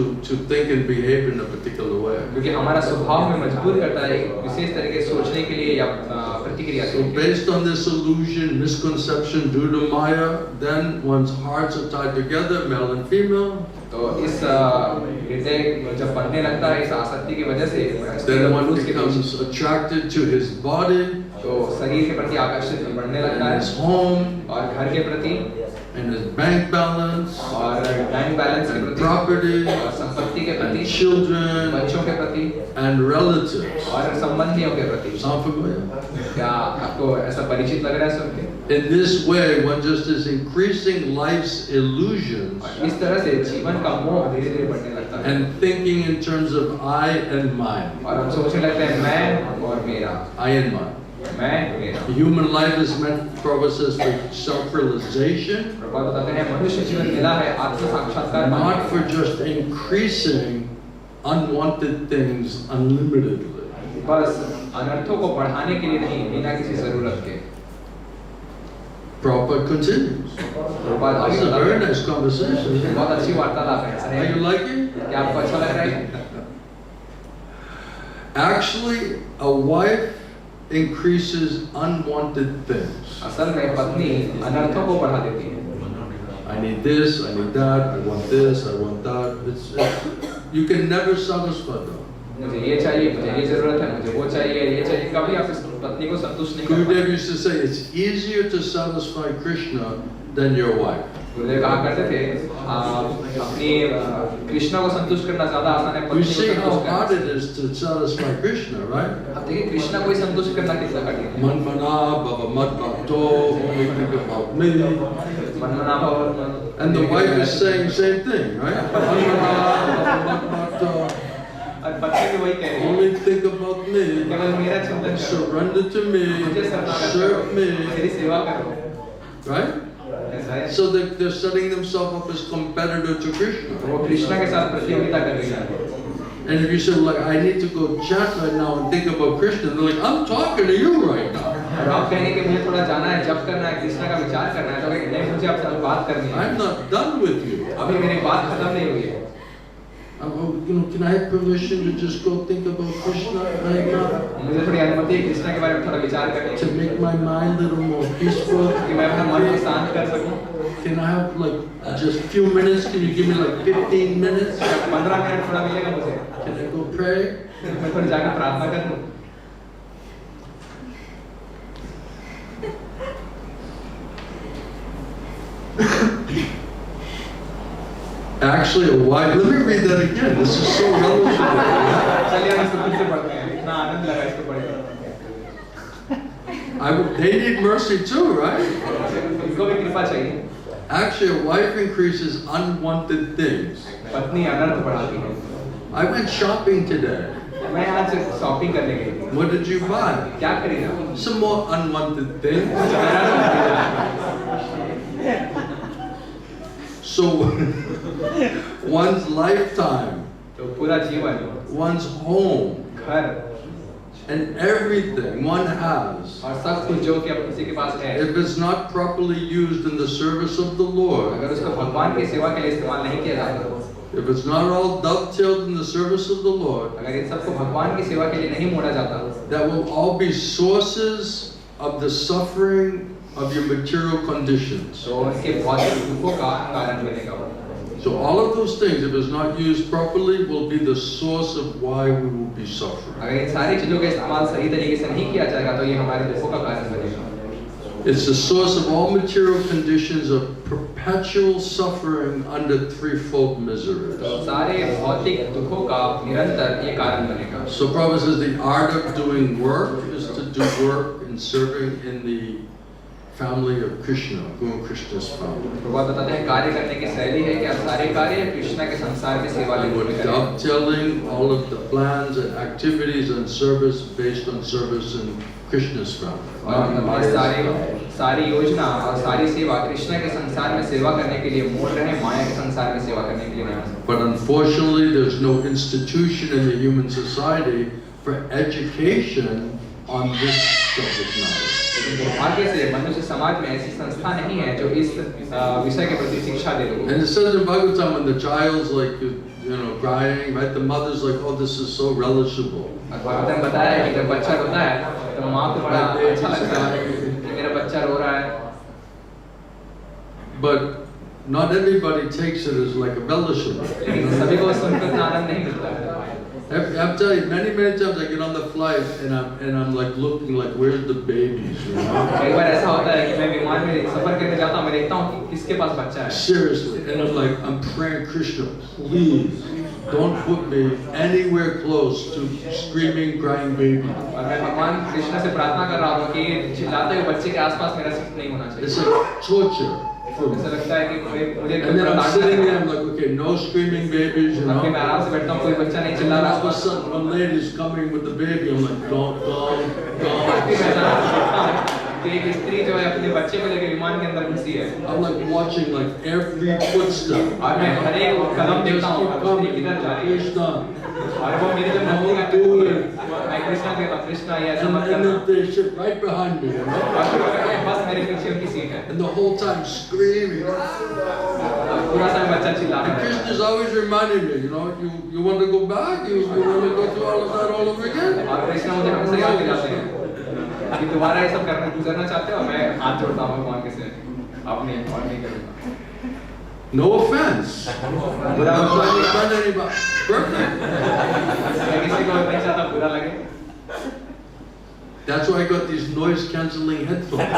think and behave in a particular way. क्योंकि हमारा स्वभाव में मजबूर करता है एक विशेष तरीके से सोचने के लिए या प्रतिक्रिया So based on this illusion, misconception due to Maya, then one's hearts are tied together, male and female. तो इस हृदय जब बनने लगता है इस आसक्ति की वजह से Then one becomes attracted to his body, तो शरीर के प्रति आकर्षित बढ़ने लगता and है his home, और घर के प्रति and his bank balance, और बैंक बैलेंस के and प्रति property, और संपत्ति के and प्रति children, बच्चों के प्रति and relatives. और संबंधियों के प्रति। Sound familiar? क्या आपको ऐसा परिचित लग रहा है सुन के? In this way, one just is increasing life's illusions इस तरह से जीवन का मोह धीरे-धीरे बढ़ने लगता है and thinking in terms of I and mine. और हम सोचने लगते हैं मैं और मेरा, I and mine. मैं मेरा। Human life is meant, Prabhupada says, for self-realization, Prabhupada बताते हैं मनुष्य जीवन मिला है आत्म साक्षात्कार पाने not के for just increasing unwanted things unlimitedly. लिए। बस अनर्थों को बढ़ाने के लिए नहीं, बिना किसी जरूरत के। Prabhupada continues. प्रभुपाद आगे This is a बताते very हैं, nice conversation. बहुत अच्छी वार्तालाप है। Are you liking? क्या आपको अच्छा लग रहा है? Actually, a wife increases unwanted things. असल में पत्नी अनर्थों को बढ़ा देती है। I need this, I need that, I want this, I want that. You can never satisfy them. मुझे ये चाहिए, मुझे ये जरूरत है, मुझे वो चाहिए, ये चाहिए। कभी आप इस पत्नी को संतुष्ट नहीं कर Gurudev पाते। used to say it's easier to satisfy Krishna than your wife. गुरुदेव कहा करते थे अपनी कृष्णा को संतुष्ट करना ज्यादा आसान है You पत्नी को see how संतुष्ट hard करना। it is to satisfy Krishna, right? अब देखिए कृष्णा को ही संतुष्ट करना कितना कठिन है। Manmana, bhava mad bhakto, only think about me. मनमना भव। And the wife is saying same thing, right? Manmana, bhava mad bhakto, और पत्नी भी वही कह रही है। only think about me. केवल मेरा चिंतन करो, Surrender to me, मुझे शरणागत serve करो, me, मेरी सेवा करो। right? ऐसा है। So they're setting themselves up as competitor to Krishna. वो कृष्णा के साथ प्रतियोगिता कर रही है। And if you say, like, I need to go chant right now and think about Krishna, they're like, I'm talking to you right now. और आप कहेंगे कि मुझे थोड़ा जाना है, जप करना है, कृष्णा का विचार करना है, तो कहेंगे नहीं मुझे आपसे बात करनी है। I'm not done with you. अभी मेरी बात खत्म नहीं हुई है। Can I have permission to just go think about Krishna right now? मुझे थोड़ी अनुमति है कृष्णा के बारे में थोड़ा विचार करने To की, make my mind a little more peaceful? कि मैं अपना मन को शांत कर सकूं। Can I have like just few minutes? Can you give me like 15 minutes? 15 minute थोड़ा मिलेगा मुझे। Can I go pray? मैं थोड़ी जाकर प्रार्थना कर लूं। Actually, a wife. Let me read that again. This is so revolutionary. चलिए हम इसको फिर से पढ़ते हैं। इतना आनंद लगा इसको पढ़कर। They need mercy too, right? इनको भी कृपा चाहिए। Actually, a wife increases unwanted things. पत्नी अनर्थ बढ़ाती है। I went shopping today. मैं आज शॉपिंग करने गई थी। What did you buy? क्या खरीदा? Some more unwanted things. So, one's lifetime, तो पूरा जीवन, one's home, घर and everything one has, और सब कुछ जो कि अब किसी के पास है, if it's not properly used in the service of the Lord, अगर उसको भगवान की सेवा के लिए इस्तेमाल नहीं किया जाता, if it's not all dovetailed in the service of the Lord, अगर इन सबको भगवान की सेवा के लिए नहीं मोड़ा जाता, that will all be sources of the suffering of your material conditions. तो उनके भौतिक दुखों का कारण बनेगा वो। So all of those things, if it's not used properly, will be the source of why we will be suffering. अगर इन सारी चीजों का इस्तेमाल सही तरीके से नहीं किया जाएगा तो ये हमारे दुखों का कारण बनेगा। It's the source of all material conditions of perpetual suffering under threefold miseries. तो सारे भौतिक दुखों का निरंतर ये कारण बनेगा। So Prabhupada says the art of doing work is to do work in serving in the family of Krishna, Guru Krishna's family. Prabhupada बताते हैं कार्य करने की शैली है कि आप सारे कार्य कृष्ण के संसार में सेवा में करें। Dovetailing all of the plans and activities and service based on service in Krishna's family. और सारी योजना और सारी सेवा कृष्ण के संसार में सेवा करने के लिए मोड़ रहे हैं, माया के संसार में सेवा करने के लिए नहीं। But unfortunately, there's no institution in the human society for education on this subject matter. लेकिन दुर्भाग्य से मनुष्य समाज में ऐसी संस्था नहीं है जो इस विषय के प्रति शिक्षा दे लोगों को। And it says in Bhagavatam when the child's like, crying, right? The mother's like, oh, this is so relishable. Bhagavatam बताया है कि जब बच्चा रोता है तो माँ को बड़ा अच्छा लगता है कि मेरा बच्चा रो रहा है। But not everybody takes it as like a relishable. लेकिन सभी को सुनकर आनंद नहीं मिलता है। I'm telling you, many times I get on the flight and I'm like looking like, where's the babies? You know? कई बार ऐसा होता है कि मैं विमान में सफर करने जाता हूँ, मैं देखता हूँ कि किसके पास बच्चा है। Seriously, and I'm like, I'm praying, Krishna, please don't put me anywhere close to screaming, crying baby. और मैं भगवान कृष्ण से प्रार्थना कर रहा हूँ कि चिल्लाते हुए बच्चे के आसपास मेरा सीट नहीं होना चाहिए। It's like torture. ऐसा लगता है कि मुझे And then I'm sitting there, I'm like, okay, no screaming babies, you know. मैं आराम से बैठता हूँ, कोई बच्चा नहीं And चिल्ला then रहा। all of a sudden, one lady's coming with the baby. I'm like, don't. तो एक स्त्री जो है अपने बच्चे को लेकर विमान के अंदर घुसी है। I'm like watching like every footstep. और मैं हर एक कदम देखता हूँ स्त्री किधर जा रही है। Krishna. और वो मेरी जो नंदी का टूल है, मैं कृष्णा कहता हूँ, कृष्णा ये ऐसा मत And करना। then they sit right behind me, you know. और बस मेरे पीछे उनकी सीट है। And the whole time screaming. पूरा समय बच्चा चिल्ला रहा And है। Krishna's always reminding me, you know, you want to go back? You want to go through all of that all over again? और कृष्णा मुझे हमेशा याद दिलाते हैं कि दोबारा ये सब गुजरना चाहते हो। मैं हाथ जोड़ता हूँ भगवान के से, आपने और नहीं करूँगा। No offense. I'm not trying to offend anybody. Perfect. मैं किसी को नहीं चाहता बुरा लगे। That's why I got these noise cancelling headphones.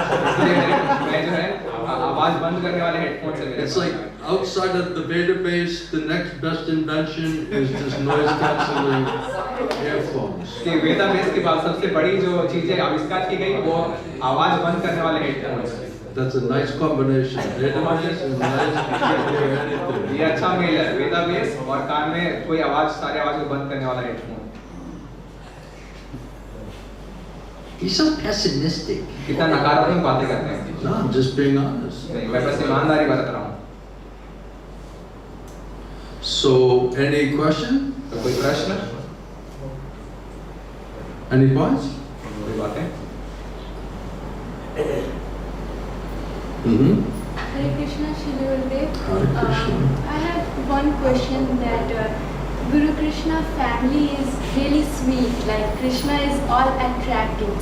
मैं जो है आवाज बंद करने वाले हेडफोन से मेरे It's like outside of the database, the next best invention is this noise cancelling earphones. कि डेटाबेस के बाद सबसे बड़ी जो चीजें आविष्कार की गई वो आवाज बंद करने वाले headphone. That's a nice combination. Database and noise. ये अच्छा मेल है, डेटाबेस और कान में कोई आवाज, सारे आवाज को बंद करने वाला हेडफोन। He's so pessimistic. कितना नकारात्मक बातें करते हैं। No, I'm just being honest. नहीं, मैं बस ईमानदारी बरत रहा हूँ। So, any question? तो कोई प्रश्न? Any points? कोई बातें? Hare Krishna, Shri Gurudev. Hare Krishna. I have one question that Guru Krishna family is really sweet. Like Krishna is all attractive.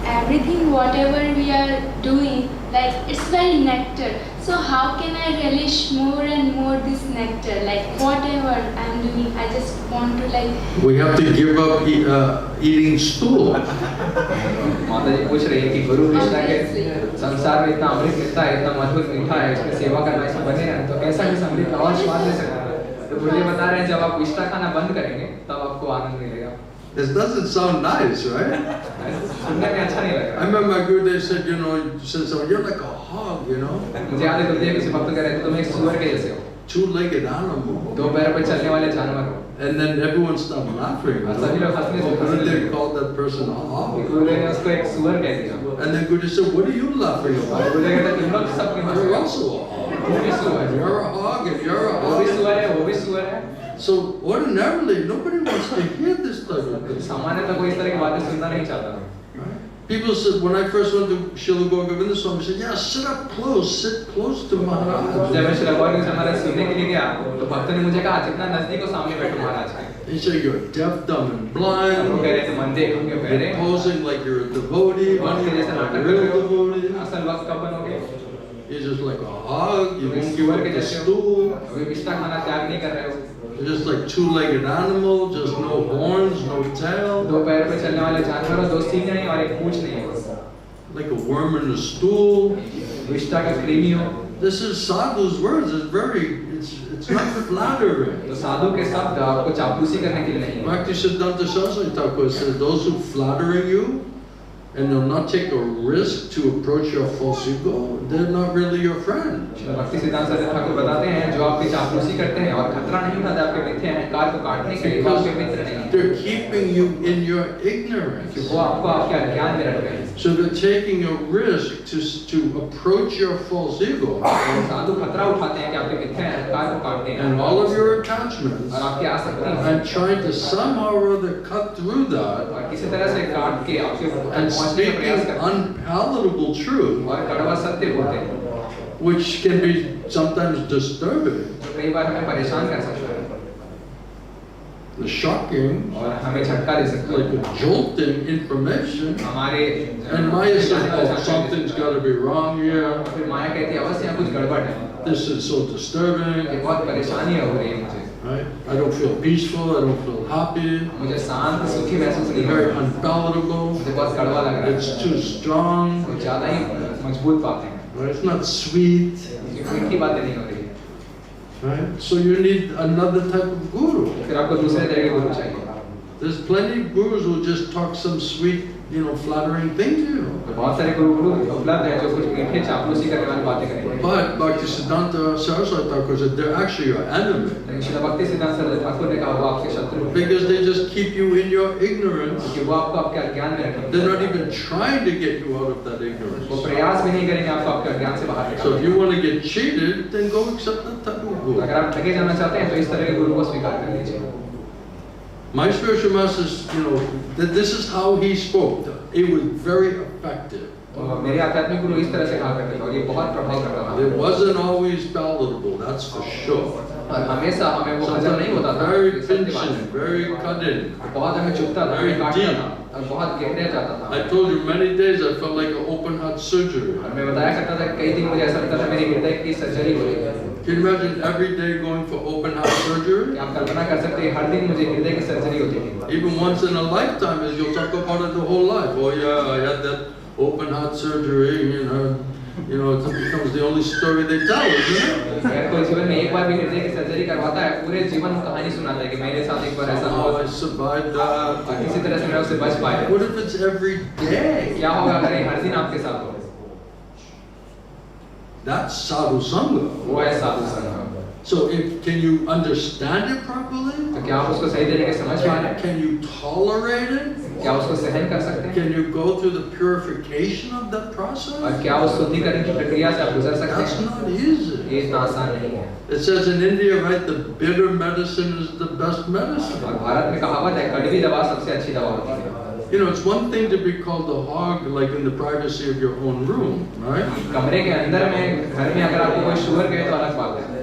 Everything, whatever we are doing, like it's very nectar. So how can I relish more and more this nectar? Like whatever I'm doing, I just want to like. We have to give up eating stool. माता जी पूछ रही है कि गुरु कृष्णा के संसार में इतना अमृत मिलता है, इतना मधुर मीठा है, इसमें सेवा करना ऐसा बने हैं, तो कैसा इस अमृत का और स्वाद ले सकता है? तो गुरुजी बता रहे हैं जब आप विष्टा खाना बंद करेंगे तब आपको आनंद मिलेगा। This doesn't sound nice, right? सुनने में अच्छा नहीं लग I रहा। remember my Gurudev said, said so, you're like a hog, मुझे याद है गुरुदेव किसी भक्त कह रहे थे तुम एक सुअर के जैसे हो, two-legged animal. दो पैरों पर चलने वाले जानवर हो। And then everyone stopped laughing. सभी लोग हंसने Oh, लगे। Gurudev called that person a hog. गुरुदेव ने उसको एक सुअर कह दिया। And then Gurudev said, what are you laughing और about? गुरुदेव कहते तुम लोग सब क्यों हंस You're रहे हो? also a hog. वो भी सुअर है, You're a hog and you're a वो भी hog. सुअर है, वो भी सुअर है। So ordinarily, nobody wants to hear this type of thing. सामान्य तो कोई इस तरह की बातें सुनना नहीं चाहता। Right? People said, when I first went to Srila Govinda Swami, said, yeah, sit close to Maharaja. जब मैं श्री गोविंद से महाराज सुनने के लिए गया तो भक्तों ने मुझे कहा जितना नजदीक हो सामने बैठो महाराज। He said, you're deaf, dumb, and blind. वो कह रहे थे मंदे होंगे बहरे। You're posing like you're a devotee, when you're not a real devotee. असल वक्त कब बनोगे? You're just like a hog. You won't give up the stool. अभी पिछला खाना त्याग नहीं कर रहे हो। You're just like two-legged animal, just no horns, no tail. दो पैर पे चलने वाले जानवर हो, दो सींग नहीं और एक पूंछ नहीं है। Like a worm in a stool. विष्टा का कृमि हो। This is sadhu's words. It's not flattering. तो साधु के शब्द आपको चापलूसी करने के लिए नहीं है। Bhaktisiddhanta Saraswati Thakur says, those who flattering you and will not take a risk to approach your false ego, they're not really your friend. भक्ति सिद्धांत सरस्वती ठाकुर बताते हैं जो आपकी चापलूसी करते हैं और खतरा नहीं उठाते आपके मिथ्या अहंकार को काटने के लिए वो आपके मित्र नहीं हैं। They're keeping you in your ignorance. वो आपको आपके अज्ञान में रख रहे हैं। So they're taking a risk to approach your false ego. साधु खतरा उठाते हैं कि आपके मिथ्या अहंकार को काटते हैं And all of your attachments. और आपकी आसक्ति And trying to somehow or other cut through that. और किसी तरह से काट के आपके And speaking unpalatable truth. और कड़वा सत्य बोलते हैं Which can be sometimes disturbing. जो कई बार हमें परेशान कर सकता है The shocking, और हमें झटका दे सकता है like a jolting information. हमारे And Maya said, oh, something's got to be wrong here. फिर माया कहती है अवश्य यहाँ कुछ गड़बड़ है This is so disturbing. ये बहुत परेशानी हो रही है मुझे Right? I don't feel peaceful. I don't feel happy. मुझे शांत सुखी महसूस नहीं हो Very रहा unpalatable. मुझे बहुत कड़वा लग रहा है It's too strong. कुछ ज़्यादा ही मजबूत बातें हैं Right? It's not sweet. मीठी बातें नहीं हो रही है Right? So you need another type of guru. फिर आपको दूसरे तरह के गुरु चाहिए There's plenty of gurus who just talk some sweet, flattering thing to you. तो बहुत सारे गुरु उपलब्ध हैं जो कुछ मीठे चापलूसी करने वाली बातें करेंगे But Bhaktisiddhanta Saraswati Thakur said they're actually your enemy. लेकिन श्रील भक्ति सिद्धांत सरस्वती ठाकुर ने कहा वो आपके शत्रु हैं Because they just keep you in your ignorance. क्योंकि वो आपको आपके अज्ञान में रखेंगे They're not even trying to get you out of that ignorance. वो प्रयास भी नहीं करेंगे आपको आपके अज्ञान से बाहर So if निकालने you want to get cheated, then go accept that type of guru. अगर आप ठगे जाना चाहते हैं तो इस तरह के गुरु को स्वीकार कर लीजिए My spiritual master, that this is how he spoke. It was very effective. तो मेरे आध्यात्मिक गुरु इस तरह से कहा करते थे और ये बहुत प्रभाव करता था It wasn't always palatable, that's for sure. और हमेशा हमें वो हजम नहीं होता था Very ये सत्य बात pinching, है very cutting. बहुत हमें चुभता था हमें काटता था और बहुत गहरे जाता था I told you many days I felt like an open heart surgery. और मैं बताया करता था कई दिन मुझे ऐसा लगता था मेरे हृदय की सर्जरी हो रही है Can you imagine every day going for open heart surgery? आप कल्पना कर सकते हैं हर दिन मुझे हृदय की सर्जरी होती थी Even once in a lifetime, as you'll talk about it the whole life. Oh yeah, I had that open heart surgery, it becomes the only story they tell, isn't it? अगर कोई जीवन में एक बार भी हृदय की सर्जरी करवाता है पूरे जीवन कहानी सुनाता है कि मेरे साथ एक बार ऐसा हुआ Oh, I survived that. और किसी तरह से मैं उससे बच पाया What if it's every day? क्या होगा अगर ये हर दिन आपके साथ हो That's sadhu sangha. वो है साधु संग So can you understand it properly? तो क्या आप उसको सही तरीके से समझ पा रहे हैं Can you tolerate it? क्या उसको सहन कर सकते हैं Can you go through the purification of that process? और क्या उस शुद्धिकरण की प्रक्रिया से आप गुजर सकते That's हैं not easy. ये इतना आसान नहीं है It says in India, right, the bitter medicine is the best medicine. और भारत में कहावत है कड़वी दवा सबसे अच्छी दवा होती है It's one thing to be called a hog, like in the privacy of your own room, right? कमरे के अंदर में घर में अगर आपको कोई शुगर कहे तो अलग बात है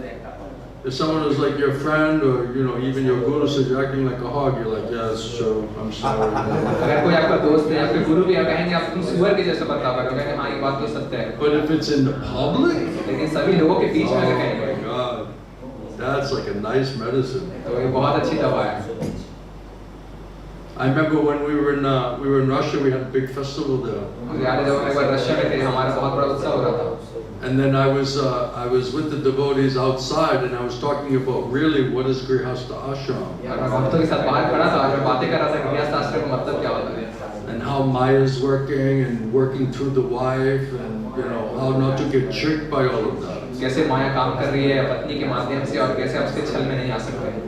If someone is like your friend or, even your guru says you're acting like a hog, you're like, yeah, it's true, I'm sorry. अगर कोई आपका दोस्त है आपके गुरु भी कहेंगे आप तुम सुअर के जैसे बर्ताव करो कहेंगे हाँ ये बात तो सत्य है But if it's in the public, लेकिन सभी लोगों के बीच में अगर oh कहेंगे my God, that's like a nice medicine. तो ये बहुत अच्छी दवा है I remember when we were in Russia, we had a big festival there. मुझे याद है जब हम एक बार रशिया में थे हमारा बहुत बड़ा उत्सव हो रहा था And then I was with the devotees outside, and I was talking about really what is Grihastha Ashram. और मैं भक्तों के साथ बाहर खड़ा था और मैं बातें कर रहा था कि गृहस्थ आश्रम का मतलब क्या होता है And how Maya is working and working through the wife, and how not to get tricked by all of that. कैसे माया काम कर रही है पत्नी के माध्यम से और कैसे आप उसके छल में नहीं आ सकते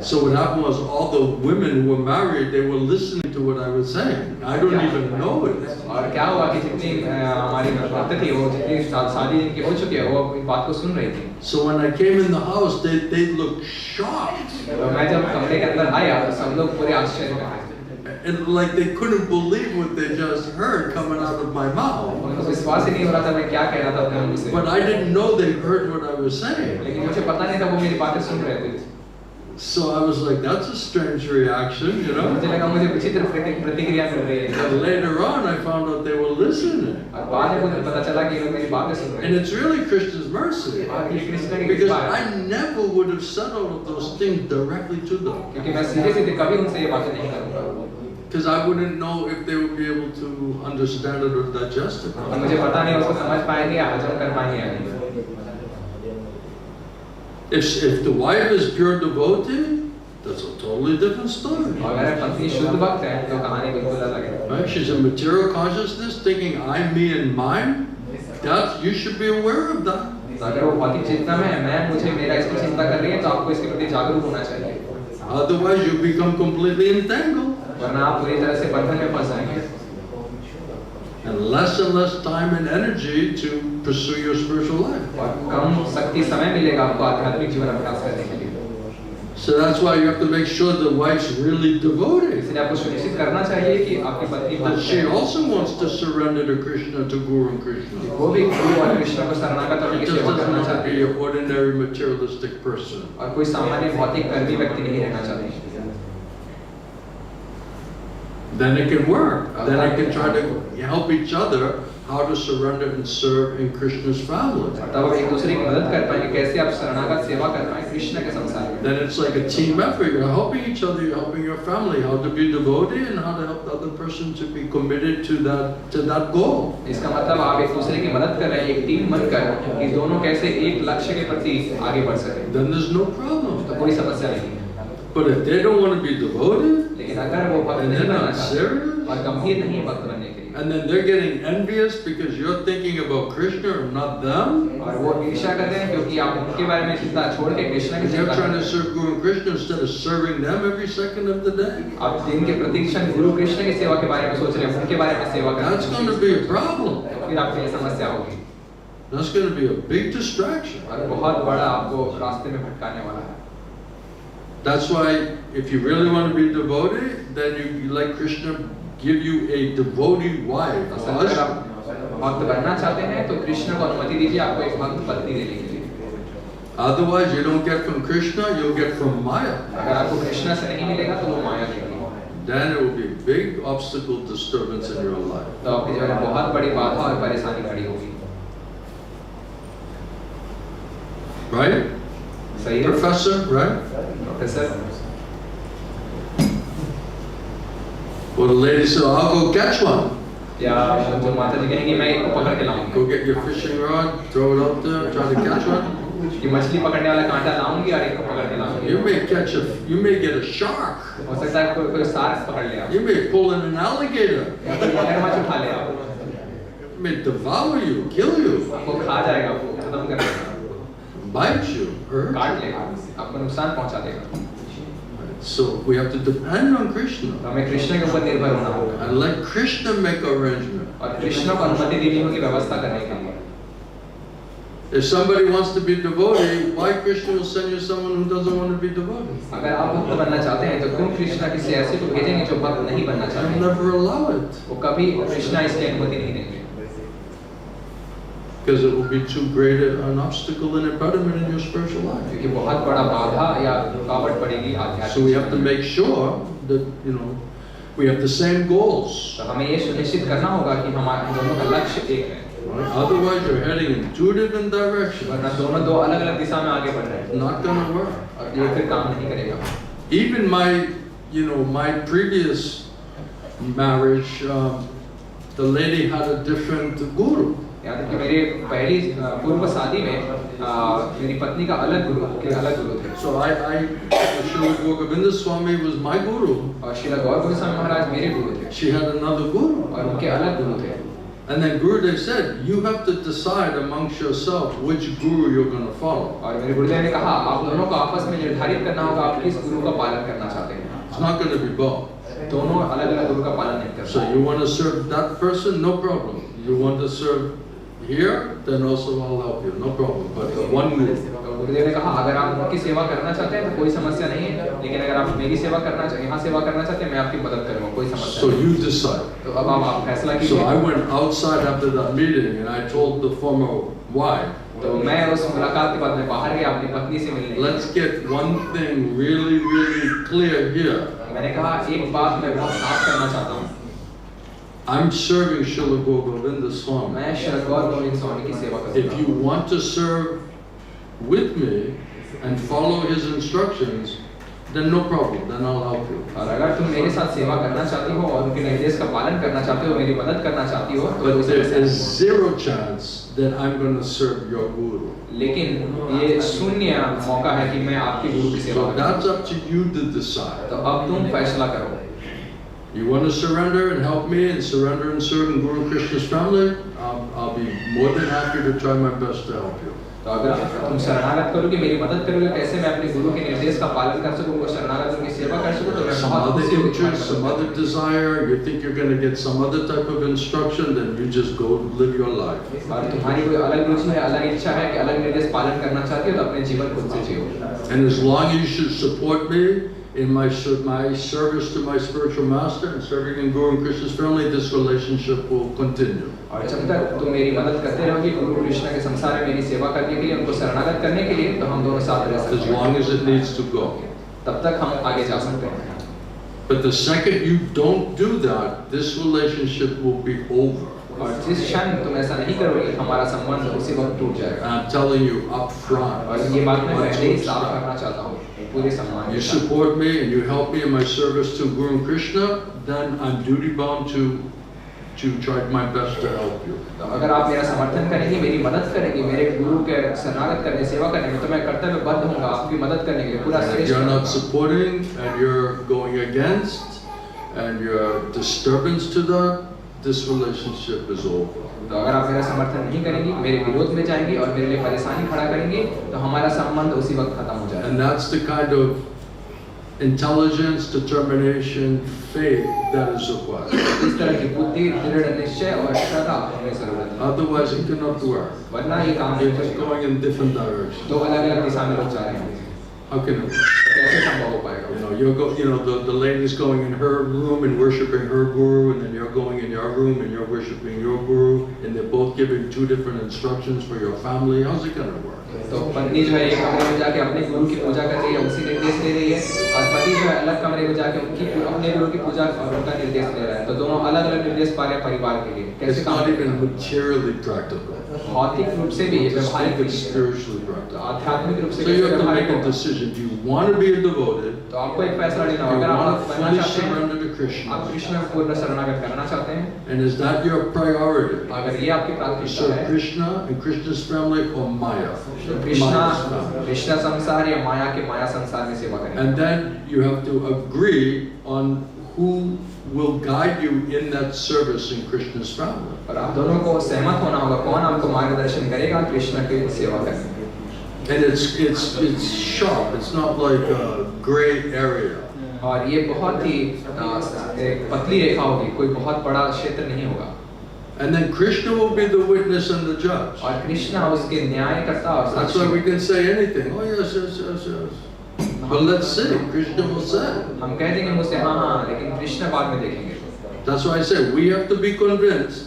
So what happened was all the women who were married, they were listening to what I was saying. I don't even know it. और क्या हुआ कि जितनी हमारी भक्त थी वो जितनी शादी जिनकी हो चुकी है वो इस बात को सुन रही थी So when I came in the house, they looked shocked. तो मैं जब कमरे के अंदर आया तो सब लोग पूरे आश्चर्य में थे And like they couldn't believe what they just heard coming out of my mouth. उनको विश्वास ही नहीं हो रहा था मैं क्या कह रहा था अपने मुंह से। But I didn't know they heard what I was saying. लेकिन मुझे पता नहीं था वो मेरी बातें सुन रहे थे। So I was like, that's a strange reaction, you know. मुझे लगा मुझे विचित्र प्रतिक्रिया मिल रही है। And later on, I found out they were listening. और बाद में मुझे पता चला कि ये लोग मेरी बातें सुन रहे हैं। And it's really Krishna's mercy. और ये कृष्ण की Because कृपा है। I never would have said all of those things directly to them. क्योंकि मैं सीधे कभी उनसे ये बातें नहीं करूँगा। Because I wouldn't know if they would be able to understand it or digest it. और मुझे पता नहीं उसको समझ पाएंगे या हजम कर पाएंगे या नहीं। If the wife is pure devotee, that's a totally different story. अगर पत्नी शुद्ध भक्त है तो कहानी बिल्कुल अलग है। Right? She's in material consciousness, thinking I, me, and mine. That you should be aware of that. अगर वो भौतिक चेतना में है मैं मुझे मेरा इसकी चिंता कर रही है तो आपको इसके प्रति जागरूक होना चाहिए। Otherwise, you become completely entangled. वरना आप पूरी तरह से बंधन में फंस जाएंगे। And less time and energy to pursue your spiritual life. और कम शक्ति समय मिलेगा आपको आध्यात्मिक जीवन अभ्यास करने के लिए। So that's why you have to make sure the wife's really devoted. इसलिए आपको सुनिश्चित करना चाहिए कि आपकी पत्नी That she also wants to surrender to Krishna, to Guru and Krishna. वो भी गुरु और कृष्ण को शरणागत होने She की just सेवा doesn't करना want to चाहती be है an ordinary materialistic person. और कोई सामान्य भौतिक कर्मी व्यक्ति नहीं रहना चाहती। Then it can work. Then I can try to help each other how to surrender and serve in Krishna's family. तब आप एक दूसरे की मदद कर पाएंगे कैसे आप शरणागत सेवा कर पाएं कृष्ण के संसार में। Then it's like a team effort. You're helping each other. You're helping your family how to be devoted and how to help the other person to be committed to that goal. इसका मतलब आप एक दूसरे की मदद कर रहे हैं एक टीम बनकर कि दोनों कैसे एक लक्ष्य के प्रति आगे बढ़ सकें। Then there's no problem. तो कोई समस्या नहीं है। But if they don't want to be devoted, लेकिन अगर वो भक्त and नहीं they're बनना not चाहते serious, और गंभीर नहीं है भक्त बनने के लिए and then they're getting envious because you're thinking about Krishna or not them, और वो ईर्ष्या कर रहे हैं क्योंकि आप उनके बारे में चिंता छोड़ के कृष्ण की and you're चिंता trying कर to रहे serve Guru and Krishna instead of serving them every second of the day, हैं। आप दिन के प्रतिक्षण गुरु कृष्ण की सेवा के बारे में सोच रहे हैं उनके बारे में सेवा कर रहे that's हैं going to be a problem. तो फिर आपके लिए समस्या होगी That's going to be a big distraction. और बहुत बड़ा आपको रास्ते में भटकाने वाला है। That's why if you really want to be devoted, then you let Krishna give you a devotee wife. तो अगर आप भक्त बनना चाहते हैं तो कृष्ण को अनुमति दीजिए आपको एक भक्त पत्नी देने के लिए। Otherwise, you don't get from Krishna, you'll get from Maya. अगर आपको कृष्ण से नहीं मिलेगा तो वो माया देगी। Then it will be a big obstacle disturbance in your life. तो आपके जीवन में बहुत बड़ी बाधा और परेशानी खड़ी होगी। Right? सही है Professor, right? Professor. Well, the lady said, I'll go catch one. या जो माता जी कहेंगी मैं एक को पकड़ के लाऊंगी Go get your fishing rod, throw it up there, try to catch one. कि मछली पकड़ने वाला कांटा लाऊंगी और एक को पकड़ के लाऊंगी। You may get a shark. हो सकता है कोई शार्क पकड़ ले आप You may pull in an alligator. या कोई मगरमच्छ उठा ले आप It may devour you, kill you, आपको खा जाएगा आपको खत्म कर देगा bite you, hurt काट you. लेगा आपको नुकसान पहुंचा देगा। So we have to depend on Krishna तो हमें कृष्ण के ऊपर निर्भर होना होगा and let Krishna make arrangement. और कृष्ण को अनुमति देनी होगी व्यवस्था करने के लिए। If somebody wants to be devoted, why Krishna will send you someone who doesn't want to be devoted? अगर आप भक्त बनना चाहते हैं तो क्यों कृष्ण किसी ऐसे को भेजेंगे जो भक्त नहीं बनना I'll चाहते? never allow it वो कभी कृष्ण इसकी अनुमति नहीं देंगे because it will be too great an obstacle and impediment in your spiritual life. क्योंकि बहुत बड़ा बाधा या रुकावट पड़ेगी So we have to आध्यात्मिक। make sure that we have the same goals. तो हमें ये सुनिश्चित करना होगा कि हमारे दोनों का लक्ष्य एक है Right? Otherwise, you're heading in two different directions. वरना दोनों दो अलग अलग दिशा में आगे बढ़ रहे हैं Not going to work. और ये फिर काम नहीं करेगा। Even my previous marriage, the lady had a different guru. यहाँ तक कि मेरे पहली पूर्व शादी में मेरी पत्नी का अलग गुरु थे So Srila Govinda Swami was my guru. और श्रील गौर गोस्वामी महाराज मेरे गुरु थे She had another guru. और उनके अलग गुरु थे And then Gurudev said, you have to decide amongst yourself which guru you're going to follow. और मेरे गुरुदेव ने कहा आप दोनों को आपस में निर्धारित करना होगा आप किस गुरु का पालन करना चाहते हैं। It's not going to be both. दोनों अलग अलग गुरु का पालन नहीं कर So सकते। you want to serve that person, no problem. You want to serve here, then also I'll help you, no problem. But one guru. तो गुरुदेव ने कहा अगर आप उनकी सेवा करना चाहते हैं तो कोई समस्या नहीं है, लेकिन अगर आप मेरी सेवा करना यहाँ सेवा करना चाहते हैं मैं आपकी मदद करूँगा, कोई समस्या So नहीं। you decide. तो अब आप फैसला So कीजिए। I went outside after that meeting and I told the former wife, तो मैं उस मुलाकात के बाद मैं बाहर गया अपनी पत्नी से मिलने। let's get one thing really, really clear here. मैंने कहा एक बात मैं बहुत साफ करना चाहता हूँ, I'm serving Srila Govinda Swami. मैं श्री गोविंद स्वामी की सेवा करता If हूँ। you want to serve with me and follow his instructions, then no problem, then I'll help you. और अगर तुम मेरे साथ सेवा करना चाहती हो और उनके निर्देश का पालन करना चाहते हो, मेरी मदद करना चाहती हो, तो But उसे there is zero chance that I'm going to serve your guru. लेकिन ये शून्य मौका है कि मैं आपके गुरु की सेवा So करूं। that's up to you to decide. तो अब तुम फैसला करो। You want to surrender and help me and surrender and serve in Guru Krishna's family? I'll be more than happy to try my best to help you. तो अगर तुम शरणागत करोगे, मेरी मदद करोगे, कैसे मैं अपने गुरु के निर्देश का पालन कर सकूं, शरणागतों की सेवा कर सकूं, तो मैं Some बहुत other खुशी होगी तुम्हारी interest, some मदद other desire, you think you're going to get some other type of instruction, then you just go live your life. और तुम्हारी कोई अलग रुचि है, अलग इच्छा है कि अलग निर्देश पालन करना चाहती हो, तो अपने जीवन खुद से जियो। And as long as you support me in my service to my spiritual master and serving in Guru and Krishna's family, this relationship will continue. और जब तक तुम मेरी मदद करते रहोगे गुरु कृष्ण के संसार में मेरी सेवा करने के लिए, उनको शरणागत करने के लिए, तो हम दोनों साथ रह सकते As हैं। long as it needs to go. तब तक हम आगे जा सकते हैं। But the second you don't do that, this relationship will be over. और जिस क्षण तुम ऐसा नहीं करोगे, हमारा संबंध उसी वक्त टूट जाएगा। And I'm telling you up front. और ये बात मैं पहले ही साफ करना चाहता हूँ, पूरे सम्मान You के साथ। support me and you help me in my service to Guru and Krishna, then I'm duty bound to try my best to help you. तो अगर आप मेरा समर्थन करेंगे, मेरी मदद करेंगे, मेरे गुरु के शरणागत करने, सेवा करने में, तो मैं कर्तव्यबद्ध हूँगा आपकी मदद करने के लिए, पूरा And if श्रेष्ठ you're not करूँगा। supporting and you're going against and you're disturbance to that, this relationship is over. तो अगर आप मेरा समर्थन नहीं करेंगी, मेरे विरोध में जाएंगी और मेरे लिए परेशानी खड़ा करेंगी, तो हमारा संबंध उसी वक्त खत्म हो जाएगा। And that's the kind of intelligence, determination, faith that is required. इस तरह की बुद्धि, दृढ़ निश्चय और श्रद्धा हमें जरूरत है। Otherwise, it cannot work. वरना ये काम नहीं You're just करेगा। going in different directions. दो अलग-अलग दिशा में लोग जा रहे हैं। How can it? कैसे संभव हो पाएगा? The lady's going in her room and worshiping her guru, and then you're going in your room and you're worshiping your guru, and they're both giving two different instructions for your family. How's it going to work? तो पत्नी जो है एक कमरे में जाके अपने गुरु की पूजा कर रही है, उसी निर्देश दे रही है, और पति जो है अलग कमरे में जाके अपने गुरु की पूजा और उनका निर्देश दे रहा है, तो दोनों अलग-अलग निर्देश पा रहे हैं परिवार के लिए। कैसे It's काम not even करेगा? materially practical. भौतिक रूप से भी ये It's व्यवहारिक not भी है। spiritually तो practical. आध्यात्मिक रूप से So you have to व्यवहारिक make a होगा। decision. Do you want to be a devoted? तो आपको एक फैसला लेना Do you होगा। अगर want आप to बनना fully चाहते हैं, surrender to आप Krishna? कृष्ण में पूर्ण शरणागत करना चाहते हैं, And is that your priority? अगर ये आपकी To प्राथमिकता serve है, Krishna and Krishna's family or Maya? तो कृष्णा Maya's family. कृष्णा संसार या माया के माया संसार में सेवा करें। And then you have to agree on who will guide you in that service in Krishna's family. और आप दोनों को सहमत होना होगा कौन आपको मार्गदर्शन करेगा कृष्ण की सेवा करने में। And it's sharp. It's not like a gray area. और ये बहुत ही एक पतली रेखा होगी, कोई बहुत बड़ा क्षेत्र नहीं होगा। And then Krishna will be the witness and the judge. और कृष्ण उसके न्यायकर्ता और That's why we Sakshi. can say anything. Oh yes, yes, yes, yes. But let's see. Krishna will say. हम कह देंगे मुझसे हाँ हाँ, लेकिन कृष्ण बाद में देखेंगे। That's why I say we have to be convinced,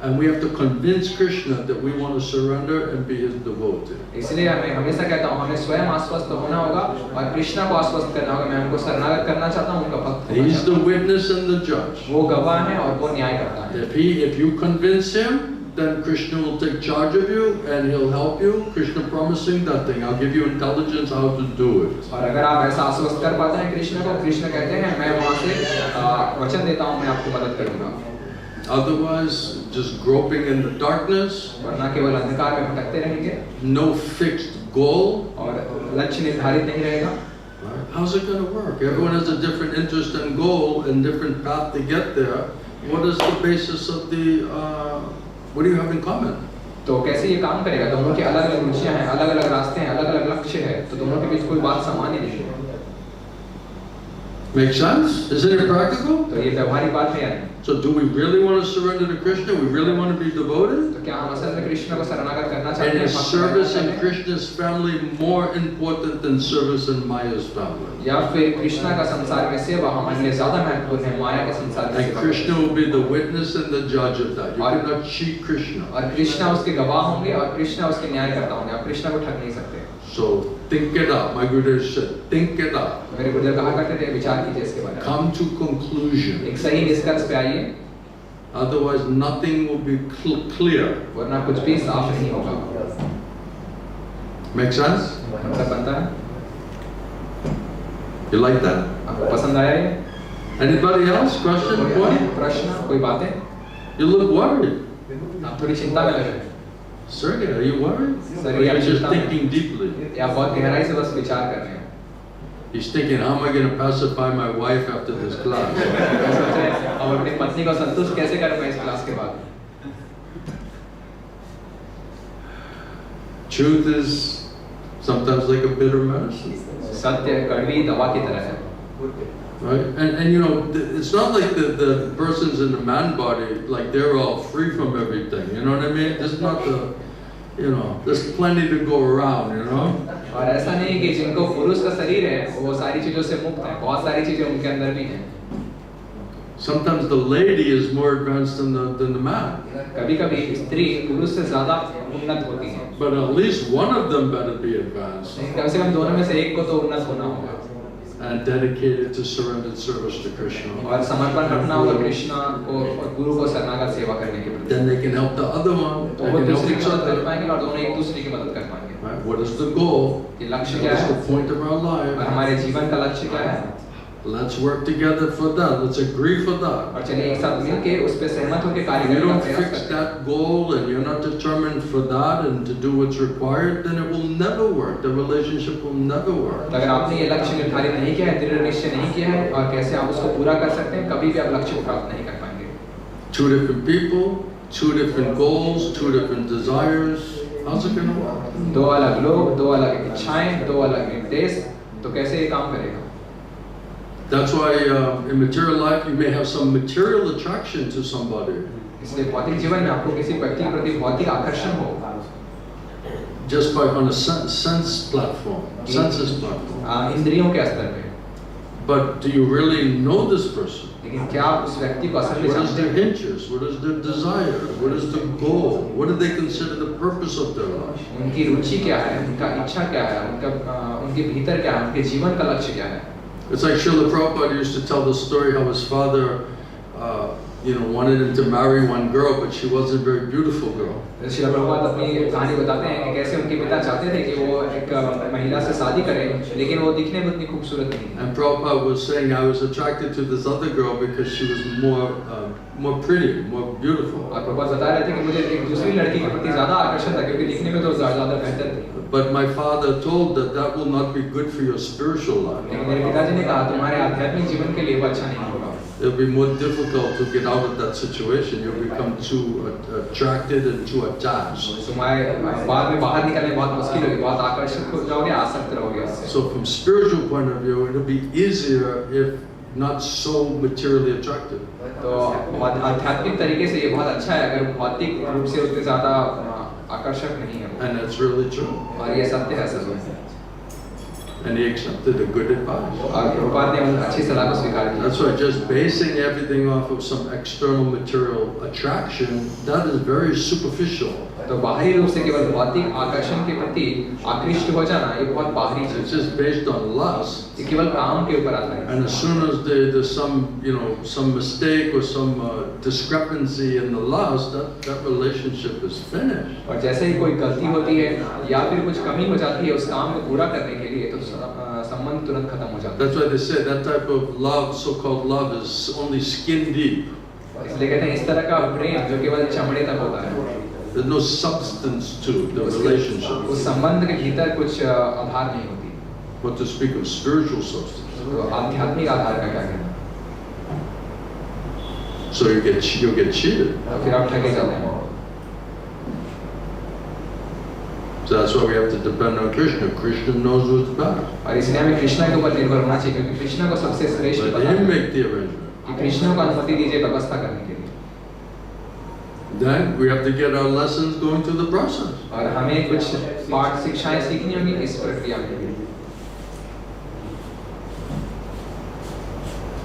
and we have to convince Krishna that we want to surrender and be his devotee. इसलिए हमें हमेशा कहता हूँ हमें स्वयं आश्वस्त होना होगा और कृष्ण को आश्वस्त करना होगा। मैं उनको शरणागत करना चाहता हूँ, उनका भक्त होना He's चाहता the हूँ। witness and the judge. वो गवाह है और वो न्याय करता है। If you convince him, then Krishna will take charge of you and he'll help you. Krishna promising that thing. I'll give you intelligence how to do it. और अगर आप ऐसा आश्वस्त कर पाते हैं कृष्ण को, कृष्ण कहते हैं मैं वहाँ से वचन देता हूँ, मैं आपकी मदद करूँगा। Otherwise, just groping in the darkness, वरना केवल अंधकार में भटकते रहेंगे no fixed goal. और लक्ष्य निर्धारित नहीं रहेगा। Right? How's it going to work? Everyone has a different interest and goal and different path to get there. What is the basis of the, what do you have in common? तो कैसे ये काम करेगा? दोनों की अलग अलग रुचियां हैं, अलग अलग रास्ते हैं, अलग अलग लक्ष्य है, तो दोनों के बीच कोई बात सामान्य नहीं है। Make sense? Isn't it practical? तो ये व्यवहारिक बात है या नहीं? So do we really want to surrender to Krishna? We really want to be devoted? तो क्या हम असल में कृष्ण को शरणागत करना चाहते And हैं? is भक्त service करना in चाहते हैं? Krishna's family more important than service in Maya's family? या फिर कृष्णा का संसार में सेवा हमारे लिए ज्यादा महत्वपूर्ण है माया के संसार में And सेवा? Krishna will be the witness and the judge of that. You cannot cheat Krishna. और कृष्णा उसके गवाह होंगे और कृष्णा उसके न्यायकर्ता होंगे. आप कृष्णा को ठग नहीं सकते. So think it up. My Gurudev said, think it up. मेरे गुरुदेव कहा करते थे विचार कीजिए इसके बारे में. Come to conclusion. एक सही निष्कर्ष पे आइए. Otherwise, nothing will be clear. वरना कुछ भी साफ नहीं होगा. Make sense? मतलब बनता है? You like that? आपको पसंद आया ये? Anybody else? Question? Point? प्रश्न? कोई बातें? You look worried. आप थोड़ी चिंता में लग रहे हैं. Sergey, are you worried? Sir, Or yeah, you're just चिंता में. thinking deeply? या बहुत गहराई से बस विचार कर रहे हैं. He's thinking, how am I going to pacify my wife after this class? सोच रहे हैं अब अपनी पत्नी को संतुष्ट कैसे करूं मैं इस क्लास के बाद. Truth is sometimes like a bitter medicine. सत्य कड़वी दवा की तरह है. Right? And you know, it's not like the persons in the man body, like they're all free from everything. You know what I mean? This is not the, you know, there's plenty to go around, you know? और ऐसा नहीं कि जिनको पुरुष का शरीर है वो सारी चीजों से मुक्त है. बहुत सारी चीजें उनके अंदर भी हैं. Sometimes the lady is more advanced than the man. कभी-कभी स्त्री पुरुष से ज्यादा उन्नत होती है. But at least one of them better be advanced कम से कम दोनों में से एक को तो उन्नत होना होगा. and dedicated to surrendered service to Krishna. और समर्पण रखना होगा कृष्णा को और गुरु को शरणागत सेवा करने के प्रति. Then they can help the other one. तो They वो can help दूसरे each की मदद कर other. पाएंगे और दोनों एक दूसरे की मदद कर पाएंगे. Right? What is the goal? कि लक्ष्य What क्या is है? the point of our और life? हमारे जीवन का लक्ष्य क्या है? Let's work together for that. Let's agree for that. और चलिए एक साथ मिलके उस पे सहमत होकर कार्य If you करने का don't प्रयास fix करते हैं. that goal and you're not determined for that and to do what's required, then it will never work. The relationship will never work. तो अगर आपने ये लक्ष्य निर्धारित नहीं किया है, दृढ़ निश्चय नहीं किया है और कैसे आप उसको पूरा कर सकते हैं, कभी भी आप लक्ष्य को प्राप्त नहीं कर पाएंगे. Two different people, two different goals, two different desires. How's it going to work? दो अलग लोग, दो अलग इच्छाएं, दो अलग निर्देश, तो कैसे ये काम करेगा? That's why in material life you may have some material attraction to somebody इसलिए भौतिक जीवन में आपको किसी व्यक्ति के प्रति भौतिक आकर्षण हो just by on a sense platform, senses platform. इंद्रियों के स्तर पे. But do you really know this person? लेकिन क्या आप उस व्यक्ति को असल में What is जानते their हैं? interest? What is their desire? What is the goal? What do they consider the purpose of their life? उनकी रुचि क्या है, उनका इच्छा क्या है, उनके भीतर क्या है, उनके जीवन का लक्ष्य क्या है. It's like Srila Prabhupada used to tell the story how his father, wanted him to marry one girl, but she wasn't a very beautiful girl. Srila Prabhupada अपनी कहानी बताते हैं कि कैसे उनके पिता चाहते थे कि वो एक महिला से शादी करें, लेकिन वो दिखने में उतनी खूबसूरत नहीं. And Prabhupada was saying, I was attracted to this other girl because she was more pretty, more beautiful. और प्रभुपाद बता रहे थे कि मुझे एक दूसरी लड़की के प्रति ज्यादा आकर्षण था क्योंकि दिखने में तो ज्यादा बेहतर थी. But my father told that will not be good for your spiritual life. लेकिन मेरे पिताजी ने कहा तुम्हारे आध्यात्मिक जीवन के लिए वो अच्छा नहीं होगा. It'll be more difficult to get out of that situation. You'll become too attracted and too attached. तुम्हारे बाद में बाहर निकलने बहुत मुश्किल होगी, बहुत आकर्षित हो जाओगे, आसक्त रहोगे उससे. So from spiritual point of view, it'll be easier if not so materially attractive. तो आध्यात्मिक तरीके से ये बहुत अच्छा है अगर भौतिक रूप से उतने ज्यादा आकर्षक नहीं है. And that's really true. और ये सत्य है सच में. And he accepted the good advice. और प्रभुपाद ने उन अच्छी सलाह को स्वीकार किया. That's why just basing everything off of some external material attraction, that is very superficial. तो बाहरी रूप से केवल भौतिक आकर्षण के प्रति आकृष्ट हो जाना ये बहुत बाहरी चीज It's just based on lust. है. ये केवल काम के ऊपर आता है. And as soon as there's some mistake or some discrepancy in the lust, that relationship is finished. और जैसे ही कोई गलती होती है या फिर कुछ कमी हो जाती है उस काम को पूरा करने के लिए तो संबंध तुरंत खत्म हो जाता है. That's why they say that type of love, so-called love, is only skin deep. इसलिए कहते हैं इस तरह का प्रेम जो केवल चमड़े तक होता है. There's no substance to the relationship. उस संबंध के भीतर कुछ आधार नहीं होती. What to speak of spiritual substance. तो आध्यात्मिक आधार का क्या कहना. So you'll get cheated. तो फिर आप ठगे जाते हैं. So that's why we have to depend on Krishna. Krishna knows what's best. और इसलिए हमें कृष्णा के ऊपर निर्भर होना चाहिए क्योंकि कृष्णा को सबसे श्रेष्ठ Let पता him है make the arrangement. कि कृष्णा को अनुमति दीजिए व्यवस्था करने के लिए। Then we have to get our lessons going through the process. और हमें कुछ पाठ शिक्षाएं सीखनी होंगी इस प्रक्रिया में।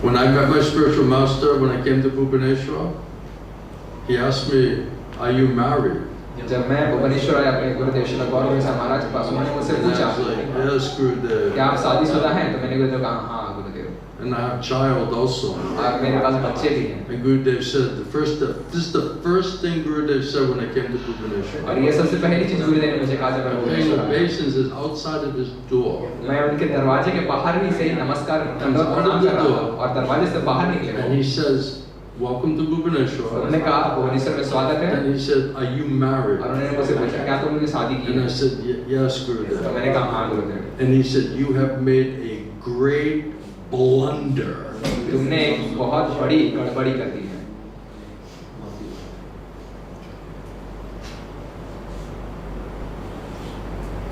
When I met my spiritual master, when I came to Bhubaneswar, he asked me, "Are you married?" जब मैं भुवनेश्वर आया अपने गुरुदेव श्री गौरव साहब महाराज के पास, उन्होंने मुझसे And I पूछा was like, "Yes, Gurudev." कि आप शादीशुदा हैं? तो मैंने गुरुदेव कहा हाँ गुरुदेव, And I have child also. और मेरे पास बच्चे भी हैं। And Gurudev said, this is the first thing Gurudev said when I came to Bhubaneswar. और ये सबसे पहली चीज गुरुदेव ने मुझे कहा जब मैं Paying भुवनेश्वर आया। obeisance is outside of his door. मैं उनके दरवाजे के बाहर ही से ही नमस्कार दंडवत प्रणाम कर रहा था और दरवाजे से बाहर निकले। And he says, "Welcome to Bhubaneswar." उन्होंने कहा भुवनेश्वर में स्वागत है। And he said, "Are you married?" और उन्होंने मुझसे पूछा क्या तुमने शादी की And I है? said, "Yes, तो Gurudev." मैंने कहा हाँ गुरुदेव। And he said, "You have made a great blunder." तुमने एक बहुत बड़ी गड़बड़ी कर दी है।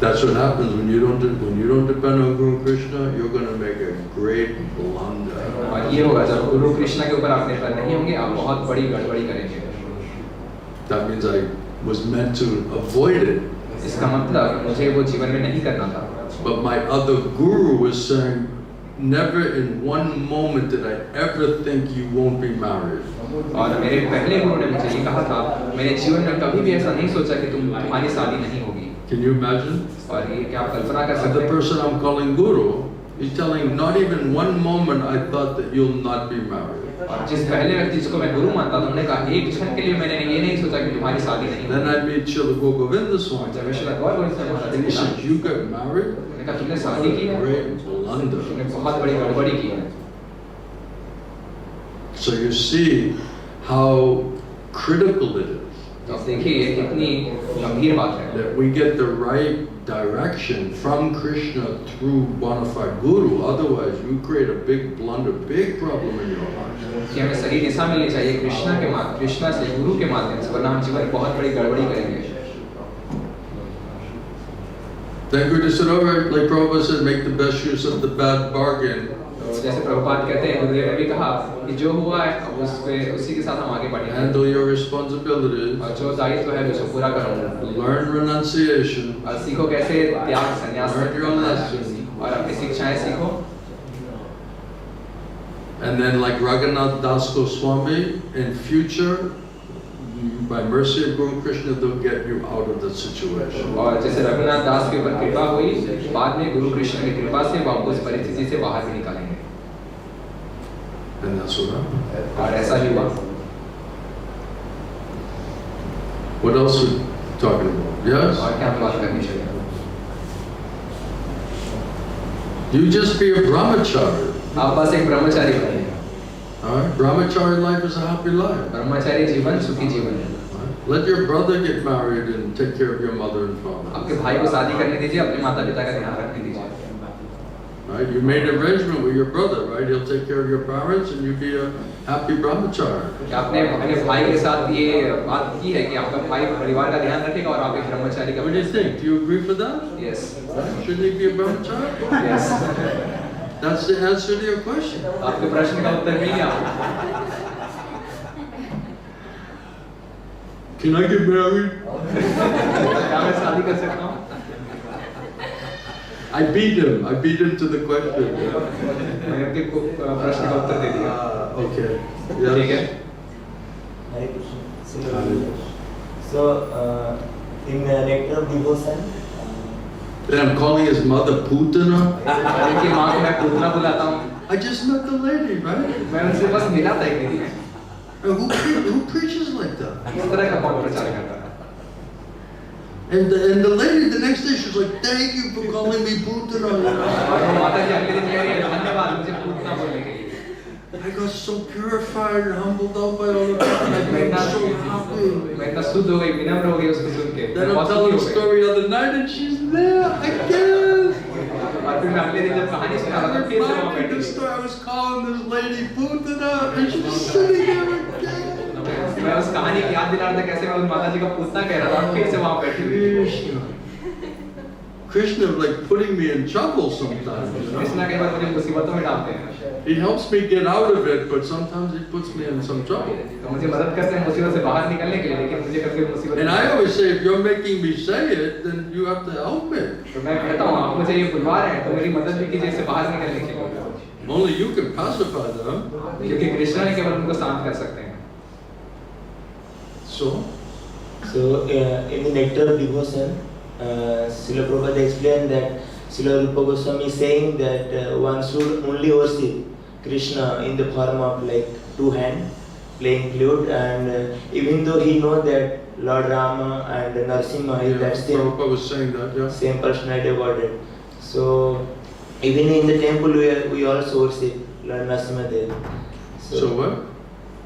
That's what happens when you don't depend on Guru Krishna. You're going to make a great blunder. और ये होगा जब गुरु कृष्णा के ऊपर आप निर्भर नहीं होंगे, आप बहुत बड़ी गड़बड़ी करेंगे। That means I was meant to avoid it. इसका मतलब मुझे वो जीवन में नहीं करना था। But my other guru was saying, never in one moment did I ever think you won't be married. और मेरे पहले गुरु ने मुझे ये कहा था, मेरे जीवन में कभी भी ऐसा नहीं सोचा कि तुम्हारी शादी नहीं होगी। Can you imagine? और ये क्या आप कल्पना कर The सकते हैं? person I'm calling guru, he's telling, not even one moment I thought that you'll not be married. और जिस पहले व्यक्ति जिसको मैं गुरु मानता था, उन्होंने कहा एक क्षण के लिए मैंने ये नहीं सोचा कि तुम्हारी शादी नहीं Then होगी। I meet Srila Govinda Swami. जब विश्व गौर बोलते हैं महाराज And he ने said, "You got married? कहा तुमने शादी की है, Great blunder." तुमने बहुत बड़ी गड़बड़ी की है। So you see how critical it is तो आप देखिए ये कितनी गंभीर बात है that we get the right direction from Krishna through bona fide guru. Otherwise, you create a big blunder, big problem in your life. कि हमें सही दिशा मिलनी चाहिए कृष्णा से गुरु के माध्यम से, वरना हम जीवन में बहुत बड़ी गड़बड़ी करेंगे। Then Guru said, "All right," like Prabhupada said, "make the best use of the bad bargain." तो जैसे प्रभुपाद कहते हैं, गुरुदेव ने भी कहा कि जो हुआ है अब उसी के साथ हम आगे बढ़ेंगे Handle your responsibilities. और जो दायित्व है उसको पूरा करो। Learn renunciation. और सीखो कैसे त्याग संन्यास Learn your lessons. और अपनी शिक्षाएं सीखो। And then, like Raghunath Das Goswami, in future, by mercy of Guru Krishna, they'll get you out of the situation. और जैसे रघुनाथ दास के ऊपर कृपा हुई, बाद में गुरु कृष्ण की कृपा से वो आपको उस परिस्थिति से बाहर भी निकालेंगे। And that's what happened. और ऐसा ही हुआ। What else are we talking about? Yes? और क्या बात करनी चाहिए? You just be a brahmachari. आप बस एक ब्रह्मचारी बनिए। All right? Brahmachari life is a happy life. ब्रह्मचारी जीवन सुखी जीवन है। All right? Let your brother get married and take care of your mother and father. आपके भाई को शादी करने दीजिए, अपने माता पिता का ध्यान रखने दीजिए। Right? You made an arrangement with your brother, right? He'll take care of your parents and you be a happy brahmachari. आपने अपने भाई के साथ ये बात की है कि आपका भाई परिवार का ध्यान रखेगा और आप एक ब्रह्मचारी का। What do you think? Do you agree for that? Yes. Shouldn't he be a brahmachari? Yes. That's the answer to your question. आपके प्रश्न का उत्तर मिल गया। Can I get married? क्या मैं शादी कर सकता हूँ? I beat him. I beat him to the question. मैंने उनके प्रश्न का उत्तर दे दिया। Okay. ठीक है। Hare Krishna. So, in nectar of devotion, Then I'm calling his mother Putana. उनकी माँ को मैं पूतना बुलाता हूँ। I just met the lady, right? मैं उनसे बस मिला था एक दिन। Who preaches like that? इस तरह का कौन प्रचार करता है? And the lady the next day she was like, "Thank you for calling me Putana." और वो माता जी अगले दिन कह रही है धन्यवाद मुझे पूतना बोलने के लिए। I got so purified and humbled out by all of that. I got so happy. मैं इतना शुद्ध हो गई, विनम्र हो गई उसको सुन के। Then I'm बहुत telling the सुखी हो गई। story the other night and she's there again. और फिर मैं अगले दिन जब कहानी सुना रहा था फिर से वहाँ Reminding बैठी। the story, I was calling this lady Putana and she was sitting there again. मैं उस कहानी की याद दिला रहा था कैसे मैं उस माता जी का पूतना कह रहा था, फिर से वहाँ बैठी हुई। Krishna. Krishna like putting me in trouble sometimes. You know? Krishna कई बार मुझे मुसीबतों में डालते हैं He helps me get out of it, but sometimes he puts me in some trouble. तो मुझे मदद करते हैं मुसीबत से बाहर निकलने के लिए लेकिन मुझे कभी मुसीबत And I always say, if you're making me say it, then you have to help me. तो मैं कहता हूँ आप मुझे ये बुलवा रहे हैं तो मेरी मदद भी कीजिए इससे बाहर निकलने के लिए Only you can pacify them. क्योंकि कृष्णा ने केवल उनको शांत कर सकते हैं So in the Nectar of Devotion, Srila Prabhupada explained that Srila Rupa Goswami is saying that one should only worship Krishna in the form of like two hands playing flute, and even though he knows that Lord Rama and Narasimha is that same, Prabhupada was saying that, yeah. same personality of Godhead. So even in the temple we also worship Lord Narasimha. So what?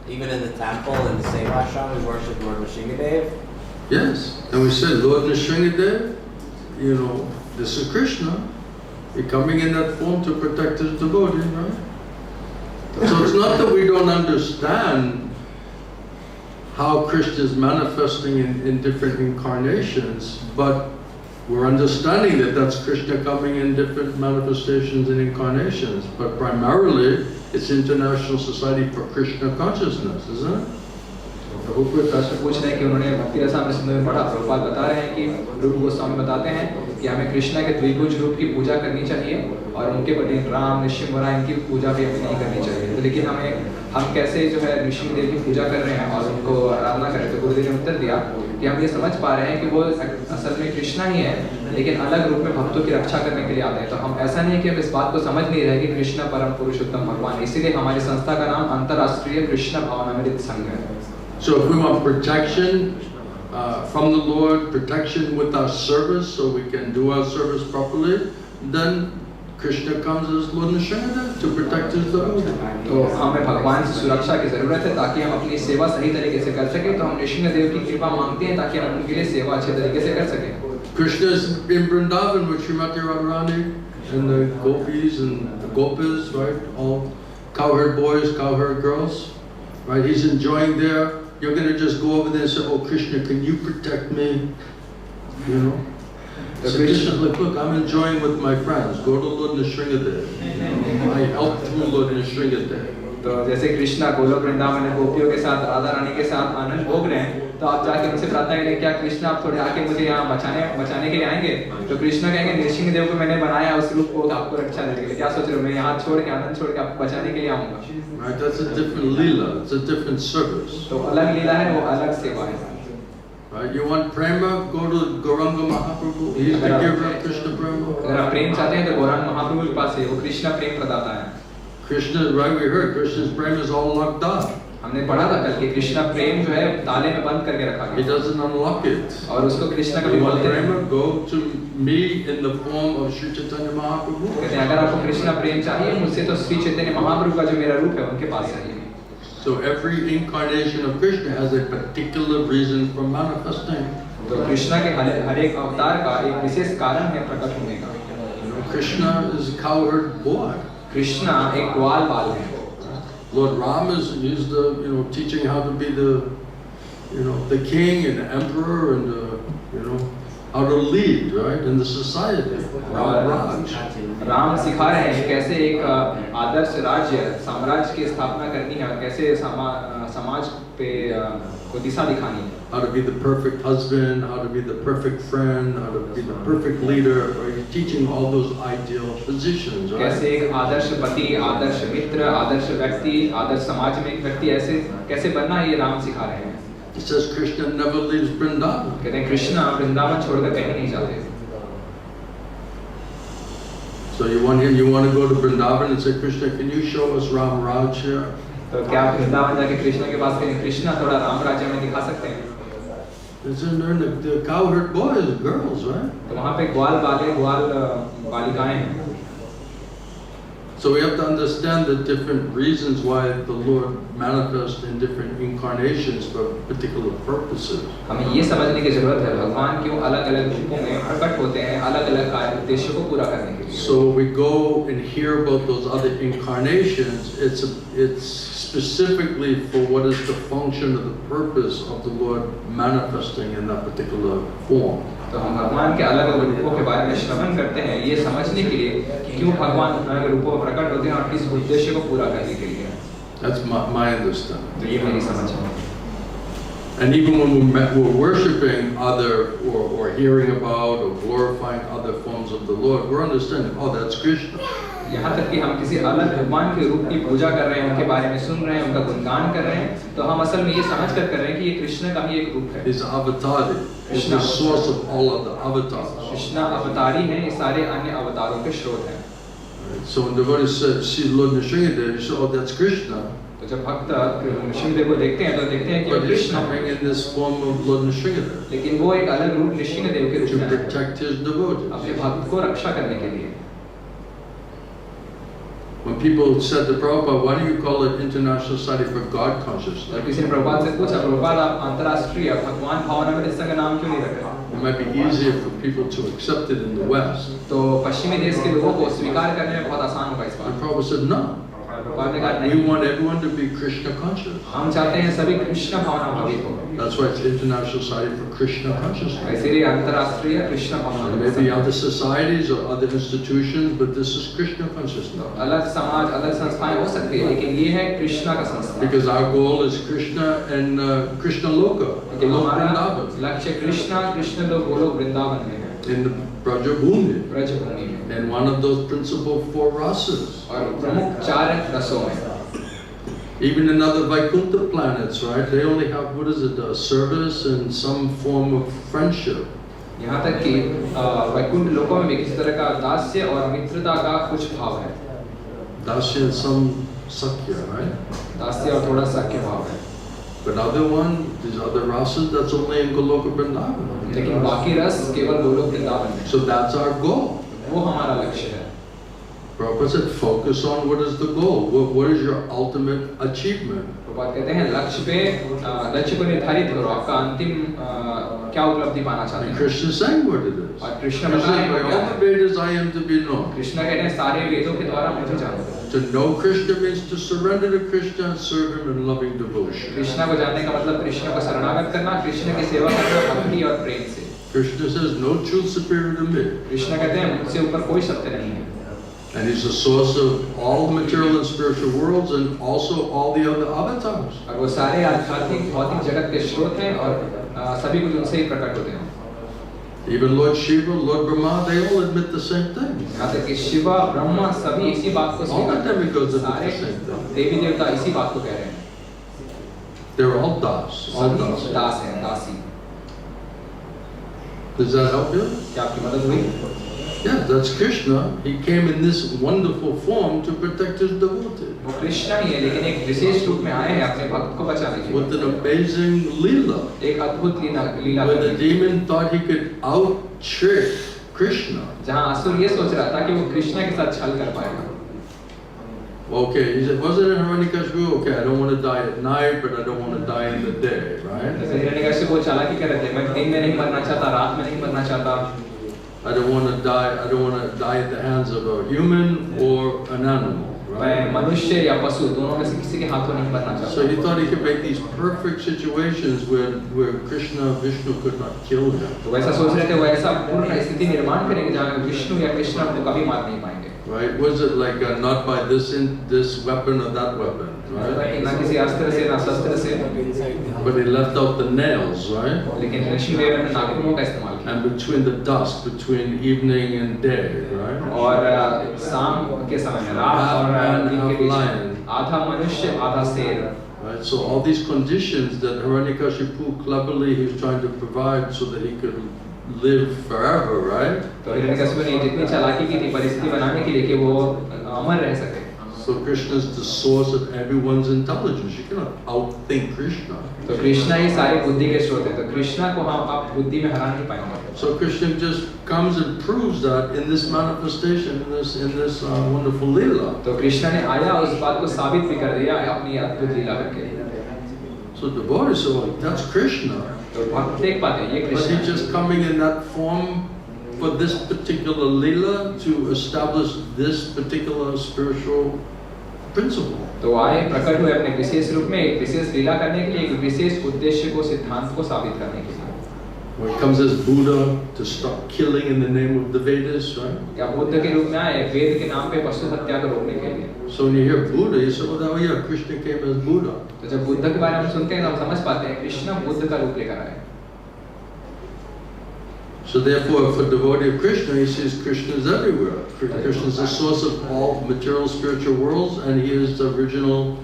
Even in the temple, in the same ashram, we worship Lord Nrsimhadev. Yes, and we said Lord Nrsimhadev, you know, this is Krishna. He's coming in that form to protect his devotees, right? So it's not that we don't understand how Krishna is manifesting in different incarnations, but we're understanding that that's Krishna coming in different manifestations and incarnations. But primarily, it's International Society for Krishna Consciousness, isn't it? प्रभु को प्रश्न पूछ रहे हैं कि उन्होंने भक्ति रसामृत सिंधु में पढ़ा प्रभुपाद बता रहे हैं कि रूप गोस्वामी बताते हैं कि हमें कृष्णा के द्विभुज रूप की पूजा करनी चाहिए और उनके बदले राम नृसिंह इनकी पूजा भी हमें नहीं करनी चाहिए तो लेकिन हम कैसे जो है नृसिंहदेव की पूजा कर रहे हैं और उनको आराधना करें तो गुरुदेव ने उत्तर दिया कि हम ये समझ पा रहे हैं कि वो असल में कृष्णा ही है लेकिन अलग रूप में भक्तों की रक्षा करने के लिए आते हैं तो हम ऐसा नहीं है कि हम इस बात को समझ नहीं रहे कि कृष्णा परम पुरुषोत्तम भगवान इसीलिए हमारी संस्था का नाम अंतर्राष्ट्रीय कृष्ण भावनामृत संघ है So if we want protection from the Lord, protection with our service, so we can do our service properly, then Krishna comes as Lord Nrsimhadev to protect his devotees. तो हमें भगवान से सुरक्षा की जरूरत है ताकि हम अपनी सेवा सही तरीके से कर सकें तो हम नृसिंहदेव की कृपा मांगते हैं ताकि हम उनके लिए सेवा अच्छे तरीके से कर सकें Krishna is in Vrindavan with Srimati Radharani and the gopis and the gopas, right? All cowherd boys, cowherd girls, right? He's enjoying there. You're going to just go over there and say, oh Krishna, can you protect me? You know? So Krishna, look, I'm enjoying with my friends. Go to Lord Nrsimhadev. I help through Lord Nrsimhadev. तो जैसे कृष्णा गोलोक वृंदावन में गोपियों के साथ राधा रानी के साथ आनंद भोग रहे हैं तो आप जाके उनसे प्रार्थना करें क्या कृष्णा आप थोड़े आके मुझे यहाँ बचाने के लिए आएंगे तो कृष्णा कहेंगे नृसिंहदेव को मैंने बनाया उस रूप को आपको रक्षा देने के लिए क्या सोच रहे हो मैं यहाँ छोड़ के आनंद छोड़ के आपको बचाने के लिए आऊंगा Right, that's a different leela. It's a different service. तो अलग लीला है वो अलग सेवा है Right, you want prema? Go to Gauranga Mahaprabhu. He's the giver of Krishna prema. अगर आप प्रेम चाहते हैं तो गौरांग महाप्रभु के पास है वो कृष्णा प्रेम प्रदाता है Krishna, right? We heard Krishna's prema is all locked up. हमने पढ़ा था कल कि कृष्णा प्रेम जो है ताले में बंद करके रखा He गया doesn't unlock it. और उसको कृष्णा कभी You want बोलते prema? हैं Go to me in the form of Sri Chaitanya Mahaprabhu. कहते हैं अगर आपको कृष्णा प्रेम चाहिए मुझसे तो श्री चैतन्य महाप्रभु का जो मेरा रूप है उनके पास चाहिए So every incarnation of Krishna has a particular reason for manifesting. तो कृष्णा के हर एक अवतार का एक विशेष कारण है प्रकट होने का You know, Krishna is a cowherd boy. Krishna एक ग्वाल बाल है Lord Ram is the teaching how to be the king and the emperor and how to lead, right, in the society. Raj. Ram सिखा रहे हैं कैसे एक आदर्श राज्य साम्राज्य की स्थापना करनी है और कैसे समाज पे को दिशा दिखानी है How to be the perfect husband, how to be the perfect friend, how to be the perfect leader, right? He's teaching all those ideal positions, right? कैसे एक आदर्श पति आदर्श मित्र आदर्श व्यक्ति आदर्श समाज में एक व्यक्ति ऐसे कैसे बनना है ये राम सिखा रहे हैं He says Krishna never leaves Vrindavan. कहते हैं कृष्णा वृंदावन छोड़कर कहीं नहीं जाते So you want to go to Vrindavan and say, Krishna, can you show us Ram Raj here? तो क्या आप वृंदावन जाके कृष्णा के पास कहें कृष्णा थोड़ा राम राज्य में दिखा सकते हैं It's in there, the cowherd boys, girls, right? तो वहाँ पे ग्वाल बाले ग्वाल बालिकाएं हैं So we have to understand the different reasons why the Lord manifests in different incarnations for particular purposes. हमें ये समझने की जरूरत है भगवान क्यों अलग-अलग रूपों में प्रकट होते हैं अलग-अलग कार्य उद्देश्यों को पूरा करने के लिए So we go and hear about those other incarnations. It's specifically for what is the function or the purpose of the Lord manifesting in that particular form. तो हम भगवान के अलग अलग रूपों के बारे में श्रवण करते हैं ये समझने के लिए कि क्यों भगवान अलग रूपों में प्रकट होते हैं और किस उद्देश्य को पूरा करने के लिए। That's my understanding. तो ये मेरी समझ है। And even when we're worshiping other or hearing about or glorifying other forms of the Lord, we're understanding, oh, that's Krishna. यहाँ तक कि हम किसी अलग भगवान के रूप की पूजा कर रहे हैं, उनके बारे में सुन रहे हैं, उनका गुणगान कर रहे हैं, तो हम असल में ये समझ कर रहे हैं कि ये कृष्ण का ही एक रूप है। He's avatari. He's the source of all of the avatars. Krishna अवतारी हैं, ये सारे अन्य अवतारों के स्रोत हैं। So when devotee see Lord Nrsimhadev, you say, oh, that's Krishna. तो जब भक्त नृसिंहदेव को देखते हैं तो देखते हैं कि But he's Krishna coming in this form of Lord Nrsimhadev लेकिन वो एक अलग रूप नृसिंहदेव के रूप to में है, protect his devotees. अपने भक्त को रक्षा करने के लिए। When people said to Prabhupada, why do you call it International Society for God और Consciousness? किसी ने प्रभुपाद से पूछा, प्रभुपाद आप अंतर्राष्ट्रीय भगवान भावनामृत संघ का नाम क्यों नहीं रख रहे? It might be easier for people to accept it in the West. तो पश्चिमी देश के लोगों को स्वीकार करने में बहुत आसान होगा इस बात। And Prabhupada said, no. Prabhupada ने कहा We नहीं, want everyone to be Krishna conscious. हम चाहते हैं सभी कृष्ण भावना भावित हो। That's why it's International Society for Krishna Consciousness. इसीलिए अंतर्राष्ट्रीय कृष्ण And भावनामृत maybe संघ। other societies or other institutions, but this is Krishna consciousness. अलग समाज अलग संस्थाएं हो सकती है लेकिन ये है कृष्णा का संस्था। Because our goal is Krishna and Krishna Loka, the Lok हमारा Vrindavan, लक्ष्य कृष्ण लोक गोलोक वृंदावन में है, in the Brajabhumi. ब्रजभूमि में, And one of those principal four rasas. और प्रमुख 4 रसों में। Even in other Vaikuntha planets, right? They only have, what is it, service and some form of friendship. यहाँ तक कि वैकुंठ लोकों में भी किसी तरह का दास्य और मित्रता का कुछ भाव है, Dasya and some sakya, right? दास्य और थोड़ा सख्य भाव है। But other one, these other rasas, that's only in Goloka Vrindavan. लेकिन बाकी रस केवल गोलोक वृंदावन में। So that's our goal. वो हमारा लक्ष्य है। Prabhupada said, focus on what is the goal. What is your ultimate achievement? Prabhupada कहते हैं लक्ष्य को निर्धारित करो, आपका अंतिम क्या उपलब्धि पाना चाहते And हैं। Krishna is saying what it is. और कृष्ण Krishna बताएं says, by वो क्या all the है। Vedas I am to be known. Krishna कहते हैं सारे वेदों के द्वारा मुझे जानो। To know Krishna means to surrender to Krishna and serve him in loving devotion. Krishna को जानने का मतलब कृष्ण को शरणागत करना, कृष्ण की सेवा करना भक्ति और प्रेम से। Krishna says, no truth superior to me. Krishna कहते हैं मुझसे ऊपर कोई सत्य नहीं है। And he's the source of all material and spiritual worlds and also all the other avatars. और वो सारे आध्यात्मिक भौतिक जगत के स्रोत हैं और सभी कुछ उनसे ही प्रकट होते हैं। Even Lord Shiva, Lord Brahma, they all admit the same thing. यहाँ तक कि शिवा ब्रह्मा सभी इसी बात को All स्वीकार the demigods admit सारे the same thing. देवी देवता इसी बात को कह रहे हैं। They're all das. All सभी das. दास हैं, दासी। Does that help you? क्या आपकी मदद हुई? Yeah, that's Krishna. He came in this wonderful form to protect his devotee. वो कृष्ण ही है लेकिन एक विशेष रूप में आए हैं अपने भक्त को बचाने के लिए। With an amazing leela. एक अद्भुत लीला Where the करके, demon thought he could out-trick Krishna. जहाँ असुर ये सोच रहा था कि वो कृष्ण के साथ छल कर पाएगा। Okay, he said, wasn't it Hiranyakashipu? Okay, I don't want to die at night, but I don't want to die in the day, right? जैसे हिरण्यकश्यप वो चालाकी कर रहे थे, मैं दिन में नहीं मरना चाहता, रात में नहीं मरना चाहता। I don't want to die at the hands of a human or an animal, मैं right? मनुष्य या पशु दोनों में से किसी के हाथों नहीं मरना So चाहता। he thought he could make these perfect situations where Krishna, Vishnu could not kill him, तो वैसा सोच रहे थे, वो ऐसा पूर्ण स्थिति निर्माण करेंगे जहाँ विष्णु या कृष्ण को कभी मार नहीं पाएंगे। right? Was it like not by this weapon or that weapon, right? ना किसी अस्त्र से ना शस्त्र से, But he left out the nails, right? लेकिन ऋषिदेव ने नाखूनों का इस्तेमाल किया। And between the dusk, between evening and day, right? और शाम के समय में रात और दिन के बीच में आधा मनुष्य आधा शेर। Right, so all these conditions that Hiranyakashipu cleverly he was trying to provide so that he could live forever, right? तो हिरण्यकश्यप ने जितनी चालाकी की थी परिस्थिति बनाने के लिए कि वो अमर रह सके। So Krishna is the source of everyone's intelligence. You cannot outthink Krishna. तो कृष्णा ही सारी बुद्धि के स्रोत है, तो कृष्णा को हम आप बुद्धि में हरा नहीं पाएंगे। So Krishna just comes and proves that in this manifestation, in this wonderful leela. तो कृष्णा ने आया उस बात को साबित भी कर दिया अपनी अद्भुत लीला करके। So the devotees say, well, that's Krishna. तो भक्त देख पाते हैं ये But Krishna he's just coming in that form for this particular leela to establish this particular spiritual principle. तो आए प्रकट हुए अपने विशेष रूप में एक विशेष लीला करने के लिए, एक विशेष उद्देश्य को सिद्धांत को साबित करने के लिए। When it comes as Buddha to stop killing in the name of the Vedas, right? क्या बुद्ध के रूप में आए वेद के नाम पे पशु हत्या को रोकने के लिए। So when you hear Buddha, you say, oh yeah, Krishna came as Buddha. तो जब बुद्ध के बारे में हम सुनते हैं तो हम समझ पाते हैं कृष्ण बुद्ध का रूप लेकर आए। So therefore, for devotee of Krishna, he sees Krishna is everywhere. Krishna is the source of all material spiritual worlds, and he is the original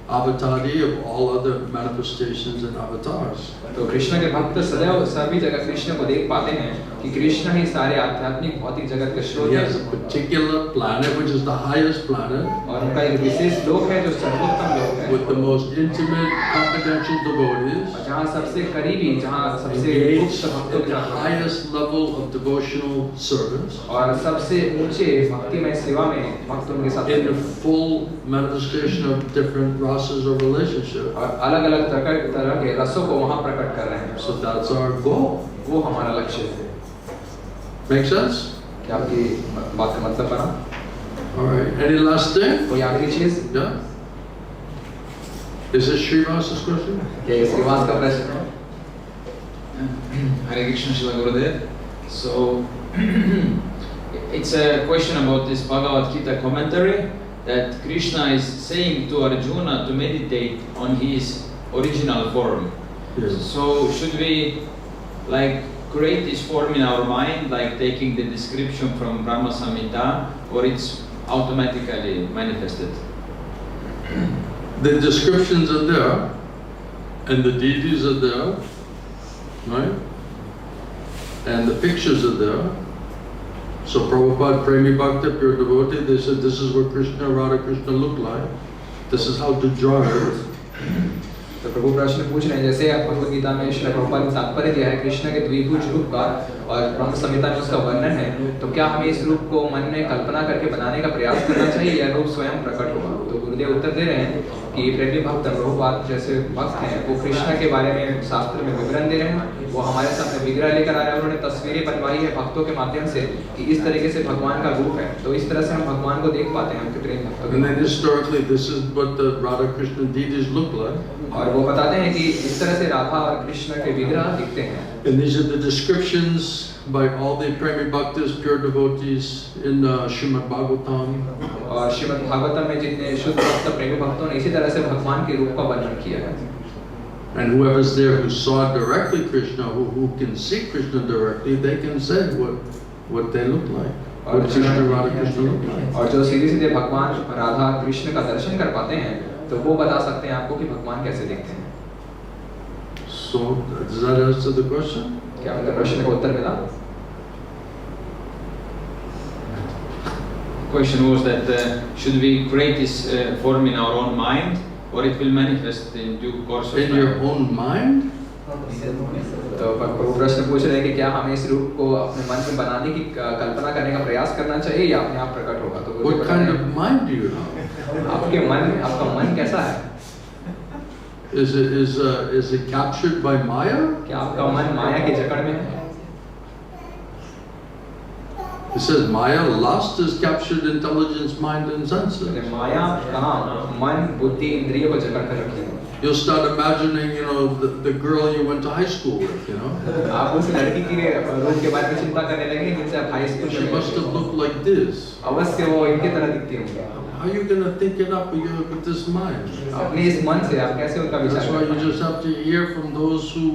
avatari of all other manifestations and avatars. तो कृष्ण के भक्त सदैव सभी जगह कृष्ण को देख पाते हैं कि कृष्ण ही सारे आध्यात्मिक भौतिक जगत का स्रोत He है। has a particular planet, which is the highest planet, और उनका एक विशेष लोक है जो सर्वोत्तम लोक है। with the most intimate, confidential devotees, जहाँ सबसे करीबी, जहाँ सबसे engaged गुप्त भक्तों at के the साथ highest level of devotional service, और सबसे ऊंचे भक्तिमय सेवा में भक्त उनके साथ in the full manifestation of different rasas or relationships. और अलग-अलग तरह के रसों को वहाँ प्रकट कर रहे हैं। So that's our goal. वो हमारा लक्ष्य है। Make sense? क्या आपकी बात का मतलब बना? All right. Any last thing? कोई आखिरी चीज? Yeah. Is this Srivasa's question? क्या ये श्रीवास का प्रश्न है? Hare Krishna Srila Gurudev. So it's a question about this Bhagavad Gita commentary that Krishna is saying to Arjuna to meditate on his original form. Yes. So should we like create this form in our mind, like taking the description from Brahma Samhita, or it's automatically manifested? The descriptions are there, and the deities are there, right? And the pictures are there. So Prabhupada, Premi Bhakta, pure devotee, they said this is what Krishna, Radha Krishna look like. This is how to draw it. तो प्रभु प्रश्न पूछ रहे हैं जैसे भगवद गीता में श्री प्रभुपाद ने तात्पर्य दिया है कृष्ण के द्विभुज रूप का और ब्रह्म संहिता में उसका वर्णन है तो क्या हमें इस रूप को मन में कल्पना करके बनाने का प्रयास करना चाहिए या रूप स्वयं प्रकट होगा। तो गुरुदेव उत्तर दे रहे हैं कि प्रेमी भक्त प्रभुपाद जैसे भक्त हैं वो कृष्ण के बारे में शास्त्र में विवरण दे रहे हैं, वो हमारे सामने विग्रह लेकर आ रहे हैं, उन्होंने तस्वीरें बनवाई है भक्तों के माध्यम से कि इस तरीके से भगवान का रूप है, तो इस तरह से हम भगवान को देख पाते हैं उनके प्रेम भक्तों And then historically, this is what the Radha Krishna deities look like. और वो बताते हैं कि इस तरह से राधा और कृष्ण के विग्रह दिखते हैं। And these are the descriptions by all the Premi Bhaktas, pure devotees in Srimad Bhagavatam. और श्रीमद् भागवतम में जितने शुद्ध भक्त प्रेमी भक्तों ने इसी तरह से भगवान के रूप का वर्णन किया है। And whoever's there who saw directly Krishna, who can see Krishna directly, they can say what they look like. What Krishna, Radha Krishna look like. और जो सीधे सीधे भगवान राधा कृष्ण का दर्शन कर पाते हैं तो वो बता सकते हैं आपको कि भगवान कैसे दिखते हैं। So does that answer the question? क्या आपका प्रश्न का उत्तर मिला? Question was that should we create this form in our own mind, or it will manifest in due course of In your own mind? तो प्रभु प्रश्न पूछ रहे हैं कि क्या हमें इस रूप को अपने मन में बनाने की कल्पना करने का प्रयास करना चाहिए या अपने आप प्रकट होगा। तो What kind of mind do you have? आपका मन कैसा है? Is it captured by Maya? क्या आपका मन माया की जकड़ में है? It says Maya, lust is captured intelligence, mind and senses. माया कहाँ मन बुद्धि इंद्रियों को जकड़ कर रखी है। You'll start imagining, the girl you went to high school with, आप उस लड़की के रूप के बारे में चिंता करने लगे जिनसे आप हाई स्कूल She में must have looked like this. अवश्य वो इनके तरह दिखती होंगी। How are you going to think it up with this mind? अपने इस मन से आप कैसे उनका That's विचार why करें? you just have to hear from those who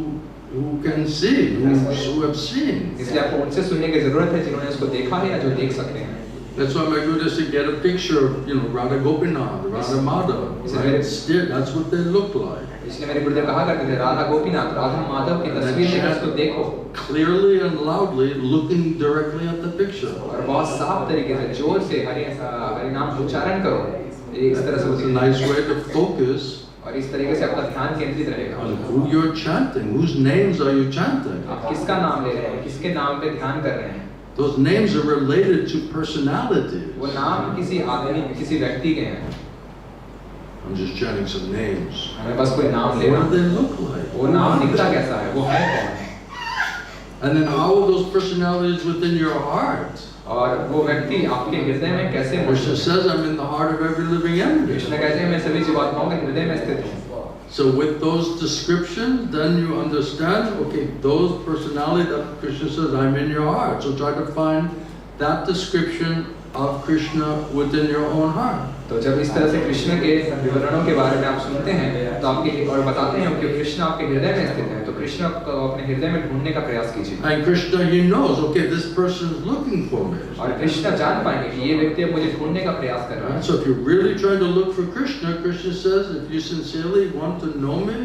can see, who have seen. इसलिए आपको उनसे सुनने की जरूरत है जिन्होंने उसको देखा है या जो देख सकते हैं। That's why my guru said, get a picture of, Radha Gopinath, Radha Madhav. Right? Still, that's what they look like. इसलिए मेरे गुरुदेव कहा करते थे राधा गोपीनाथ राधा माधव की तस्वीर लेकर उसको देखो Clearly and loudly, looking directly at the picture. और बहुत साफ तरीके से जोर से हरि नाम उच्चारण करो। इस तरह से It's a nice way to focus और इस तरीके से आपका ध्यान केंद्रित रहेगा। on who you're chanting, whose names are you chanting. आप किसका नाम ले रहे हैं, किसके नाम पे ध्यान कर रहे हैं। Those names are related to personalities. वो नाम किसी आदमी किसी व्यक्ति के हैं। I'm just chanting some names. हमें बस कोई नाम ले What रहा do they look like? वो नाम दिखता कैसा है, वो है कौन। And then how are those personalities within your heart? और वो व्यक्ति आपके हृदय में कैसे Krishna says, I'm in the heart of every living entity. Krishna कहते हैं मैं सभी जीवात्माओं के हृदय में स्थित हूँ। So with those descriptions, then you understand, okay, those personality that Krishna says, I'm in your heart. So try to find that description of Krishna within your own heart. तो जब इस तरह से कृष्ण के विवरणों के बारे में आप सुनते हैं तो आपके और बताते हैं कि कृष्ण आपके हृदय में स्थित है, तो कृष्ण को अपने हृदय में ढूंढने का प्रयास कीजिए। And Krishna, he knows, okay, this person is looking for me. और कृष्ण जान पाएंगे कि ये व्यक्ति अब मुझे ढूंढने का प्रयास कर रहा है। So if you're really trying to look for Krishna, Krishna says, if you sincerely want to know me,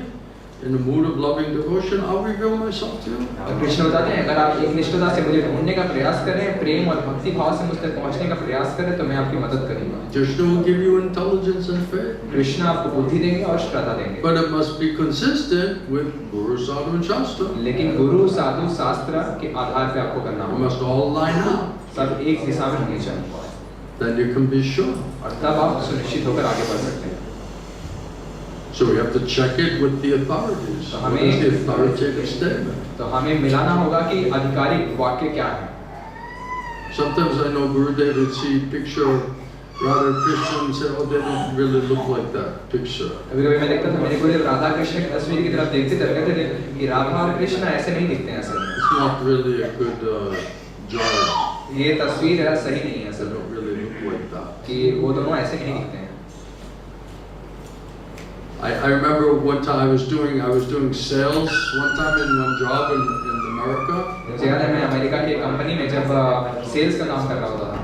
in a mood of loving devotion, I'll reveal myself to you. तो कृष्ण बताते हैं, अगर आप एक निष्ठता से मुझे ढूंढने का प्रयास करें, प्रेम और भक्ति भाव से मुझ तक पहुंचने का प्रयास करें, तो मैं आपकी मदद करूंगा। Krishna will give you intelligence and faith. Krishna आपको बुद्धि देंगे और श्रद्धा देंगे। But it must be consistent with Guru, Sadhu and Shastra. लेकिन गुरु साधु शास्त्र के आधार पे आपको करना It होगा। must all line up. सब एक दिशा में होनी चाहिए। Then you can be sure. और तब आप सुनिश्चित होकर आगे बढ़ सकते हैं। So we have to check it with the authorities. What is the authoritative statement? तो हमें मिलाना होगा कि आधिकारिक वाक्य क्या है। Sometimes I know Gurudev would see picture of Radha Krishna and say, oh, they don't really look like that picture. कभी-कभी मैं देखता था मेरे गुरुदेव राधा कृष्ण की तस्वीर की तरफ देखते थे, कहते थे कि राधा और कृष्ण ऐसे नहीं दिखते हैं असल में। It's not really a good job. ये तस्वीर है सही नहीं है They असल में don't really look like that. कि वो दोनों ऐसे नहीं दिखते हैं। I remember one time I was doing sales one time in one job in America. मुझे याद है मैं अमेरिका की कंपनी में जब सेल्स का काम कर रहा होता था।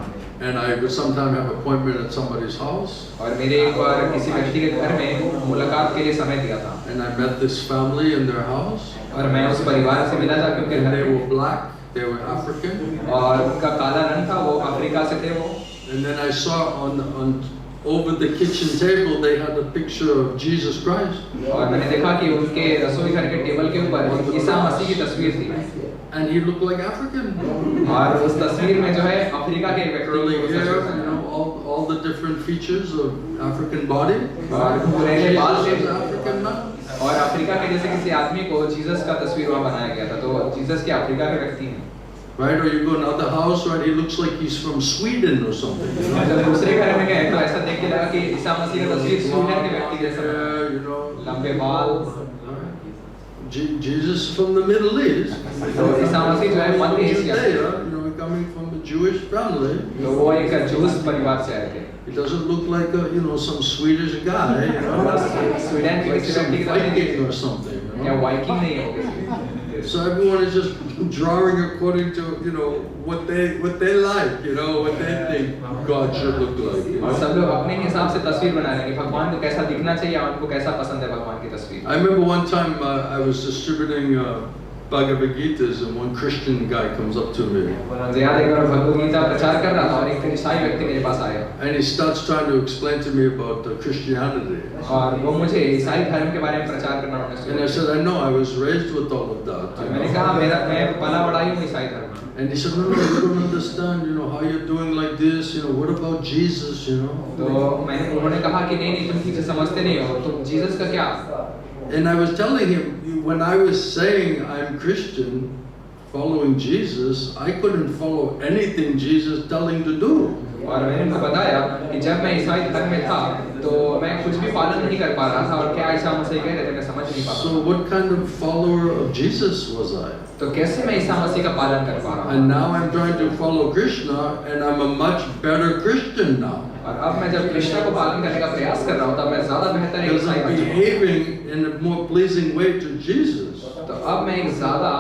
And I would sometimes have appointment at somebody's house. और मेरे एक बार किसी व्यक्ति के घर में मुलाकात के लिए समय दिया था। And I met this family in their house. और मैं उस परिवार से मिला था क्योंकि And they were black, they were African. और उनका काला रंग था, वो अफ्रीका से थे वो। And then I saw on over the kitchen table they had a picture of Jesus Christ. और मैंने देखा कि उनके रसोई घर के टेबल के ऊपर ईसा मसीह की तस्वीर थी। And he looked like African. और उस तस्वीर में जो है अफ्रीका के व्यक्ति Curly की hair, तस्वीर you know, all the different features of African body. और पूरे बाल से Jesus is African man. और अफ्रीका के जैसे किसी आदमी को जीसस का तस्वीर वहाँ बनाया गया था, तो जीसस के अफ्रीका के व्यक्ति हैं। Right, or you go in another house, right? He looks like he's from Sweden or something. You know? जब दूसरे घर में गए तो ऐसा देख के लगा कि ईसा मसीह का तस्वीर स्वीडन के व्यक्ति जैसा है। Yeah, you know, लंबे बाल। Jesus is from the Middle East. तो ईसा मसीह जो है मध्य एशिया से, Judea, you know, coming from a Jewish family. तो वो एक जूस परिवार से आए थे। He doesn't look like a, you know, some Swedish guy, you know, Sweden के like किसी some व्यक्ति की तरह नहीं Viking दिखते। or something. You या know? वाइकिंग नहीं हो किसी। So everyone is just drawing according to, you know, what they like, you know, what they think God should look like. You और know? सब लोग अपने हिसाब से तस्वीर बना रहे हैं कि भगवान को कैसा दिखना चाहिए और उनको कैसा पसंद है भगवान की तस्वीर। I remember one time I was distributing Bhagavad Gitas and one Christian guy comes up to me मुझे याद है एक बार भगवद गीता प्रचार कर रहा था और एक ईसाई व्यक्ति मेरे पास आया and he starts trying to explain to me about Christianity. और वो मुझे ईसाई धर्म के बारे में प्रचार करना उन्होंने And I said, I know, I was raised with all of that. और You मैंने know? कहा मैं पला बड़ा ही हूँ ईसाई धर्म में। And he said, no, you don't understand, you know, how you're doing like this, you know, what about Jesus, you know? तो उन्होंने कहा कि नहीं तुम ठीक से समझते नहीं हो, तो जीसस का क्या? And I was telling him, when I was saying I'm Christian, following Jesus, I couldn't follow anything Jesus telling to do. और मैंने उनको बताया कि जब मैं ईसाई धर्म में था तो मैं कुछ भी पालन नहीं कर पा रहा था और क्या ईसा मसीह कह रहे थे मैं समझ नहीं पा रहा। So what kind of follower of Jesus was I? तो कैसे मैं ईसा मसीह का पालन कर पा रहा हूँ? And now I'm trying to follow Krishna, and I'm a much better Christian now. और अब मैं जब कृष्ण को पालन करने का प्रयास कर रहा हूँ तब मैं ज्यादा बेहतर एक Because ईसाई I'm बन चुका हूँ। behaving in a more pleasing way to Jesus. तो अब मैं एक ज्यादा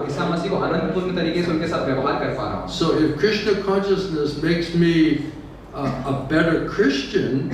ईसा मसीह को आनंदपूर्ण तरीके से उनके साथ व्यवहार कर पा रहा हूँ। So if Krishna consciousness makes me a better Christian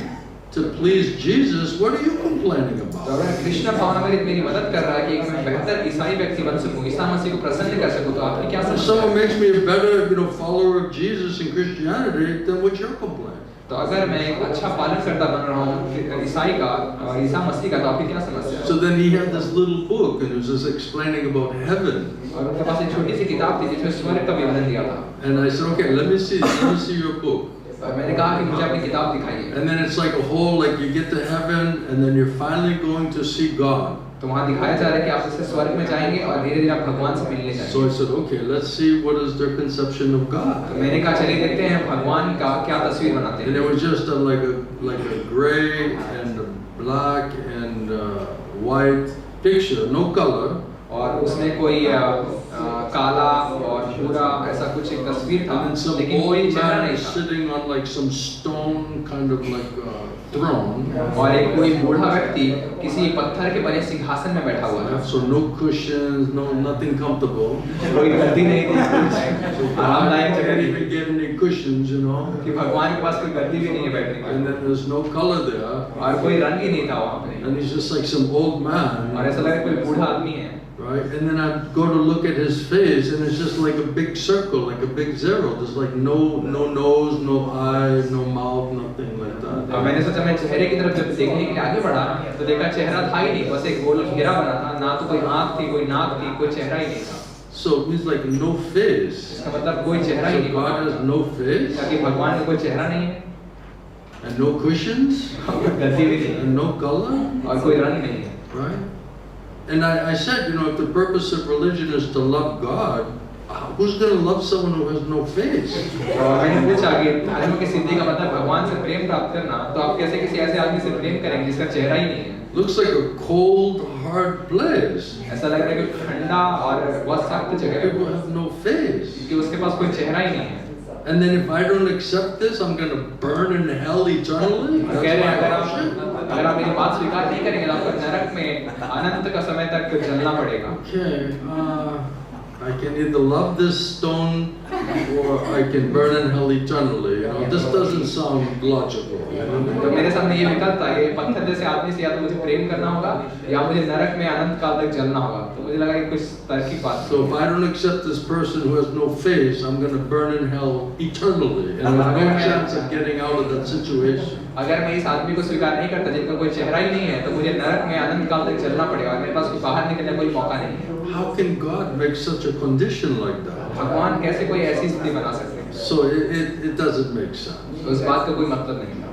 to please Jesus, what are you complaining तो about? अगर कृष्ण भावना मेरी मदद कर रहा है कि एक मैं बेहतर ईसाई व्यक्ति बन सकूं, ईसा मसीह को प्रसन्न कर सकूं, तो आपकी क्या If समस्या someone है? makes me a better, you know, follower of Jesus in Christianity, then what's your complaint? तो अगर मैं एक अच्छा पालन करता बन रहा हूँ ईसाई का और ईसा मसीह का, तो आपकी क्या समस्या है? So then he had this little book, and it was just explaining about heaven. और उनके पास एक छोटी सी किताब थी जिसमें स्वर्ग का विवरण दिया था। And I said, okay, let me see your book. और मैंने कहा कि मुझे अपनी किताब दिखाइए। And then it's like a whole, like you get to heaven, and then you're finally going to see God. तो वहाँ दिखाया जा रहा है कि आप इससे स्वर्ग में जाएंगे और धीरे-धीरे आप भगवान से मिलने So जाएंगे। I said, okay, let's see what is their conception of God. तो मैंने कहा चलिए देखते हैं भगवान का क्या तस्वीर बनाते And हैं। it was just like a gray and a black and white picture, no color. और उसमें कोई काला और भूरा ऐसा कुछ एक तस्वीर था, And then some लेकिन कोई old चेहरा man नहीं is था। sitting on like some stone kind of like throne. और एक कोई बूढ़ा व्यक्ति किसी पत्थर के बने सिंहासन में बैठा हुआ था। So no cushions, nothing comfortable. कोई गद्दी नहीं थी, So आरामदायक God जगह can't नहीं even get any cushions, you know. कि भगवान के पास कोई गद्दी भी नहीं है बैठने And की, then there's no color there. और कोई रंग ही नहीं था वहाँ पे, And he's just like some old man. और ऐसा लगा कोई बूढ़ा आदमी है। Right? And then I go to look at his face and it's just like a big circle, like a big zero. There's like no nose, no eye, no mouth, nothing like that. और मैंने सोचा मैं चेहरे की तरफ जब देखने के लिए आगे बढ़ा तो देखा चेहरा था ही नहीं, बस एक गोल घेरा बना था, ना तो कोई आँख थी, कोई नाक थी, कोई चेहरा ही नहीं था। So it means like no face. इसका मतलब कोई चेहरा ही So नहीं God has no face ताकि भगवान का कोई चेहरा नहीं है, and no cushions गद्दी भी नहीं है, and no color. और कोई रंग नहीं है। Right? And I said, you know, if the purpose of religion is to love God, who's going to love someone who has no face? और मैंने पूछा कि धर्म की सिद्धि का मतलब भगवान से प्रेम प्राप्त करना, तो आप कैसे किसी ऐसे आदमी से प्रेम करेंगे जिसका चेहरा ही नहीं है? Looks like a cold, hard place. ऐसा लग रहा है कि ठंडा और बहुत सख्त जगह People है, have no face. कि उसके पास कोई चेहरा ही नहीं है। And then if I don't accept this, I'm going to burn in hell eternally? और कह रहे हैं That's my option? अगर आप मेरी बात स्वीकार नहीं करेंगे तो आपको नरक में अनंत का समय तक जलना पड़ेगा। Okay, I can either love this stone or I can burn in hell eternally. You know, this doesn't sound logical. You know? तो मेरे सामने ये विकल्प था, ये पत्थर जैसे आदमी से या तो मुझे प्रेम करना होगा या मुझे नरक में अनंत काल तक जलना होगा। तो मुझे लगा कि कुछ तार्किक बात है। So if I don't accept this person who has no face, I'm going to burn in hell eternally, and with no chance of getting out of that situation. अगर मैं इस आदमी को स्वीकार नहीं करता जिनका कोई चेहरा ही नहीं है, तो मुझे नरक में अनंत काल तक चलना पड़ेगा और मेरे पास कोई बाहर निकलने का कोई मौका नहीं है। How can God make such a condition like that? भगवान कैसे कोई ऐसी स्थिति बना सकते हैं? So it doesn't make sense. तो इस बात का कोई मतलब नहीं था।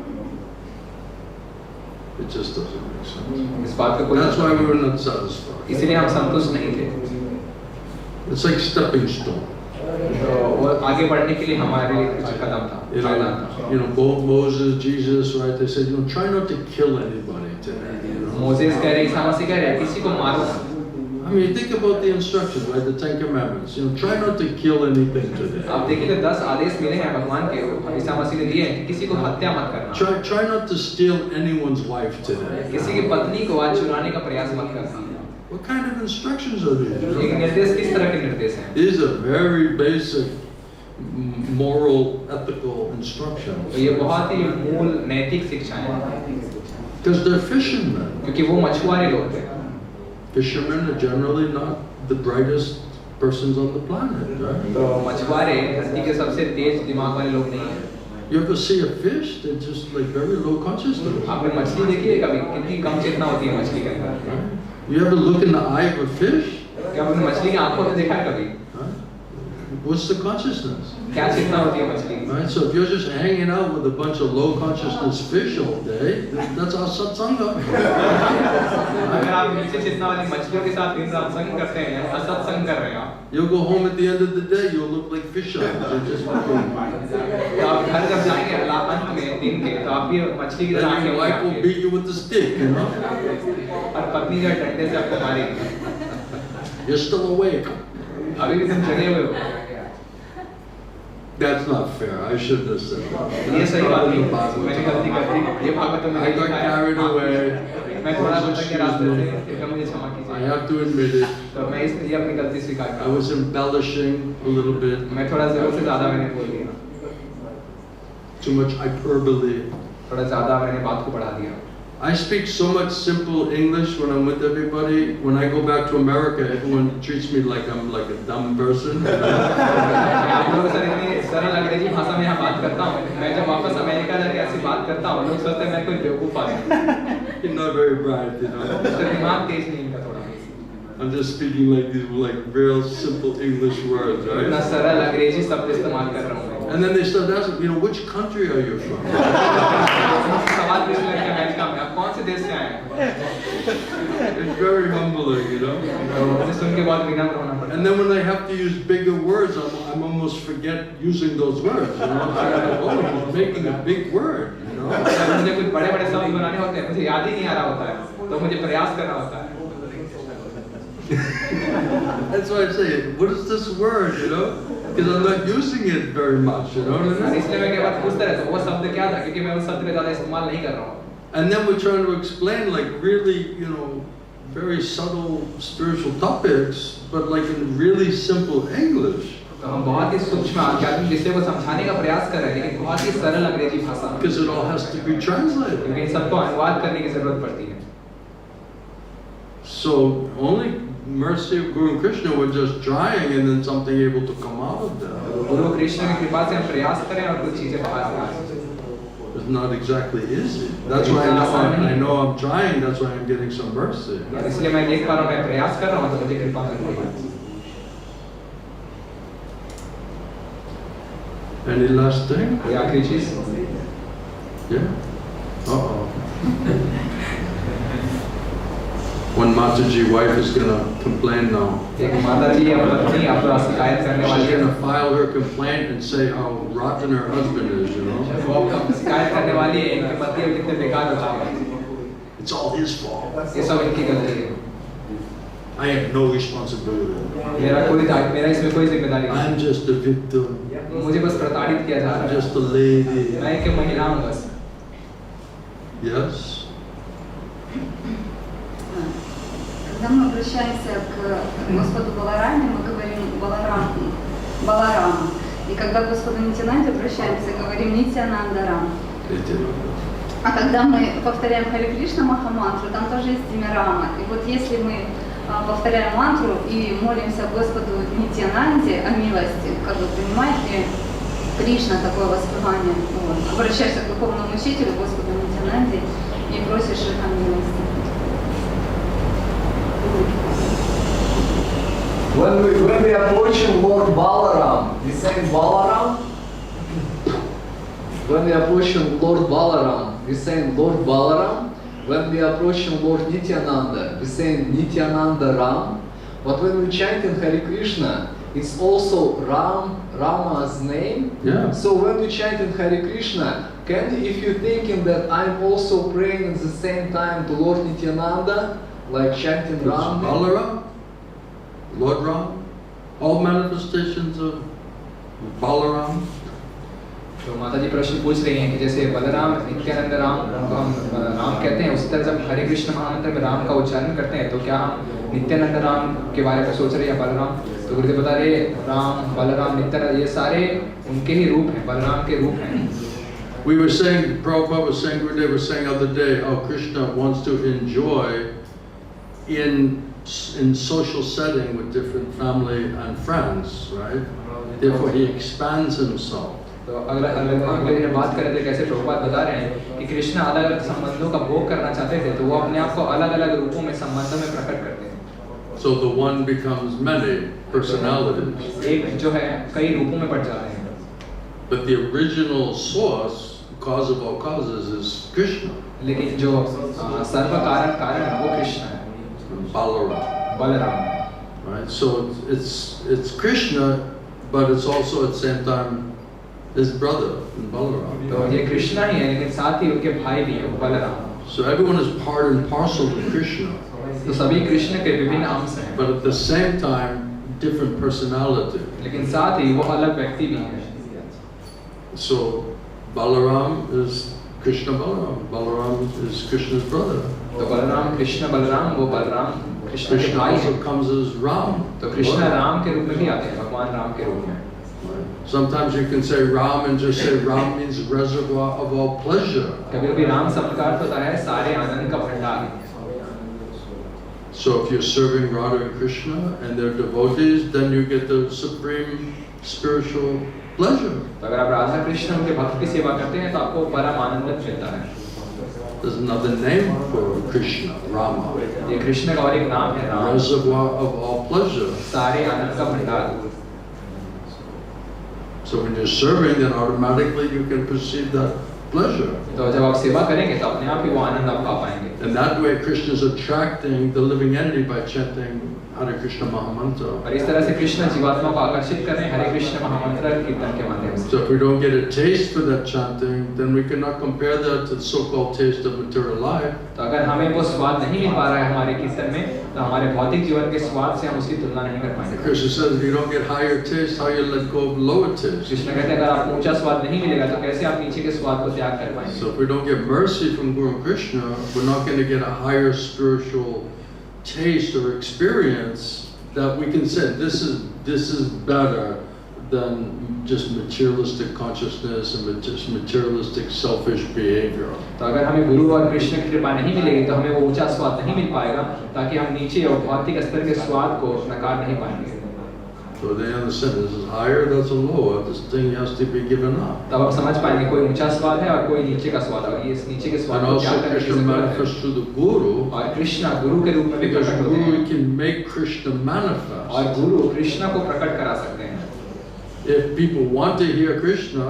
It just doesn't make sense. इस बात का कोई That's why मतलब we were not satisfied. नहीं। इसलिए हम संतुष्ट नहीं थे। It's like stepping stone. तो वो आगे बढ़ने के लिए हमारे लिए कुछ कदम था, पायदान था। You know, both Moses, Jesus, right? They said, you know, try not to kill anybody today. You know? Moses कह रहे, ईसा मसीह कह रहे, किसी को मारो मत। I mean, think about the instructions, right? The Ten Commandments. You know, try not to kill anything today. अब देखिए तो 10 आदेश मिले हैं भगवान के, ईसा मसीह ने दिए हैं कि किसी को हत्या मत करना, Try not to steal anyone's wife today. किसी की पत्नी को आज चुराने का प्रयास मत करना। What kind of instructions are these? You ये know? निर्देश किस तरह के निर्देश हैं? These are very basic moral, ethical instructions. तो ये बहुत ही मूल नैतिक शिक्षाएं हैं, Because they're fishermen. क्योंकि वो मछुआरे लोग थे। Fishermen are generally not the brightest persons on the planet, right? तो मछुआरे धरती के सबसे तेज दिमाग वाले लोग नहीं हैं। You ever see a fish? They're just like very low consciousness. आपने मछली देखी है कभी? कितनी कम चेतना होती है मछली के अंदर? Right? You ever look in the eye of a fish? क्या आपने मछली की आंखों में देखा है कभी? Right? What's the consciousness? क्या चेतना होती है मछली की? Right? So if you're just hanging out with a bunch of low consciousness fish all day, that's our satsanga. अगर आप नीचे चेतना वाली मछलियों के साथ दिन रात संग करते हैं, असत्संग कर रहे हैं आप, You'll go home at the end of the day, you'll look like fish eyes. You're just तो आप घर जब जाएंगे अंत में दिन के, तो आप भी मछली की तरह then आंखें your wife will होंगी beat you with the stick, you know? और पत्नी जो है डंडे से आपको मारेगी। You're still awake. अभी भी तुम जगे हुए हो। That's not fair. I shouldn't have said that. ये That's सही बात not in नहीं, the Bible. मैंने गलती कर दी। ये भागवत में I मैंने got लिखा है। carried away. मैं थोड़ा भटक के रास्ते से, Excuse me. इसका मुझे क्षमा I कीजिए। have to admit it. तो मैं इसलिए अपनी गलती स्वीकार I करता was embellishing a little bit. हूँ। मैं थोड़ा जरूरत से ज्यादा मैंने बोल दिया, Too much hyperbole. थोड़ा ज्यादा मैंने बात को बढ़ा दिया। I speak so much simple English when I'm with everybody. When I go back to America, everyone treats me like I'm like a dumb person. आप लोगों के साथ इतनी सरल अंग्रेजी भाषा में यहाँ बात करता हूँ, मैं जब वापस अमेरिका जाके ऐसी बात करता हूँ, लोग सोचते हैं मैं कोई बेवकूफ आदमी हूँ। You're not very bright, you know. उसका दिमाग तेज नहीं इनका थोड़ा। I'm just speaking like these like real simple English words, इतना right? सरल अंग्रेजी शब्द इस्तेमाल कर रहा हूँ। And then they start asking, you know, which country are you from? सवाल पूछने लगे अमेरिका में, आप कौन से देश से आए हैं? It's very humbling, you know. तो मुझे सुन के बहुत विनम्र होना पड़ता है। And then when I have to use bigger words, I'm almost forget using those words. You know, I'm like, oh, he's making a big word. You know. जब मुझे कुछ बड़े-बड़े शब्द बनाने होते हैं, मुझे याद ही नहीं आ रहा होता है, तो मुझे प्रयास करना होता है। That's why I say, what is this word, you know? Because I'm not using it very much, you know what I mean? इसलिए मैं कई बार पूछता रहता हूँ, वो शब्द क्या था, क्योंकि मैं उस शब्द का ज़्यादा इस्तेमाल नहीं कर रहा हूँ। And then we're trying to explain like really, you know, very subtle spiritual topics, but like in really simple English. तो हम बहुत ही सूक्ष्म आध्यात्मिक विषय को समझाने का प्रयास कर रहे हैं, लेकिन बहुत ही सरल अंग्रेजी भाषा में। Because it all has to be translated. क्योंकि इन सबको अनुवाद करने की जरूरत पड़ती है। So only mercy of Guru and Krishna, we're just trying and then something able to come out of that. गुरु कृष्ण की कृपा से हम प्रयास करें और कुछ चीजें बाहर आ जाएं। It's not exactly easy. That's why I know I'm trying. That's why I'm getting some mercy. इसलिए मैं देख पा रहा हूँ, मैं प्रयास कर रहा हूँ, तो मुझे कृपा मिल रही है। Any last thing? कोई आखिरी चीज? Yeah. Uh-oh. One Mataji wife is gonna complain now. एक माता जी या पत्नी आपको शिकायत करने वाली She's है। gonna file her complaint and say how rotten her husband is, you know. वो आपको शिकायत करने वाली है, इनके पति अब कितने बेकार हो चुके हैं। It's all his fault. ये सब इनकी गलती है। I have no responsibility. मेरा इसमें कोई जिम्मेदारी नहीं। I'm just a victim. मुझे बस प्रताड़ित किया जा रहा I'm है। just a lady. मैं एक महिला हूँ बस। Yes. Когда мы обращаемся к Господу Балараме, мы говорим Баларама. И когда к Господу Нитянанде обращаемся, говорим Нитянандарам. А когда мы повторяем Харе Кришна Махамантру, там тоже есть имя Рама. И вот если мы повторяем мантру и молимся Господу Нитянанде о милости, как бы принимает ли Кришна такое воспевание, вот, обращаешься к духовному учителю, Господу Нитянанде, и просишь их о милости. When we approaching Lord Balaram, we say Balaram. When we approaching Lord Balaram, we say Lord Balaram. When we approaching Lord Nityananda, we say Nityananda Ram. But when we chanting Hare Krishna, it's also Rama's name. Yeah. So when we chanting Hare Krishna, if you're thinking that I'm also praying at the same time to Lord Nityananda, like chanting Ram. Balaram, Lord Ram, all manifestations of Balaram. तो माता जी प्रश्न पूछ रही हैं कि जैसे बलराम नित्यानंद राम को हम राम कहते हैं, उसी तरह जब हरे कृष्ण महामंत्र में राम का उच्चारण करते हैं, तो क्या हम नित्यानंद राम के बारे में सोच रहे हैं या बलराम? तो गुरुदेव बता रहे राम, बलराम, नित्यानंद, ये सारे उनके ही रूप हैं, बलराम के रूप हैं। We were saying, Prabhupada was saying, Gurudev was saying the other day, how Krishna wants to enjoy in social setting with different family and friends, right? Therefore he expands himself. तो अगले दिन बात कर रहे थे कैसे प्रभुपाद बता रहे हैं कि कृष्ण अलग अलग संबंधों का भोग करना चाहते थे, तो वो अपने आप को अलग अलग रूपों में संबंधों में प्रकट करते हैं। So the one becomes many personalities. एक जो है कई रूपों में बढ़ जाते हैं। But the original source, cause of all causes, is Krishna. लेकिन जो सर्व कारण है वो कृष्ण है, Balaram. Right? So it's Krishna, but it's also at the same time his brother in Balaram. तो ये कृष्णा ही है, लेकिन साथ ही उनके भाई भी हैं, Balram. So everyone is part and parcel of Krishna. तो सभी कृष्ण के विभिन्न अंश हैं, But at the same time, different personality. लेकिन साथ ही वो अलग व्यक्ति भी हैं। So Balaram is Krishna Balaram. Balaram is Krishna's brother. तो बलराम कृष्ण बलराम, वो बलराम कृष्ण के Krishna भाई also हैं। comes as Ram. तो कृष्ण राम के रूप में भी आते हैं, भगवान राम के रूप में। Sometimes you can say Ram and just say Ram means reservoir of all pleasure. कभी-कभी राम शब्द का अर्थ होता है सारे आनंद का भंडार। So if you're serving Radha and Krishna and their devotees, then you get the supreme spiritual pleasure. तो अगर आप राधा कृष्ण उनके भक्त की सेवा करते हैं तो आपको परम आनंद मिलता है। There's another name for Krishna, Rama. ये कृष्ण का और एक नाम है Ram, Reservoir of all pleasure. सारे आनंद का भंडार। So when you're serving, then automatically you can perceive that pleasure. तो जब आप सेवा करेंगे तो अपने आप ही वो आनंद आप पा पाएंगे। And that way Krishna is attracting the living entity by chanting Hare Krishna Mahamantra. और इस तरह से कृष्ण जीवात्मा को आकर्षित कर रहे हैं हरे कृष्ण महामंत्र कीर्तन के माध्यम से। So if we don't get a taste for that chanting, then we cannot compare that to the so-called taste of material life. तो अगर हमें वो स्वाद नहीं मिल पा रहा है हमारे कीर्तन में, तो हमारे भौतिक जीवन के स्वाद से हम उसकी तुलना नहीं कर पाएंगे। Krishna says if you don't get higher taste, how you let go of lower taste? Krishna कहते हैं अगर आपको ऊंचा स्वाद नहीं मिलेगा तो कैसे आप नीचे के स्वाद को त्याग कर पाएंगे। So if we don't get mercy from Guru Krishna, we're not going to get a higher spiritual taste or experience that we can say this is better than just materialistic consciousness and just materialistic selfish behavior. तो अगर हमें गुरु और कृष्ण की कृपा नहीं मिलेगी तो हमें वो ऊंचा स्वाद नहीं मिल पाएगा, ताकि हम नीचे और भौतिक स्तर के स्वाद को नकार नहीं पाएंगे। So they understand this is higher, that's a lower. This thing has to be given up. तब आप समझ पाएंगे कोई ऊंचा स्वाद है और कोई नीचे का स्वाद है, और ये इस नीचे के स्वाद And को also त्याग करने की Krishna जरूरत है। manifests through the Guru, और कृष्ण गुरु के रूप में भी because प्रकट होते Guru हैं, can make Krishna manifest. और गुरु कृष्ण को प्रकट करा सकते हैं। If people want to hear Krishna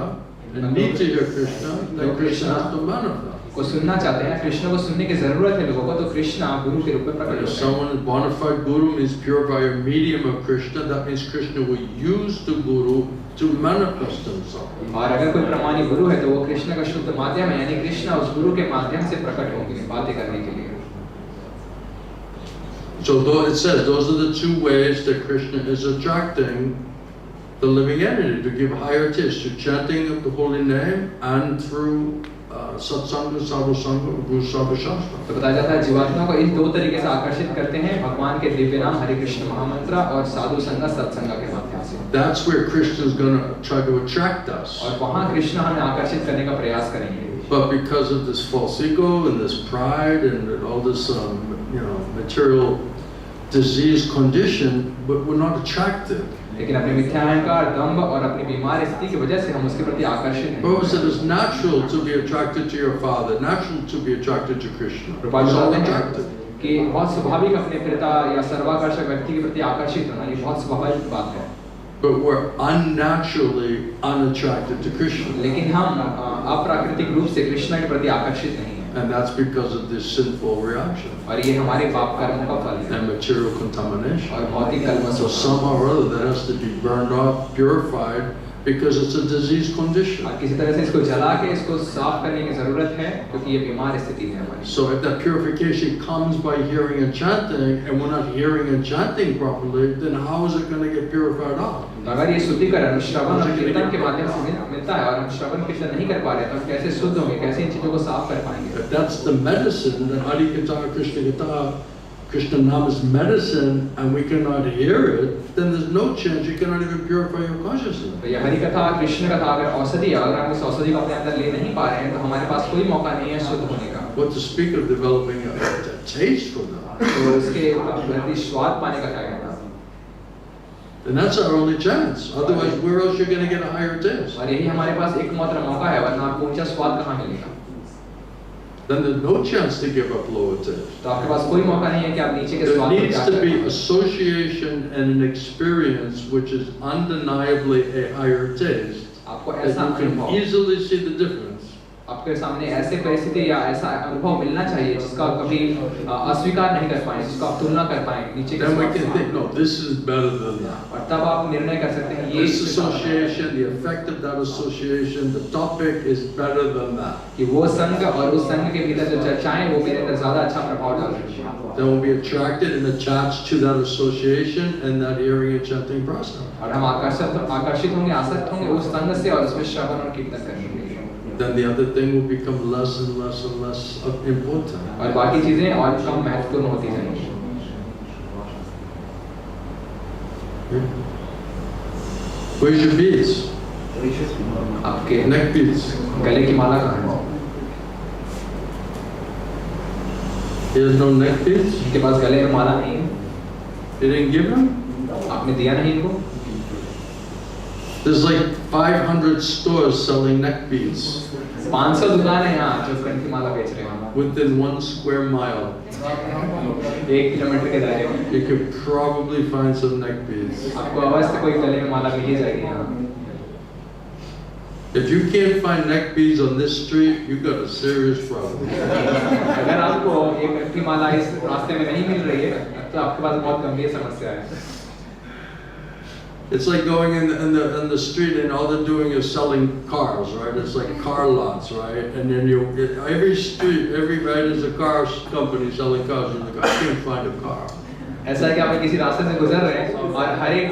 and need to hear Krishna, then Krishna has to manifest. को सुनना चाहते हैं, कृष्ण को सुनने की जरूरत है लोगों को, तो कृष्ण गुरु के रूप में प्रकट If होते हैं। someone is bona fide Guru means pure by a medium of Krishna, that means Krishna will use the Guru to manifest himself. और अगर कोई प्रमाणी गुरु है तो वो कृष्ण का शुद्ध माध्यम है, यानी कृष्ण उस गुरु के माध्यम से प्रकट होंगे बातें करने के लिए। So though it says those are the two ways that Krishna is attracting the living entity, to give higher taste, through chanting of the holy name and through satsanga, sadhusanga, guru shastra. तो बताया जाता है जीवात्मा को इन दो तरीके से आकर्षित करते हैं, भगवान के दिव्य नाम हरे कृष्ण महामंत्र और साधु संग सत्संग के माध्यम से। That's where Krishna is going to try to attract us. और वहाँ कृष्ण हमें आकर्षित करने का प्रयास करेंगे। But because of this false ego and this pride and all this material disease condition, but we're not attracted. लेकिन अपने मिथ्या अहंकार, दंभ और अपनी बीमार स्थिति की वजह से हम उसके प्रति आकर्षित नहीं Prabhupada said हैं। it's natural to be attracted to your father, natural to be attracted to Krishna. Prabhupada He's all बताते attracted. हैं कि बहुत स्वाभाविक अपने पिता या सर्वाकर्षक व्यक्ति के प्रति आकर्षित होना, ये बहुत स्वाभाविक बात है। But we're unnaturally unattracted to Krishna. लेकिन हम अप्राकृतिक रूप से कृष्ण के प्रति आकर्षित नहीं हैं। And that's because of this sinful reaction और ये हमारे पाप कर्मों का फल है and material contamination. और भौतिक कलमश। So somehow or other that has to be burned off, purified, because it's a disease condition. और किसी तरह से इसको जला के इसको साफ करने की जरूरत है, क्योंकि ये बीमार स्थिति है हमारी। So if that purification comes by hearing and chanting, and we're not hearing and chanting properly, then how is it going to get purified off? तो अगर ये शुद्धिकरण श्रवण और कीर्तन के माध्यम से मिलता है और हम श्रवण कीर्तन नहीं कर पा रहे, तो हम कैसे शुद्ध होंगे, कैसे इन चीजों को साफ कर पाएंगे? If that's the medicine, then Hari Katha, Krishna Katha, Krishna Nam is medicine, and we cannot hear it, then there's no chance you cannot even purify your consciousness. तो ये हरि कथा कृष्ण कथा अगर औषधि है, अगर हम इस औषधि को अपने अंदर ले नहीं पा रहे हैं, तो हमारे पास कोई मौका नहीं है शुद्ध होने का। What to speak of developing a taste for that? तो इसके प्रति स्वाद पाने का क्या कहना? And that's our only chance. Otherwise, where else you're going to get a higher taste? और यही हमारे पास एकमात्र मौका है, वरना आपको ऊंचा स्वाद कहाँ मिलेगा? Then there's no chance to give up lower taste. तो आपके पास कोई मौका नहीं है कि आप नीचे के There स्वाद को needs त्याग to be करें। association and an experience which is undeniably a higher taste. आपको That ऐसा you can अनुभव, easily see the difference. आपके सामने ऐसे परिस्थिति या ऐसा अनुभव मिलना चाहिए जिसका आप कभी अस्वीकार नहीं कर पाए, जिसको आप तुलना कर पाए नीचे के Then we स्वाद can से। think, no, this is better than that. और तब आप निर्णय कर सकते हैं ये This association, the effect of that association, the topic is better than that. कि वो संघ और उस संघ के भीतर जो चर्चाएं वो मेरे अंदर ज्यादा अच्छा प्रभाव डाल रही हैं। Then we'll be attracted and attached to that association and that hearing and chanting process. और हम आकर्षित होंगे, आसक्त होंगे उस संघ से और उसमें श्रवण और कीर्तन करने के लिए। Then the other thing will become less and less and less important. और बाकी चीजें और कम महत्वपूर्ण होती जाएंगी। Where's your beads? आपके Neck beads. गले की माला कहाँ है? He has no neck beads? इनके पास गले में माला नहीं है? You didn't give him? आपने दिया नहीं इनको? There's like 500 stores selling neck beads 500 दुकान है यहाँ जो कंठ की माला बेच रहे हैं। within 1 square mile. 1 किलोमीटर के दायरे में You could probably find some neck beads. आपको अवश्य कोई गले में माला मिल ही जाएगी यहाँ। If you can't find neck beads on this street, you got a serious problem. अगर आपको ये कंठी माला इस रास्ते में नहीं मिल रही है तो आपके पास बहुत गंभीर समस्या है. It's like going in the street and all they're doing is selling cars, right? It's like car lots, right? And then every street, every right is a car company selling cars. You're like, I can't find a car. ऐसा है कि आप किसी रास्ते से गुजर रहे हैं और हर एक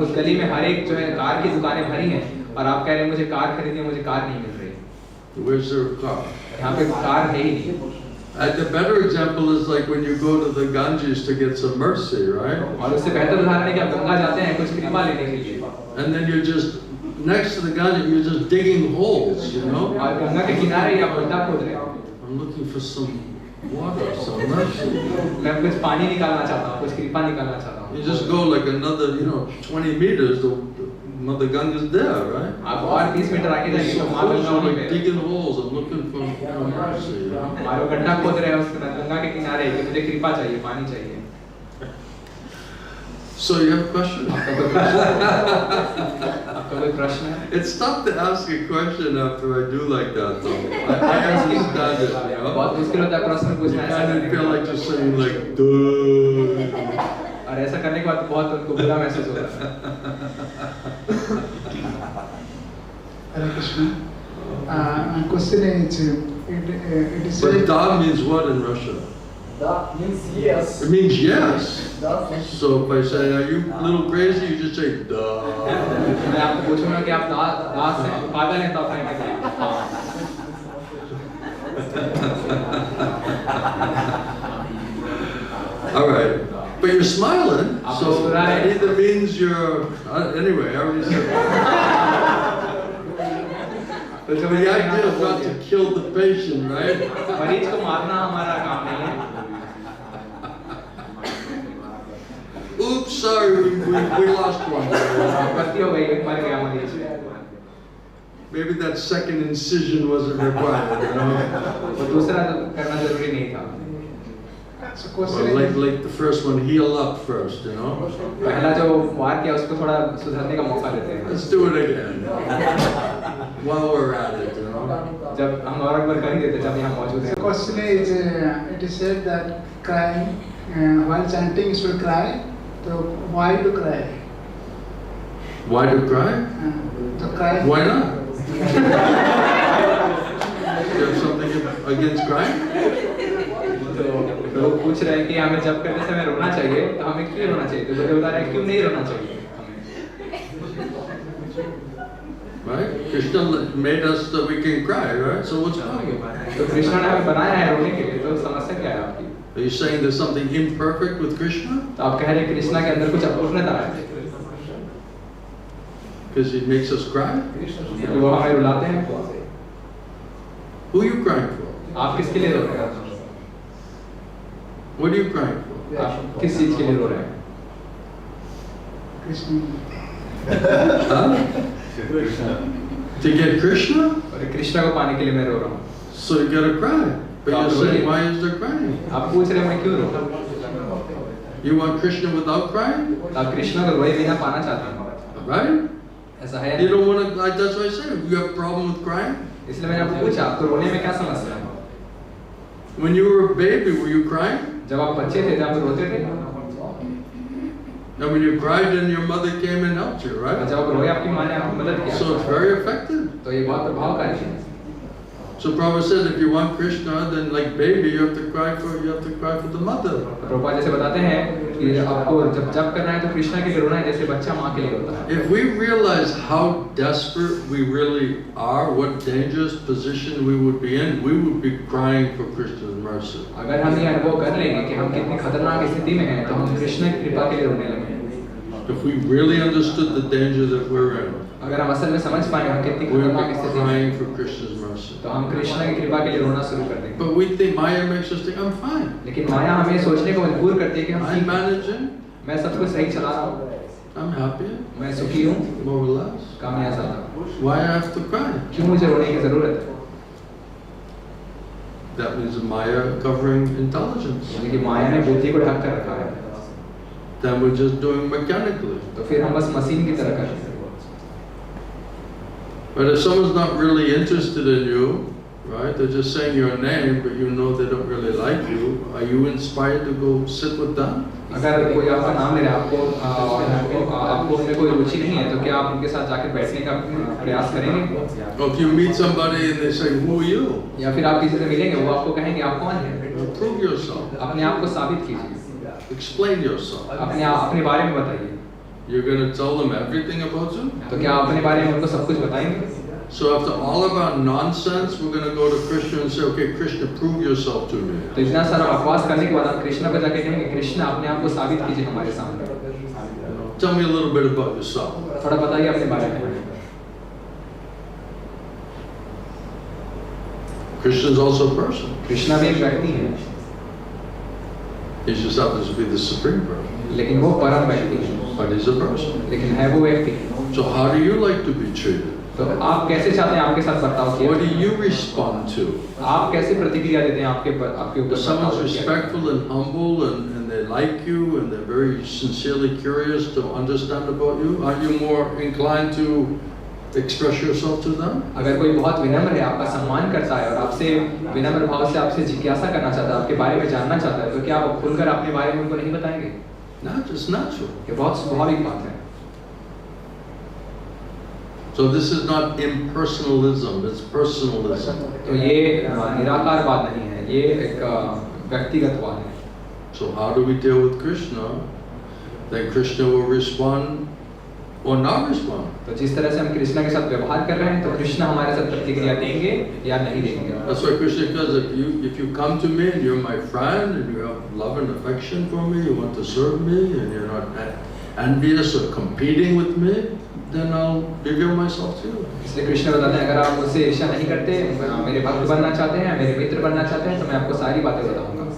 उस गली में हर एक जो है कार की दुकानें भरी हैं और आप कह रहे हैं मुझे कार खरीदनी है, मुझे कार नहीं मिल रही. Where's there a car? यहाँ पे कार है ही नहीं. The better example is like when you go to the Ganges to get some mercy, right? और उससे बेहतर उदाहरण है कि आप गंगा जाते हैं कुछ कृपा लेने के लिए. And then you're just next to the Ganges, you're just digging holes, you know? और गंगा के किनारे ही आप गड्ढा खोद रहे हैं. I'm looking for some water, some mercy. मैं कुछ पानी निकालना चाहता हूँ, कुछ कृपा निकालना चाहता हूँ. You just go like another, 20 meters. Mother Ganga's there, right? आप और 30 मीटर आगे जाएंगे तो माँ गंगा वहीं पे. Digging holes. I'm looking for mercy. और गड्ढा खोद रहे हैं उसके बाद गंगा के किनारे कि मुझे कृपा चाहिए, पानी चाहिए. So you have a question? आपका कोई प्रश्न है? It's tough to ask a question after I do like that, though. I understand it, you know? बहुत मुश्किल होता है प्रश्न पूछना. I kind of feel like just saying like, duh. और ऐसा करने के बाद बहुत उनको बुरा महसूस होता है. Hare Krishna. My question is, it is But said, da means what in Russia? Da means yes. It means yes. Da. So if I say, are you a little crazy, you just say, duh. मैं आपको पूछूंगा कि आप दास हैं, पागल हैं तो आप कहेंगे All right. But you're smiling, so that either means you're... anyway, I already said that. But the idea is not to kill the patient, right? मरीज को मारना हमारा काम नहीं है. Oops, sorry, we lost one. गलती हो गई, मर गया मरीज. Maybe that second incision wasn't required, you know? तो दूसरा तो करना जरूरी नहीं था. So Or question like the first one, heal up first, you know? पहला जो वार किया उसको थोड़ा सुधारने का मौका देते हैं. Let's do it again. While we're at it, you know? जब हम और एक बार कर ही देते जब यहाँ मौजूद हैं. The question is, it is said that crying, while chanting you should cry. So why to cry? Why to cry? To cry. Why not? You have something against crying? तो लोग पूछ रहे हैं कि हमें जब करते समय रोना चाहिए तो हमें क्यों रोना चाहिए. तो मुझे बता रहे हैं क्यों नहीं रोना चाहिए. Right? Krishna made us so we can cry, right? So what's wrong? तो कृष्ण ने हमें बनाया है रोने के लिए. तो समस्या क्या है आपकी? Are you saying there's something imperfect with Krishna? तो आप कह रहे हैं कृष्णा के अंदर कुछ अपूर्णता है. Because he makes us cry? वो हमें रुलाते हैं. Who are you crying for? आप किसके लिए रो रहे हैं? What are you crying for? आप किस चीज के लिए रो रहे हैं? Krishna. Huh? To get Krishna? और कृष्णा को पाने के लिए मैं रो रहा हूँ. So you gotta cry. But you're saying, why is there crying? आप पूछ रहे हैं मैं क्यों रो रहा हूँ? You want Krishna without crying? आप कृष्णा को रोए बिना पाना चाहते हैं. Right? ऐसा है. You don't want to, like, that's what I said. You have a problem with crying? इसलिए मैंने आपको पूछा आपको रोने में क्या समस्या है? When you were a baby, were you crying? जब आप बच्चे थे जब आप रोते थे. And when you cried, then your mother came and helped you, right? जब आप रोए आपकी माँ ने आपकी मदद किया. So it's very effective. तो ये बहुत प्रभावकारी है. So Prabhupada said, if you want Krishna, then like baby, you have to cry for the mother. Prabhupada जैसे बताते हैं कि आपको जब करना है तो कृष्णा के लिए रोना है जैसे बच्चा माँ के लिए रोता है. If we realize how desperate we really are, what dangerous position we would be in, we would be crying for Krishna's mercy. अगर हम ये अनुभव कर लेंगे कि हम कितनी खतरनाक स्थिति में हैं तो हम कृष्ण की कृपा के लिए रोने लगेंगे. If we really understood the danger that we're in, अगर हम असल में समझ पाए हम कितनी we would खतरनाक be स्थिति में crying हैं for Krishna's mercy. तो हम कृष्ण की कृपा के लिए रोना शुरू कर देंगे. But we think Maya makes us think, I'm fine. लेकिन माया हमें सोचने को मजबूर करती है कि हम I'm managing. मैं सब कुछ सही चला रहा हूँ. I'm happy. मैं सुखी हूँ. More or less. कामयाब. Why I have to cry? क्यों मुझे रोने की जरूरत है? That means Maya covering intelligence. यानी कि माया ने बुद्धि को ढक कर रखा है. Then we're just doing mechanically. तो फिर हम बस मशीन की तरह कर रहे हैं. But if someone's not really interested in you, right? They're just saying your name, but you know they don't really like you. Are you inspired to go sit with them? अगर कोई आपका नाम ले रहा है, आपको उनमें कोई रुचि नहीं है, तो क्या आप उनके साथ जाकर बैठने का प्रयास करेंगे? Or if you meet somebody and they say, "Who are you?" या फिर आप किसी से मिलेंगे, वो आपको कहेंगे आप कौन हैं? Prove yourself. अपने आप को साबित कीजिए। Explain yourself. अपने बारे में बताइए। You're going to tell them everything about you? तो क्या आप अपने बारे में उनको सब कुछ बताएंगे? So after all of our nonsense, we're going to go to Krishna and say, "Okay, Krishna, prove yourself to me." तो इतना सारा बकवास करने के बाद आप कृष्णा को जाके कहेंगे, कृष्णा अपने आप को साबित कीजिए हमारे सामने। Tell me a little bit about yourself. थोड़ा बताइए अपने बारे में। Krishna is also a person. Krishna भी एक व्यक्ति है। He just happens to be the supreme person. लेकिन वो परम व्यक्ति है। But he's a person. लेकिन है वो व्यक्ति। So how do you like to be treated? तो आप कैसे चाहते हैं आपके साथ बर्ताव किया? What do you respond to? आप कैसे प्रतिक्रिया देते हैं आपके ऊपर? If someone's respectful and humble and they like you and they're very sincerely curious to understand about you, are you more inclined to express yourself to them? अगर कोई बहुत विनम्र है, आपका सम्मान करता है और आपसे विनम्र भाव से आपसे जिज्ञासा करना चाहता है, आपके बारे में जानना चाहता है, तो क्या आप खुलकर अपने बारे में उनको नहीं बताएंगे? Not just natural. ये बहुत स्वाभाविक बात है। So this is not impersonalism, it's personalism. तो ये निराकार बात नहीं है, ये एक व्यक्तिगत बात है। So how do we deal with Krishna? Then Krishna will respond or not respond. तो जिस तरह से हम कृष्णा के साथ व्यवहार कर रहे हैं, तो कृष्णा हमारे साथ प्रतिक्रिया देंगे या नहीं देंगे। That's why Krishna says, if you come to me and you're my friend and you have love and affection for me, you want to serve me and you're not envious or competing with me, then I'll reveal myself to you. इसलिए कृष्ण बताते हैं, अगर आप मुझसे ईर्ष्या नहीं करते, मेरे भक्त बनना चाहते हैं, मेरे मित्र बनना चाहते हैं, तो मैं आपको सारी बातें बताऊंगा।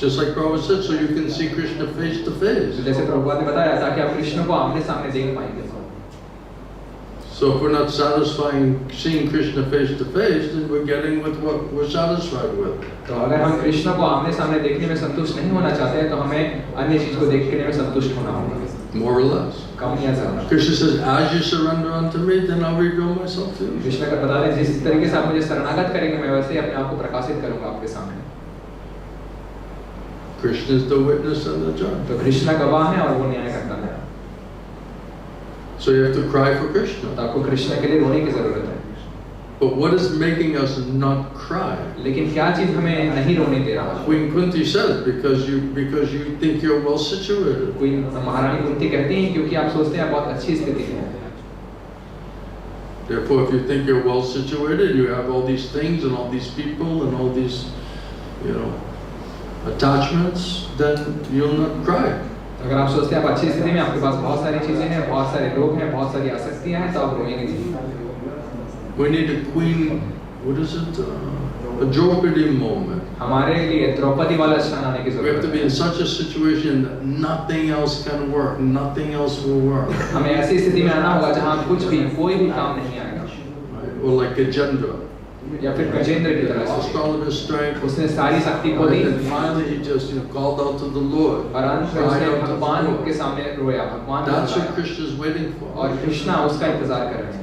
Just like Prabhupada said, so you can see Krishna face to face. जैसे प्रभुपाद ने बताया, ताकि आप कृष्ण को आमने सामने देख पाएंगे। So if we're not seeing Krishna face to face, then we're getting with what we're satisfied with. तो अगर हम कृष्ण को आमने सामने देखने में संतुष्ट नहीं होना चाहते हैं, तो हमें अन्य चीज को देखने में संतुष्ट होना होगा। More or less. कम या ज्यादा। Krishna says, as you surrender unto me, then I'll reveal myself to you. Krishna का बता रहे, जिस तरीके से आप मुझे शरणागत करेंगे, मैं वैसे ही अपने आप को प्रकाशित करूंगा आपके सामने। Krishna is the witness and the judge. तो कृष्ण गवाह है और वो न्याय करता है। So you have to cry for Krishna. तो आपको कृष्ण के लिए रोने की जरूरत है। But what is making us not cry? लेकिन क्या चीज हमें नहीं रोने दे रहा? Queen Kunti said, because you think you're well situated. Queen महारानी कुंती कहती हैं, क्योंकि आप सोचते हैं आप बहुत अच्छी स्थिति में हैं। Therefore, if you think you're well situated, you have all these things and all these people and all these, attachments, then you'll not cry. अगर आप सोचते हैं आप अच्छी स्थिति में, आपके पास बहुत सारी चीजें हैं, बहुत सारे लोग हैं, बहुत सारी आसक्तियां हैं, तो आप रोएंगे नहीं। We need a queen, what is it? A Draupadi moment. हमारे लिए द्रौपदी वाला क्षण आने की We have जरूरत to be in such a situation that nothing else can work, nothing else will work. हमें ऐसी स्थिति में आना होगा जहाँ कुछ भी, कोई भी काम नहीं आएगा। Or like Gajendra. या फिर गजेंद्र की तरह Lost all of his strength. उसने सारी शक्ति खो दी। And finally he just called out to the Lord. और अंत में उसने भगवान के सामने रोया, भगवान। That's what Krishna is waiting for. और कृष्णा उसका इंतजार कर रहे हैं।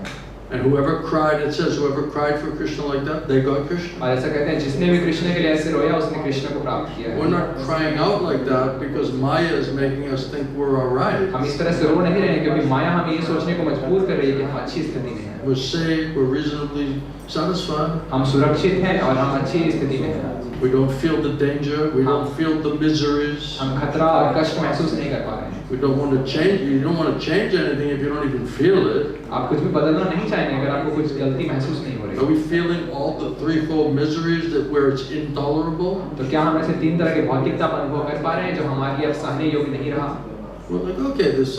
And whoever cried, it says, whoever cried for Krishna like that, they got Krishna. और ऐसा कहते हैं, जिसने भी कृष्ण के लिए ऐसे रोया, उसने कृष्ण को प्राप्त किया। We're not crying out like that because Maya is making us think we're all right. हम इस तरह से रो नहीं रहे हैं, क्योंकि माया हमें ये सोचने को मजबूर कर रही है कि हम अच्छी स्थिति में हैं। We're safe, we're reasonably satisfied. हम सुरक्षित हैं और हम अच्छी स्थिति में हैं। We don't feel the danger, we don't feel the miseries. हम खतरा और कष्ट महसूस नहीं कर पा रहे हैं। We don't want to change. You don't want to change anything if you don't even feel it. आप कुछ भी बदलना नहीं चाहेंगे अगर आपको कुछ गलती महसूस नहीं हो रही। Are we feeling all the threefold miseries that where it's intolerable? तो क्या हम ऐसे तीन तरह के भौतिकता का अनुभव कर पा रहे हैं जो हमारे लिए अब सहने योग्य नहीं रहा? We're like, okay, there's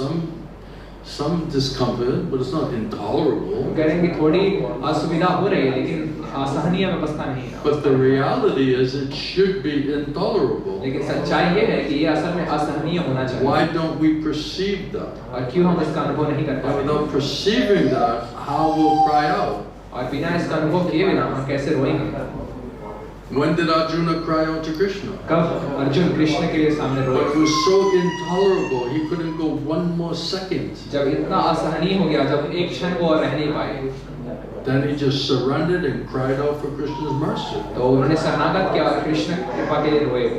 some discomfort, but it's not intolerable. करेंगे थोड़ी असुविधा हो रही है, लेकिन असहनीय व्यवस्था नहीं है। But the reality is it should be intolerable. लेकिन सच्चाई ये है कि ये असल में असहनीय होना चाहिए। Why don't we perceive that? और क्यों हम इसका अनुभव नहीं कर पा And रहे? without perceiving that, how we'll cry out? और बिना इसका अनुभव किए बिना हम कैसे रोएंगे? When did Arjuna cry out to Krishna? कब अर्जुन कृष्ण के लिए सामने रोए? But it was so intolerable, he couldn't go one more second. जब इतना असहनीय हो गया, जब एक क्षण वो और रह नहीं पाए। Then he just surrendered and cried out for Krishna's mercy. तो उन्होंने शरणागत किया और कृष्ण कृपा के लिए रोए।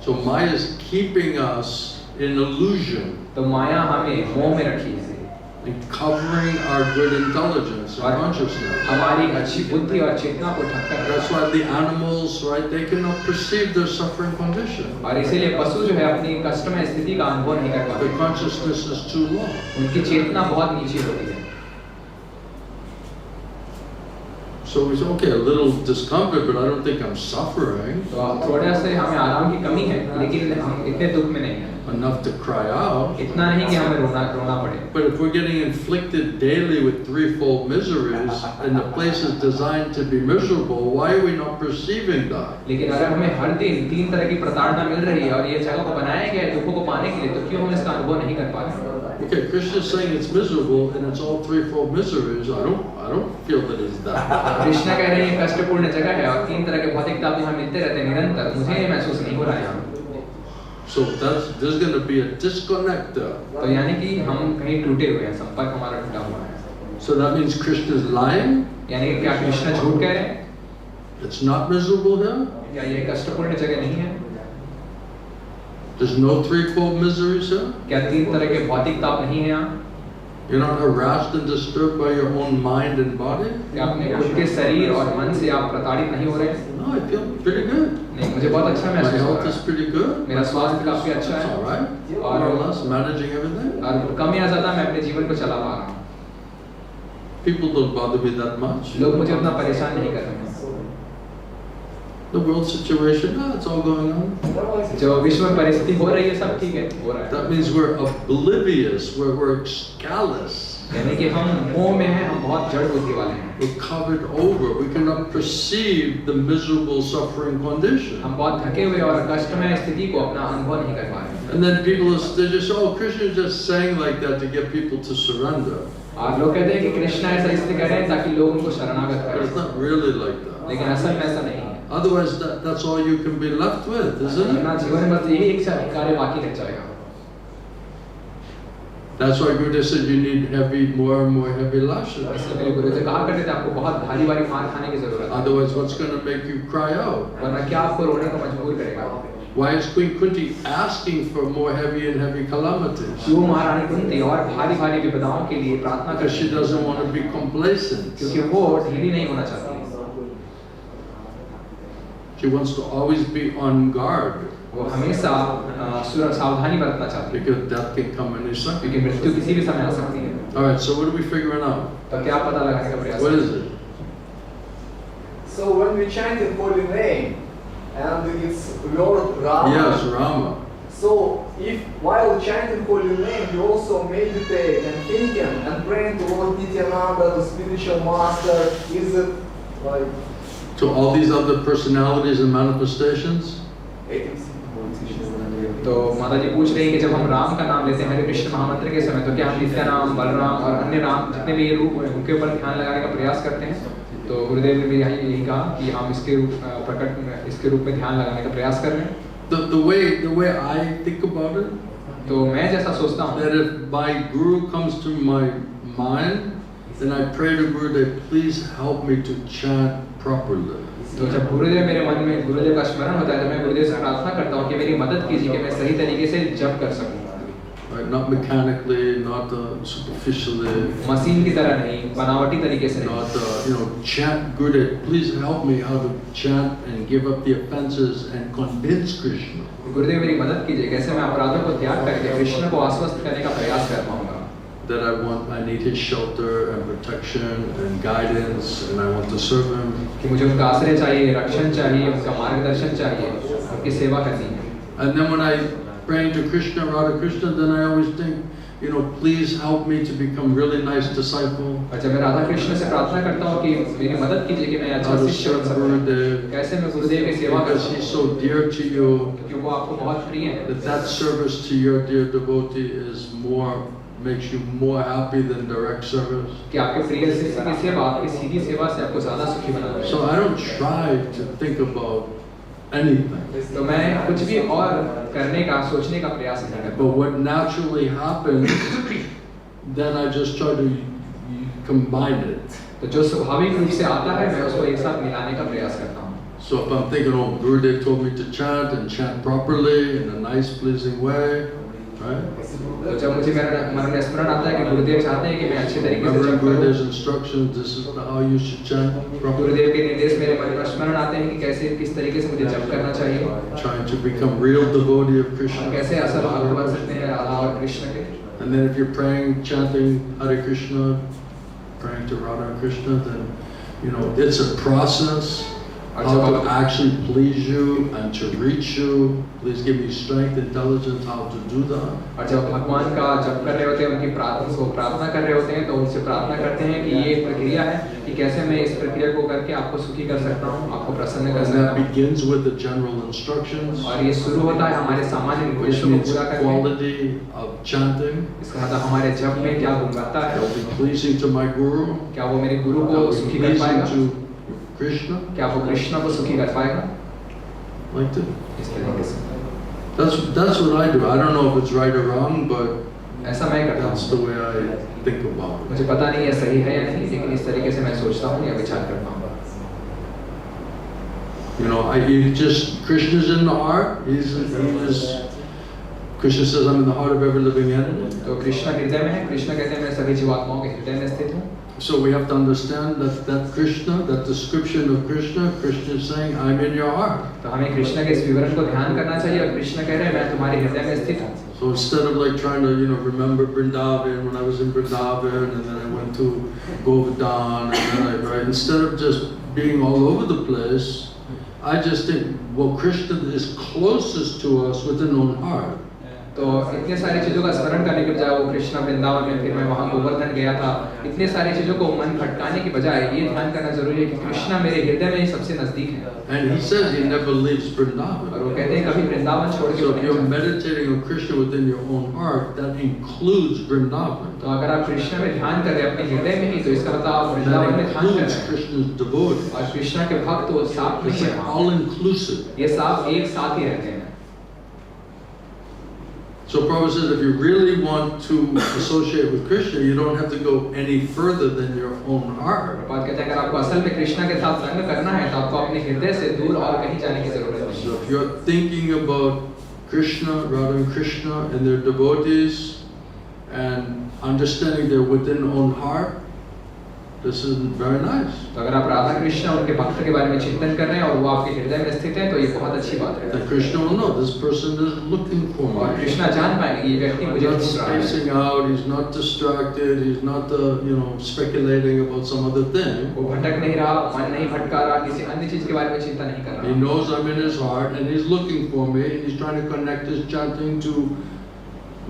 So Maya is keeping us in illusion. तो माया हमें मोह में रखी है। And covering our good intelligence and consciousness. हमारी अच्छी बुद्धि और चेतना को ढक कर। That's why the animals, right, they cannot perceive their suffering condition. और इसीलिए पशु जो है अपनी कष्टमय स्थिति का अनुभव नहीं कर पाते। Their consciousness is too low. उनकी चेतना बहुत नीचे होती है। So we say, okay, a little discomfort, but I don't think I'm suffering. तो थोड़ा से हमें आराम की कमी है, लेकिन हम इतने दुख में नहीं हैं। Enough to cry out. इतना नहीं कि हमें रोना पड़े। But if we're getting inflicted daily with threefold miseries, and the place is designed to be miserable, why are we not perceiving that? लेकिन अगर हमें हर दिन 3 तरह की प्रताड़ना मिल रही है और ये जगह को बनाया गया है दुखों को पाने के लिए, तो क्यों हम इसका अनुभव नहीं कर पा रहे? Okay, Krishna is saying it's miserable and it's all threefold miseries. I don't feel that it's that. Krishna कह रहे हैं ये कष्टपूर्ण जगह है और 3 तरह के भौतिक ताप यहाँ मिलते रहते हैं निरंतर, मुझे ये महसूस नहीं हो रहा है यहाँ। So there's going to be a disconnect there. तो यानी कि हम कहीं टूटे हुए हैं, संपर्क हमारा टूटा हुआ है। So that means Krishna is lying. यानी क्या कृष्ण झूठ कह रहे हैं? It's not miserable here. क्या ये कष्टपूर्ण जगह नहीं है? There's no threefold miseries here. क्या 3 तरह के भौतिक ताप नहीं है यहाँ? You're not harassed and disturbed by your own mind and body. क्या अपने खुद के शरीर और मन से आप प्रताड़ित नहीं हो रहे? No, I feel pretty good. नहीं, मुझे बहुत अच्छा My महसूस हो health रहा is है। pretty good. मेरा स्वास्थ्य काफी अच्छा It's है। all right. More or less managing everything. और कम या ज्यादा मैं अपने जीवन को चला पा रहा हूँ। People don't bother me that much. लोग मुझे उतना परेशान नहीं कर रहे हैं। The world situation, it's all going on. जो विश्व में परिस्थिति हो रही है सब ठीक है, हो रहा है। That means we're oblivious, we're callous. यानी कि हम मोह में हैं, हम बहुत जड़ बुद्धि वाले हैं। We're covered over. We cannot perceive the miserable suffering condition. हम बहुत थके हुए और कष्टमय स्थिति को अपना अनुभव नहीं कर पा रहे। And then people they just oh, Krishna is just saying like that to get people to surrender. और लोग कहते हैं कि कृष्ण ऐसा इसलिए कह रहे हैं ताकि लोग उनको शरणागत But it's करें। not really like that. लेकिन असल में ऐसा नहीं है। Otherwise, that's all you can be left with, isn't it? अपना जीवन में बस यही एक कार्य बाकी रह जाएगा। That's why Gurudev said you need more and more heavy lashes. इसलिए मेरे गुरुदेव कहा करते थे आपको बहुत भारी मार खाने की जरूरत है। Otherwise, what's going to make you cry out? वरना क्या आपको रोने को मजबूर करेगा? Why is Queen Kunti asking for more heavy and heavy calamities? क्यों महारानी कुंती और भारी विपदाओं के लिए प्रार्थना Because करती she doesn't want to be complacent. क्योंकि वो ढीली नहीं होना चाहती। She wants to always be on guard. वो हमेशा सावधानी बरतना चाहती है। Because death can come any second. क्योंकि मृत्यु किसी भी समय आ सकती है। All right, so what are we figuring out? तो क्या पता लगाने का प्रयास? What is it? So when we chant the holy name, and it's Lord Rama. Yes, Rama. So if while chanting holy name, you also meditate and thinking and praying to Lord Nityananda, the spiritual master, is it like? To all these other personalities and manifestations? तो माता जी पूछ रही हैं कि जब हम राम का नाम लेते हैं हरे कृष्ण महामंत्र के समय, तो क्या हम नित्यानाम, बलराम और अन्य राम जितने भी ये रूप हैं उनके ऊपर ध्यान लगाने का प्रयास करते हैं? तो गुरुदेव ने भी यही कहा कि हम इसके रूप में ध्यान लगाने का प्रयास कर रहे हैं। The way I think about it, तो मैं जैसा सोचता हूँ that if my guru comes to my mind, then I pray to Gurudev, please help me to chant properly. तो जब गुरुदेव मेरे मन में गुरुदेव का स्मरण होता है तो मैं गुरुदेव से प्रार्थना करता हूँ कि मेरी मदद कीजिए कि मैं सही तरीके से जप कर सकूँ। Right, not mechanically, not superficially. Machine की तरह नहीं, बनावटी तरीके से not chant Gurudev, please help me how to chant and give up the offenses and convince Krishna. गुरुदेव मेरी मदद कीजिए कैसे मैं अपराधों को त्याग करके कृष्ण को आश्वस्त करने का प्रयास कर पाऊंगा। That I need his shelter and protection and guidance, and I want to serve him. कि मुझे उनका आश्रय चाहिए, रक्षण चाहिए, उनका मार्गदर्शन चाहिए, उनकी सेवा करनी है। And then when I pray to Krishna, Radha Krishna, then I always think, please help me to become really nice disciple. और जब मैं राधा कृष्ण से प्रार्थना करता हूँ कि मेरी मदद कीजिए कि मैं अच्छा शिष्य बन सकूँ, कैसे मैं गुरुदेव की सेवा कर सकूँ, He's so dear to you. क्योंकि वो आपको बहुत प्रिय है। That service to your dear devotee makes you more happy than direct service. कि आपके प्रिय शिष्य की सेवा आपकी सीधी सेवा से आपको ज़्यादा सुखी बनाता है। So I don't try to think about anything. तो मैं कुछ भी और करने का सोचने का प्रयास नहीं करता। But what naturally happens, then I just try to combine it. तो जो स्वाभाविक रूप से आता है मैं उसको एक साथ मिलाने का प्रयास करता हूँ. So if I'm thinking, oh, Gurudev told me to chant and chant properly in a nice, pleasing way, right? तो जब मुझे मेरा मन में स्मरण आता है कि गुरुदेव चाहते हैं कि मैं अच्छे तरीके से Remember जप करूँ. Gurudev's instructions, this is how you should chant properly. गुरुदेव के निर्देश मेरे मन में स्मरण आते हैं कि कैसे किस tariके से मुझे जप करना चाहिए. Trying to become real devotee of Krishna. कैसे असल भक्त बन सकते हैं राधा और कृष्ण के. And then if you're praying, chanting Hare Krishna, praying to Radha and Krishna, then you know it's a process. How to actually please you and to reach you. Please give me strength, intelligence, how to do that. और जब भगवान का जप कर रहे होते हैं, उनकी प्रार्थना कर रहे होते हैं, तो उनसे प्रार्थना करते हैं कि ये एक प्रक्रिया है कि कैसे मैं इस प्रक्रिया को करके आपको सुखी कर सकता हूँ, आपको प्रसन्न कर सकता हूँ. And that begins with the general instructions. और ये शुरू होता है हमारे सामान्य निर्देशों को पूरा करके. Quality of chanting. इसका मतलब हमारे जप में क्या गुणवत्ता है. Will be pleasing to my guru. क्या वो मेरे गुरु को सुखी कर पाएगा? Krishna? क्या वो कृष्ण को सुखी कर पाएगा? Like that. इस तरीके से. That's what I do. I don't know if it's right or wrong, but ऐसा मैं करता हूँ. that's the way I think about it. मुझे पता नहीं है सही है या नहीं, लेकिन इस तरीके से मैं सोचता हूँ या विचार करता हूँ. You know, Krishna's in the heart. Krishna says, I'm in the heart of every living entity. तो कृष्ण हृदय में है. कृष्ण कहते हैं मैं सभी जीवात्माओं के हृदय में स्थित हूँ. So we have to understand that Krishna, that description of Krishna is saying, I'm in your heart. तो हमें कृष्ण के इस विवरण को ध्यान करना चाहिए और कृष्ण कह रहे हैं मैं तुम्हारे हृदय में स्थित हूँ. So instead of like trying to, remember Vrindavan when I was in Vrindavan and then I went to Govardhan and then right, instead of just being all over the place, I just think, well, Krishna is closest to us within our own heart. तो इतने सारी चीजों का स्मरण करने के बजाय वो कृष्ण वृंदावन में, फिर मैं वहाँ गोवर्धन गया था, इतने सारी चीजों को मन भटकाने के बजाय ये ध्यान करना जरूरी है कि कृष्णा मेरे हृदय में सबसे नजदीक है. And he says he never leaves Vrindavan. और वो कहते हैं कभी वृंदावन छोड़ के. So if you're meditating on Krishna within your own heart, that includes Vrindavan. तो अगर आप कृष्ण में ध्यान कर रहे हैं अपने हृदय में ही, तो इसका मतलब आप वृंदावन में ध्यान कर रहे हैं. Krishna's devotees. और कृष्ण के भक्त वो साथ में हैं. All inclusive. ये सब एक साथ ही रहते हैं. So Prabhupada says if you really want to associate with Krishna, you don't have to go any further than your own heart. बात कहते हैं अगर आपको असल में कृष्ण के साथ संग करना है तो आपको अपने हृदय से दूर और कहीं जाने की जरूरत नहीं. So if you're thinking about Krishna, Radha and Krishna and their devotees and understanding they're within own heart, this is very nice. तो अगर आप राधा कृष्ण उनके भक्त के बारे में चिंतन कर रहे हैं और वो आपके हृदय में स्थित हैं तो ये बहुत अच्छी बात है. That Krishna will know this person is looking for me. और कृष्ण जान पाएंगे ये व्यक्ति मुझे He's not spacing out. He's not distracted. He's not speculating about some other thing. वो भटक नहीं रहा, मन नहीं भटका रहा, किसी अन्य चीज के बारे में चिंता नहीं कर रहा. He knows I'm in his heart and he's looking for me and he's trying to connect his chanting to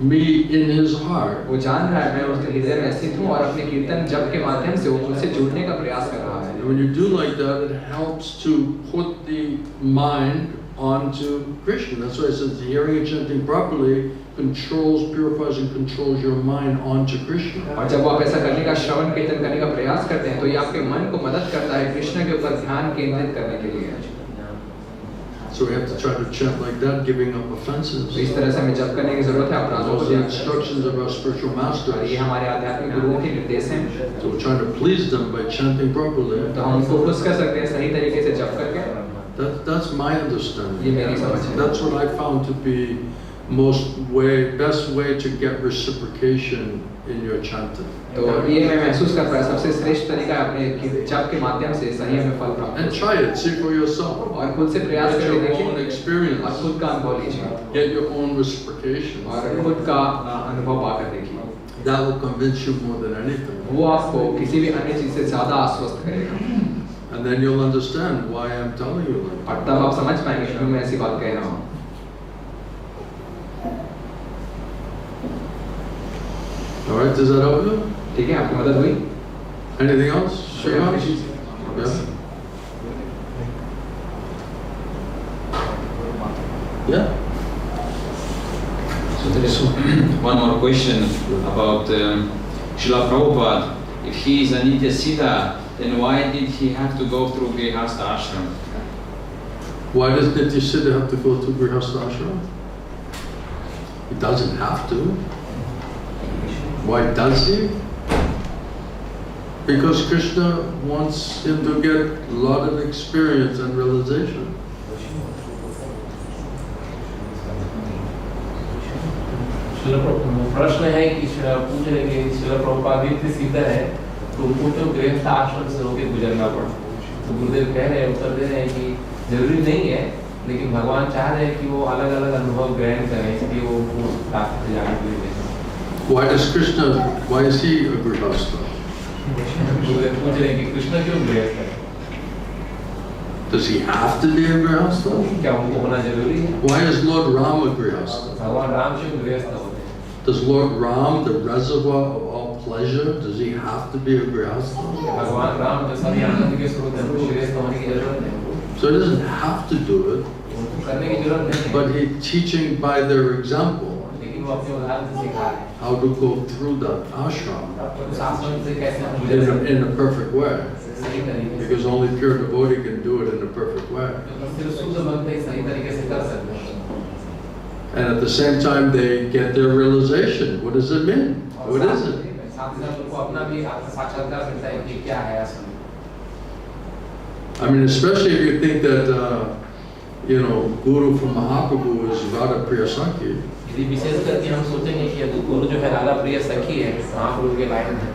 me in his heart. वो जान रहा है मैं उसके हृदय में स्थित हूँ और अपने कीर्तन जप के माध्यम से वो मुझसे जुड़ने का प्रयास कर रहा है. And when you do like that, it helps to put the mind onto Krishna. That's why it says hearing and chanting properly controls, purifies and controls your mind onto Krishna. और जब आप ऐसा करने का श्रवण कीर्तन करने का प्रयास करते हैं तो ये आपके मन को मदद करता है कृष्ण के ऊपर ध्यान केंद्रित करने के लिए. So we have to try to chant like that, giving up offenses. तो इस तरह से हमें जप करने की जरूरत है अपराधों को. Those are the instructions of our spiritual masters. ये हमारे आध्यात्मिक गुरुओं के निर्देश हैं. So we're trying to please them by chanting properly. तो हम उनको खुश कर सकते हैं सही तरीके से जप करके. That's my understanding. ये मेरी समझ है. That's what I found to be best way to get reciprocation in your chanting. तो ये मैं महसूस कर पाया सबसे श्रेष्ठ तरीका है अपने जप के माध्यम से सही हमें फल प्राप्त. And try it, see for yourself. और खुद से प्रयास Get करके your देखिए. own experience. और खुद का अनुभव लीजिए. Get your own reciprocation. और खुद का अनुभव पाकर देखिए. That will convince you more than anything. वो आपको किसी भी अन्य चीज से ज्यादा आश्वस्त करेगा. And then you'll understand why I'm telling you like that. और तब आप समझ पाएंगे क्यों मैं ऐसी बात कह रहा हूँ. All right, does that help you? ठीक है, आपकी मदद हुई? Anything else? Sure. Yeah. Yeah. So there is one more question about Srila Prabhupada. If he is a Nitya Siddha, then why did he have to go through Grihastha ashram? Why does Nitya Siddha have to go to Grihastha ashram? He doesn't have to. Why does he? Because Krishna wants him to get a lot of experience and realization. प्रश्न है कि पूछ रहे कि श्रील प्रभुपाद इतने सीधा है तो उनको तो गृहस्थ आश्रम से होकर गुजरना पड़ा। तो गुरुदेव कह रहे हैं, उत्तर दे रहे हैं कि जरूरी नहीं है, लेकिन भगवान चाह रहे हैं कि वो अलग अलग अनुभव ग्रहण करें, इसलिए वो रास्ते से जाने के लिए। Why is Krishna? Why is he a grihastha? गुरुदेव पूछ रहे हैं कि कृष्ण क्यों गृहस्थ है? Does he have to be a grihastha? क्या उनको होना जरूरी है? Why is Lord Ram a grihastha? भगवान राम क्यों गृहस्थ होते हैं? Does Lord Ram, the reservoir of all pleasure, does he have to be a grihastha? भगवान राम जो सभी आनंद के स्रोत हैं, उनको गृहस्थ होने की जरूरत है। So he doesn't have to do it, करने की जरूरत नहीं है। but he's teaching by their example लेकिन वो अपने उदाहरण से सिखा रहे हैं how to go through that ashram उस आश्रम से कैसे हम गुजर सकते हैं in a perfect way. सही तरीके से। Because only pure devotee can do it in a perfect way. सिर्फ शुद्ध भक्त ही सही तरीके से कर सकते हैं। And at the same time, they get their realization. What does it mean? What is it? साथ ही साथ उनको अपना भी साक्षात्कार मिलता है कि क्या है असल में। I mean, especially if you think that, Guru from Mahaprabhu is Radha Priyasakhi. यदि विशेष करके हम सोचेंगे कि गुरु जो है राधा प्रिय सखी है, महाप्रभु के लायक है।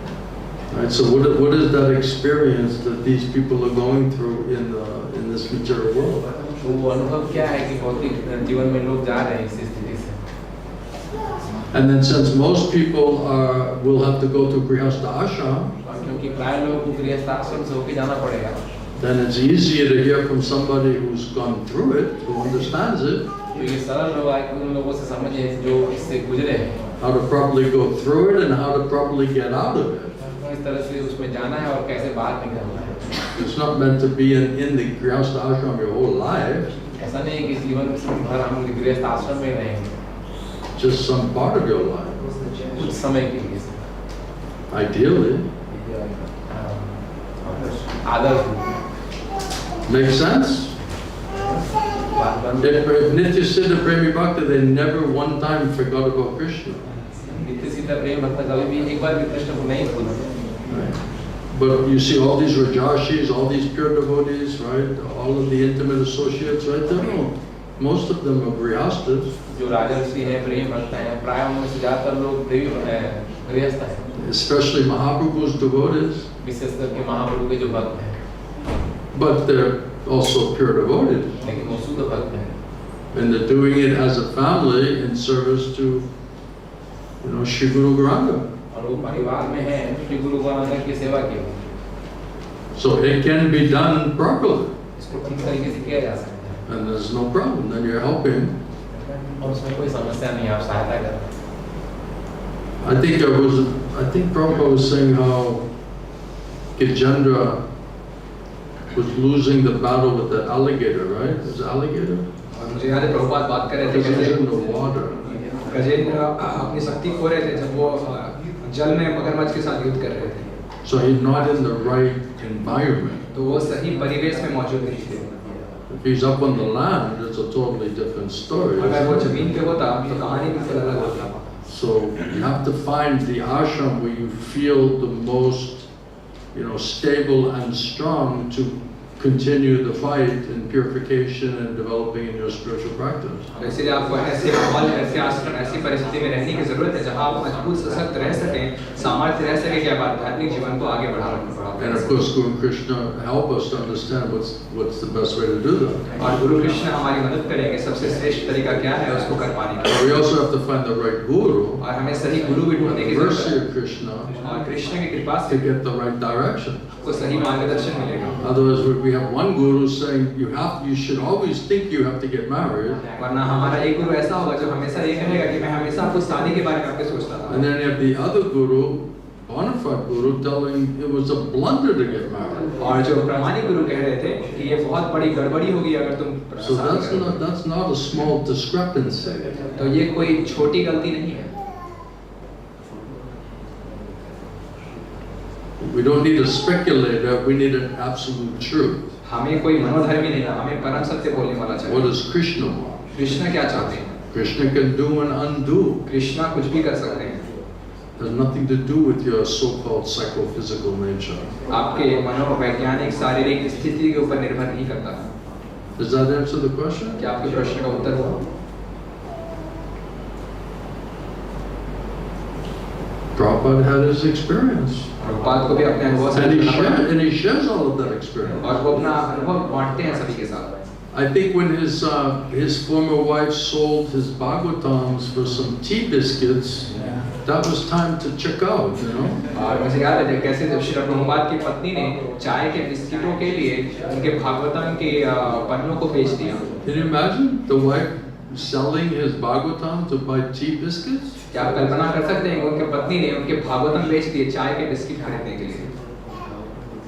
Right, so what is that experience that these people are going through in this material world? वो अनुभव क्या है कि भौतिक जीवन में लोग जा रहे हैं इस स्थिति से। And then since most people will have to go to Grihastha ashram, क्योंकि प्राय लोगों को गृहस्थ आश्रम से होके जाना पड़ेगा, then it's easier to hear from somebody who's gone through it, who understands it, तो ये सरल होगा कि उन लोगों से समझे जो इससे गुजरे हैं, how to properly go through it and how to properly get out of it. किस तरह से उसमें जाना है और कैसे बाहर निकलना है। It's not meant to be in the Grihastha ashram your whole life, ऐसा नहीं है कि जीवन भर हम गृहस्थ आश्रम में रहेंगे, just some part of your life. कुछ समय के लिए। Ideally. Adarsh Makes sense? If Nitya Siddha Premi Bhakta, they never one time forgot about Krishna. नित्य सीता प्रेम भक्त कभी भी एक बार भी कृष्ण को नहीं भूला। But you see all these Rajashis, all these pure devotees, right? All of the intimate associates, right? Most of them are grihasthas. जो राजर्षि हैं, प्रेम भक्त हैं, प्राय उनमें से ज्यादातर लोग गृहस्थ हैं। Especially Mahaprabhu's devotees. विशेष करके महाप्रभु के जो भक्त हैं। But they're also pure devotees. लेकिन वो शुद्ध भक्त हैं। And they're doing it as a family in service to, Shri Guru Garanga. और वो परिवार में हैं, श्री गुरु गोरंगा की सेवा के लिए। So it can be done properly. इसको ठीक तरीके से किया जा सकता है। And there's no problem. Then you're helping. और उसमें कोई समस्या नहीं, आप सहायता कर रहे हैं। I think Prabhupada was saying how Gajendra was losing the battle with that alligator, right? It was an alligator? मुझे याद है प्रभुपाद बात कर रहे थे Because he was कैसे in the water. गजेंद्र अपनी शक्ति खो रहे थे जब वो जल में मगरमच्छ के साथ युद्ध कर रहे थे। So he's not in the right environment. तो वो सही परिवेश में मौजूद नहीं थे। If he's up on the land, it's a totally different story. अगर वो जमीन पे होता तो कहानी बिल्कुल अलग होता। So you have to find the ashram where you feel the most, stable and strong to continue the fight in purification and developing in your spiritual practice. इसलिए आपको ऐसे माहौल, ऐसे आश्रम, ऐसी परिस्थिति में रहने की जरूरत है जहाँ आप मजबूत सशक्त रह सकें, सामर्थ्य रह सके कि आप आध्यात्मिक जीवन को आगे बढ़ा सकें। And of course, Guru Krishna help us to understand what's the best way to do that. और गुरु कृष्ण हमारी मदद करेंगे सबसे श्रेष्ठ तरीका क्या है उसको कर पाने का। But we also have to find the right guru. और हमें सही गुरु भी ढूंढने की जरूरत Mercy है। of Krishna. और कृष्ण की कृपा To से get the right direction. को सही मार्गदर्शन मिलेगा। Otherwise, we have one guru saying you should always think you have to get married. वरना हमारा एक गुरु ऐसा होगा जो हमेशा ये कहेगा कि मैं हमेशा आपको शादी के बारे में आपके सोचता था। And then you have the other guru, bona fide guru, telling it was a blunder to get married. और जो प्रामाणिक गुरु कह रहे थे कि ये बहुत बड़ी गड़बड़ी होगी अगर तुम So that's not a small discrepancy. तो ये कोई छोटी गलती नहीं है। We don't need a speculator. We need an absolute truth. हमें कोई मनोधर्मी नहीं है, हमें परम सत्य बोलने वाला चाहिए। What does Krishna want? Krishna क्या चाहते हैं? Krishna can do and undo. Krishna कुछ भी कर सकते हैं। has nothing to do with your so-called psychophysical nature. आपके मनोवैज्ञानिक शारीरिक स्थिति के ऊपर निर्भर नहीं करता। Does that answer the question? क्या आपके प्रश्न का उत्तर हुआ? Prabhupada had his experience. Prabhupada को भी अपने अनुभव से And he shares all of that experience. और वो अपना अनुभव बांटते हैं सभी के साथ। I think when his former wife sold his Bhagavatams for some tea biscuits, that was time to check out, you know. और मुझे याद है कैसे जब श्री प्रभुपाद की पत्नी ने चाय के बिस्किटों के लिए उनके भागवतम के पन्नों को बेच दिया। Can you imagine the wife selling his Bhagavatam to buy tea biscuits? क्या आप कल्पना कर सकते हैं कि उनके पत्नी ने उनके भागवतम बेच दिए चाय के बिस्किट खरीदने के लिए?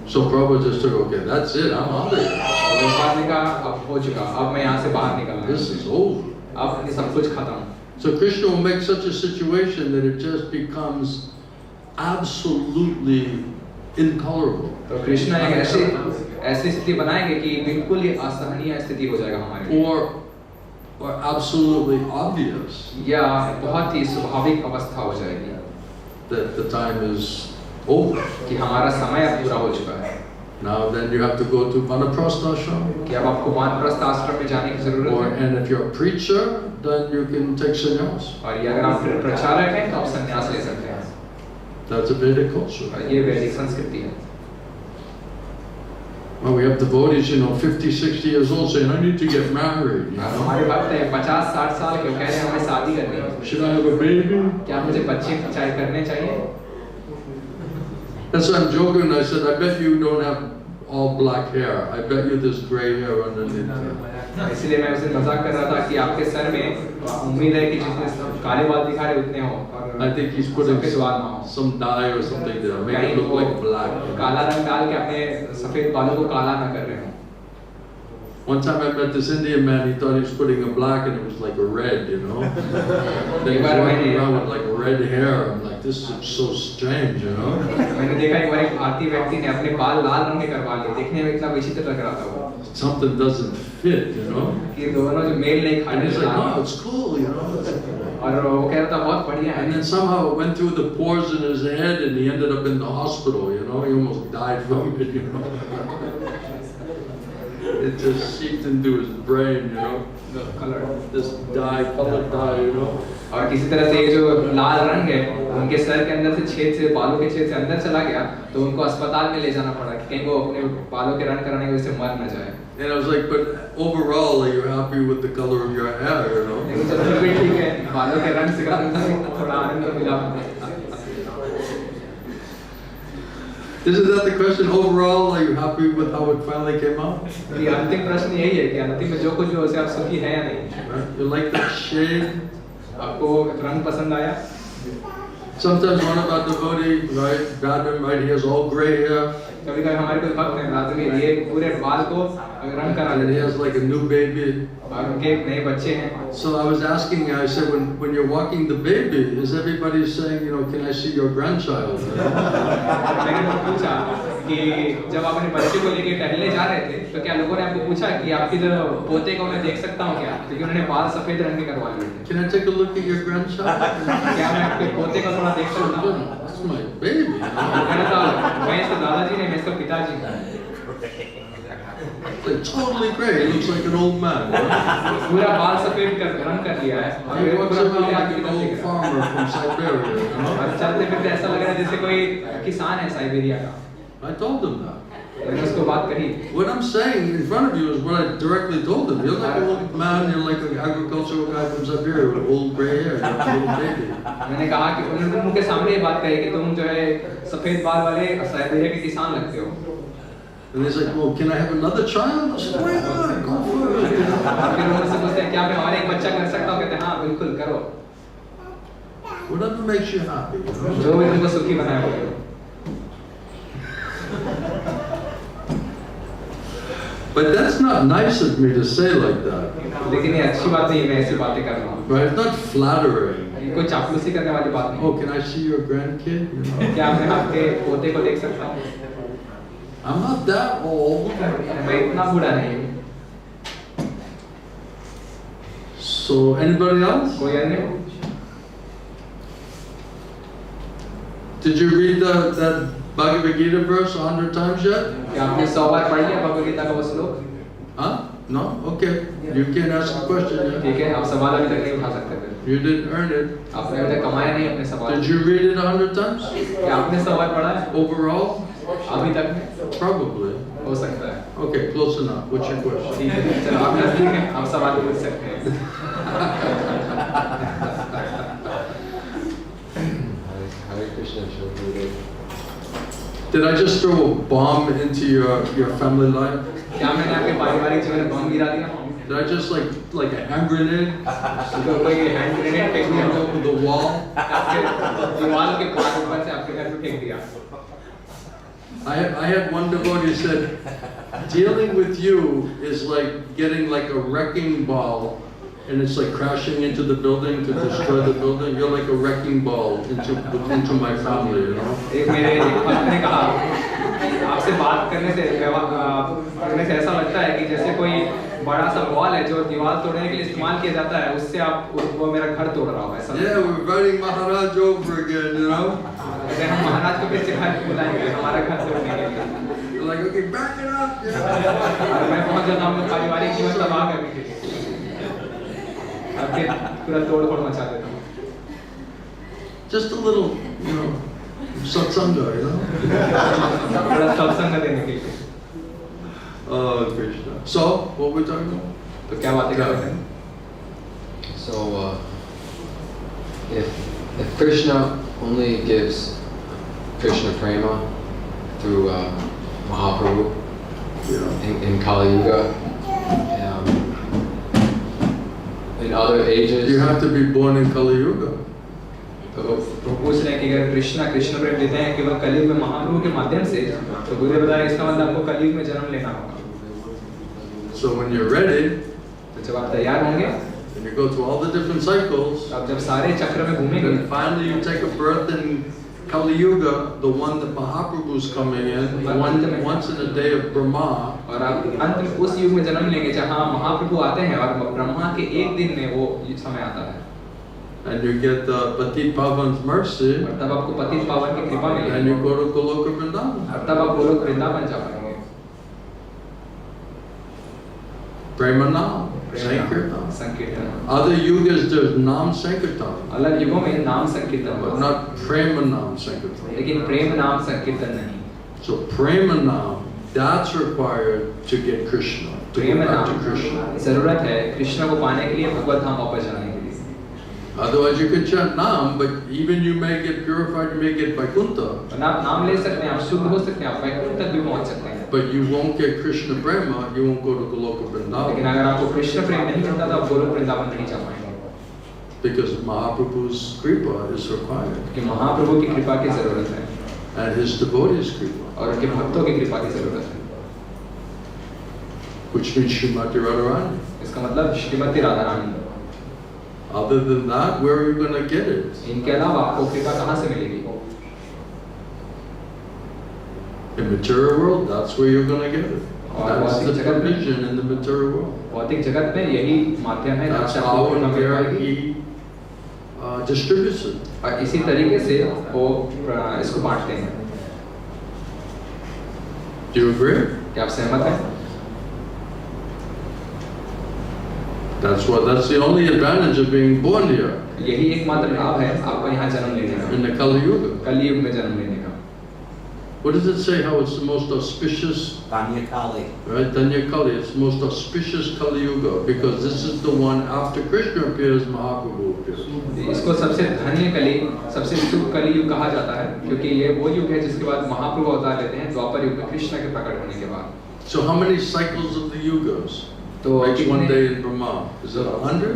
So Prabhupada just took, okay, that's it, I'm out of here. Prabhupada ने कहा अब हो चुका, अब मैं यहाँ से बाहर निकलना। This is over. अब ये सब कुछ खत्म। So Krishna will make such a situation that it just becomes absolutely intolerable. तो कृष्ण एक ऐसी स्थिति बनाएंगे कि बिल्कुल ही असहनीय स्थिति हो जाएगा हमारे लिए। Or absolutely obvious. या बहुत ही स्वाभाविक अवस्था हो जाएगी। That the time is over. कि हमारा समय अब पूरा हो चुका है। Now then you have to go to Vanaprastha ashram. कि अब आपको वानप्रस्थ आश्रम में जाने की जरूरत है। And if you're a preacher, then you can take sannyas. और ये अगर आप प्रचारक हैं तो आप संन्यास ले सकते हैं। That's a Vedic culture. ये वैदिक संस्कृति है। Well, we have devotees, 50, 60 years old saying, I need to get married. हमारे भक्त हैं 50-60 साल के, कह रहे हैं हमें शादी करनी है। Should I have a baby? क्या मुझे बच्चे करने चाहिए? That's why I'm joking. I said, I bet you don't have all black hair. I bet you there's gray hair underneath. इसलिए मैं उसे मजाक कर रहा था कि आपके सर में उम्मीद है कि जितने काले बाल दिखा रहे उतने हो। I think he's putting some dye or something there, make it look like black. काला रंग डाल के अपने सफेद बालों को काला ना कर रहे हो। One time I met this Indian man, he thought he was putting a black and it was like a red, Then he was walking around with like red hair. I'm like, this is so strange, मैंने देखा एक बार एक भारतीय व्यक्ति ने अपने बाल लाल रंग के करवा लिए, देखने में इतना विचित्र लग रहा था वो। Something doesn't fit, कि दोनों जो मेल नहीं खाते। And he's like, no, it's cool, और वो कह रहा था बहुत बढ़िया है। And then somehow it went through the pores in his head and he ended up in the hospital, He almost died from it, It just seeped into his brain, The color, this colored dye, और किसी तरह से ये जो लाल रंग है उनके sir के अंदर से छेद से बालों के छेद से अंदर चला गया तो उनको अस्पताल में ले जाना पड़ा कि कहीं वो अपने बालों के रंग कराने की वजह से मर न जाए। And I was like, but overall, are you happy with the color of your hair, लेकिन चलो फिर ठीक है, बालों के रंग से थोड़ा आनंद मिला। Isn't that the question? Overall, are you happy with how it finally came out? ये अंतिम प्रश्न यही है कि अंतिम में जो कुछ भी हो उसे आप सुखी हैं या नहीं? You like that shade? आपको रंग पसंद आया? Sometimes one of our devotee, right, he has all gray hair. कभी-कभी हमारे कोई भक्त हैं रात में ये पूरे बाल को रंग करा And he has like a new baby. और उनके नए बच्चे हैं। So I was asking, I said, when you're walking the baby, is everybody saying, can I see your grandchild? मैंने उनको पूछा कि जब आप अपने बच्चे को लेके टहलने जा रहे थे तो क्या लोगों ने आपको पूछा कि आपकी जो पोते को मैं देख सकता हूँ क्या? क्योंकि उन्होंने बाल सफेद रंग के करवा लिए थे। Can I take a look at your grandchild? क्या मैं आपके पोते को थोड़ा देख सकता हूँ? That's my baby. मैंने कहा मैं इसका दादाजी नहीं मैं इसका पिताजी। Like totally gray. He looks like an old man. पूरा बाल सफेद रंग कर लिया है। He walks around like an old farmer from Siberia. और चलते फिरते ऐसा लग रहा है जैसे कोई किसान है साइबेरिया का। I told him that. मैंने उसको बात कही। What I'm saying in front of you is what I directly told him. You're like an old man. You're like an agricultural guy from Siberia with old gray hair. You're a little baby. मैंने कहा कि उन्होंने मुझे सामने ये बात कही कि तुम जो है सफेद बाल वाले साइबेरिया के किसान लगते हो। And he's like, well, can I have another child? I said, why not? Go for it. फिर उनसे पूछते हैं क्या मैं और एक बच्चा कर सकता हूँ? कहते हैं हाँ बिल्कुल करो। Whatever makes you happy. जो भी तुमको सुखी बनाए करो। But that's not nice of me to say like that. लेकिन ये अच्छी बात नहीं है मैं ऐसी बातें कर रहा हूँ। Right? It's not flattering. ये कोई चापलूसी करने वाली बात नहीं। Oh, can I see your grandkid? क्या मैं आपके पोते को देख सकता हूँ? I'm not that old. मैं इतना बूढ़ा नहीं। So, anybody else? कोई अन्य? Did you read that Bhagavad Gita verse 100 times yet? क्या आपने 100 बार पढ़ लिया भगवद गीता का वो श्लोक? Huh? No? Okay. You can't ask a question yet. ठीक है, आप सवाल अभी तक नहीं उठा सकते फिर। You didn't earn it. आपने अभी तक कमाया नहीं अपने सवाल। Did you read it 100 times? क्या आपने 100 बार पढ़ा है? Overall? अभी तक में? Probably. हो सकता है। Okay, close enough. What's your question? ठीक है, चलो आप नजदीक हैं, आप सवाल पूछ सकते हैं। Hare Krishna, Shri. Did I just throw a bomb into your family life? क्या मैंने आपके पारिवारिक जीवन में बम गिरा दिया? Did I just like a hand grenade? कोई हैंड ग्रेनेड फेंक दिया over the wall? आपके दीवार के पार ऊपर से आपके घर पे फेंक दिया। I had one devotee said, dealing with you is like getting like a wrecking ball, and it's like crashing into the building to destroy the building. You're like a wrecking ball into my family, you know. एक मेरे भक्त ने कहा आपसे बात करने से ऐसा लगता है कि जैसे कोई बड़ा सा बॉल है जो दीवार तोड़ने के लिए इस्तेमाल किया जाता है, उससे आप वो मेरा घर तोड़ रहा हो ऐसा। Yeah, we're inviting Maharaja over again, you know. अगर हम महाराज को फिर से घर बुलाएंगे हमारा घर तोड़ने के लिए। You're like, okay, back it up. और मैं पहुंच जाता हूँ अपने पारिवारिक जीवन तबाह करने के लिए। आपके पूरा तोड़-फोड़ मचा देता हूँ। Just a little, you know, satsanga, you know. थोड़ा सत्संग देने के लिए। Oh, Krishna. So, what we're talking about? तो क्या बातें कर रहे हैं? So, if Krishna only gives Krishna prema through Mahaprabhu in Kali Yuga, in other ages, you have to be born in Kali Yuga. तो पूछ रहे हैं कि अगर कृष्ण प्रेम देते हैं केवल कलयुग में महाप्रभु के माध्यम से, तो गुरुदेव बता रहे हैं इसका मतलब आपको कलयुग में जन्म लेना होगा। So when you're ready, तो जब आप तैयार होंगे, and you go through all the different cycles, आप जब सारे चक्र में घूमेंगे, then finally you take a birth in Kali Yuga, the one that Mahaprabhu is coming in, once in a day of Brahma. और आप अंत में उस युग में जन्म लेंगे जहाँ महाप्रभु आते हैं और ब्रह्मा के एक दिन में वो समय आता है। And you get the Patit Pavan's mercy. और तब आपको पतित पावन की कृपा मिलेगी। And you go to Goloka Vrindavan. और तब आप गोलोक वृंदावन जा पाएंगे। Premanam, Sankirtan. संकीर्तन। Other yugas there's Nam Sankirtan. अलग युगों में नाम संकीर्तन But not Premanam Sankirtan. लेकिन प्रेम नाम संकीर्तन नहीं। So Premanam, that's required to get Krishna, to Prem go back नाम to Krishna. जरूरत है कृष्ण को पाने के लिए भगवत धाम वापस जाने के लिए। Otherwise you can chant Nam, but even you may get purified, you may get Vaikuntha. आप नाम ले सकते हैं, आप शुद्ध हो सकते हैं, आप वैकुंठ तक भी पहुंच सकते हैं। But you won't get Krishna Prema, you won't go to Goloka लेकिन Vrindavan. अगर आपको कृष्ण प्रेम नहीं मिलता तो आप गोलोक वृंदावन नहीं जा पाएंगे। Because Mahaprabhu's Kripa is required. कि महाप्रभु की कृपा की जरूरत है। And his devotees' Kripa. और उनके भक्तों की कृपा की जरूरत है। Which means Srimati Radharani. इसका मतलब Shrimati Radha Rani. Other than that, where are you going to get it? इनके अलावा आपको कृपा कहाँ से मिलेगी? In material world, that's where you're going to get it. और That's भौतिक the जगत में provision in the material world. भौतिक जगत में यही माध्यम है That's जहाँ से how आपको and कृपा मिल where पाएगी। he distributes it. और इसी तरीके से वो इसको बांटते हैं। Do you agree? क्या आप सहमत हैं? That's the only advantage of being born here यही एकमात्र लाभ है आपको यहाँ जन्म लेने का, in the Kali Yuga. कलयुग में जन्म लेने का। What does it say? How it's the most auspicious? Danya Kali. Right, Danya Kali. It's the most auspicious Kali Yuga because this is the one after Krishna appears, Mahaprabhu appears. इसको सबसे धन्य कली, सबसे शुभ कलयुग कहा जाता है क्योंकि ये वो युग है जिसके बाद महाप्रभु अवतार लेते हैं द्वापर युग में कृष्ण के प्रकट होने के बाद। So how many cycles of the yugas? तो Makes one day in Brahma. Is it 100?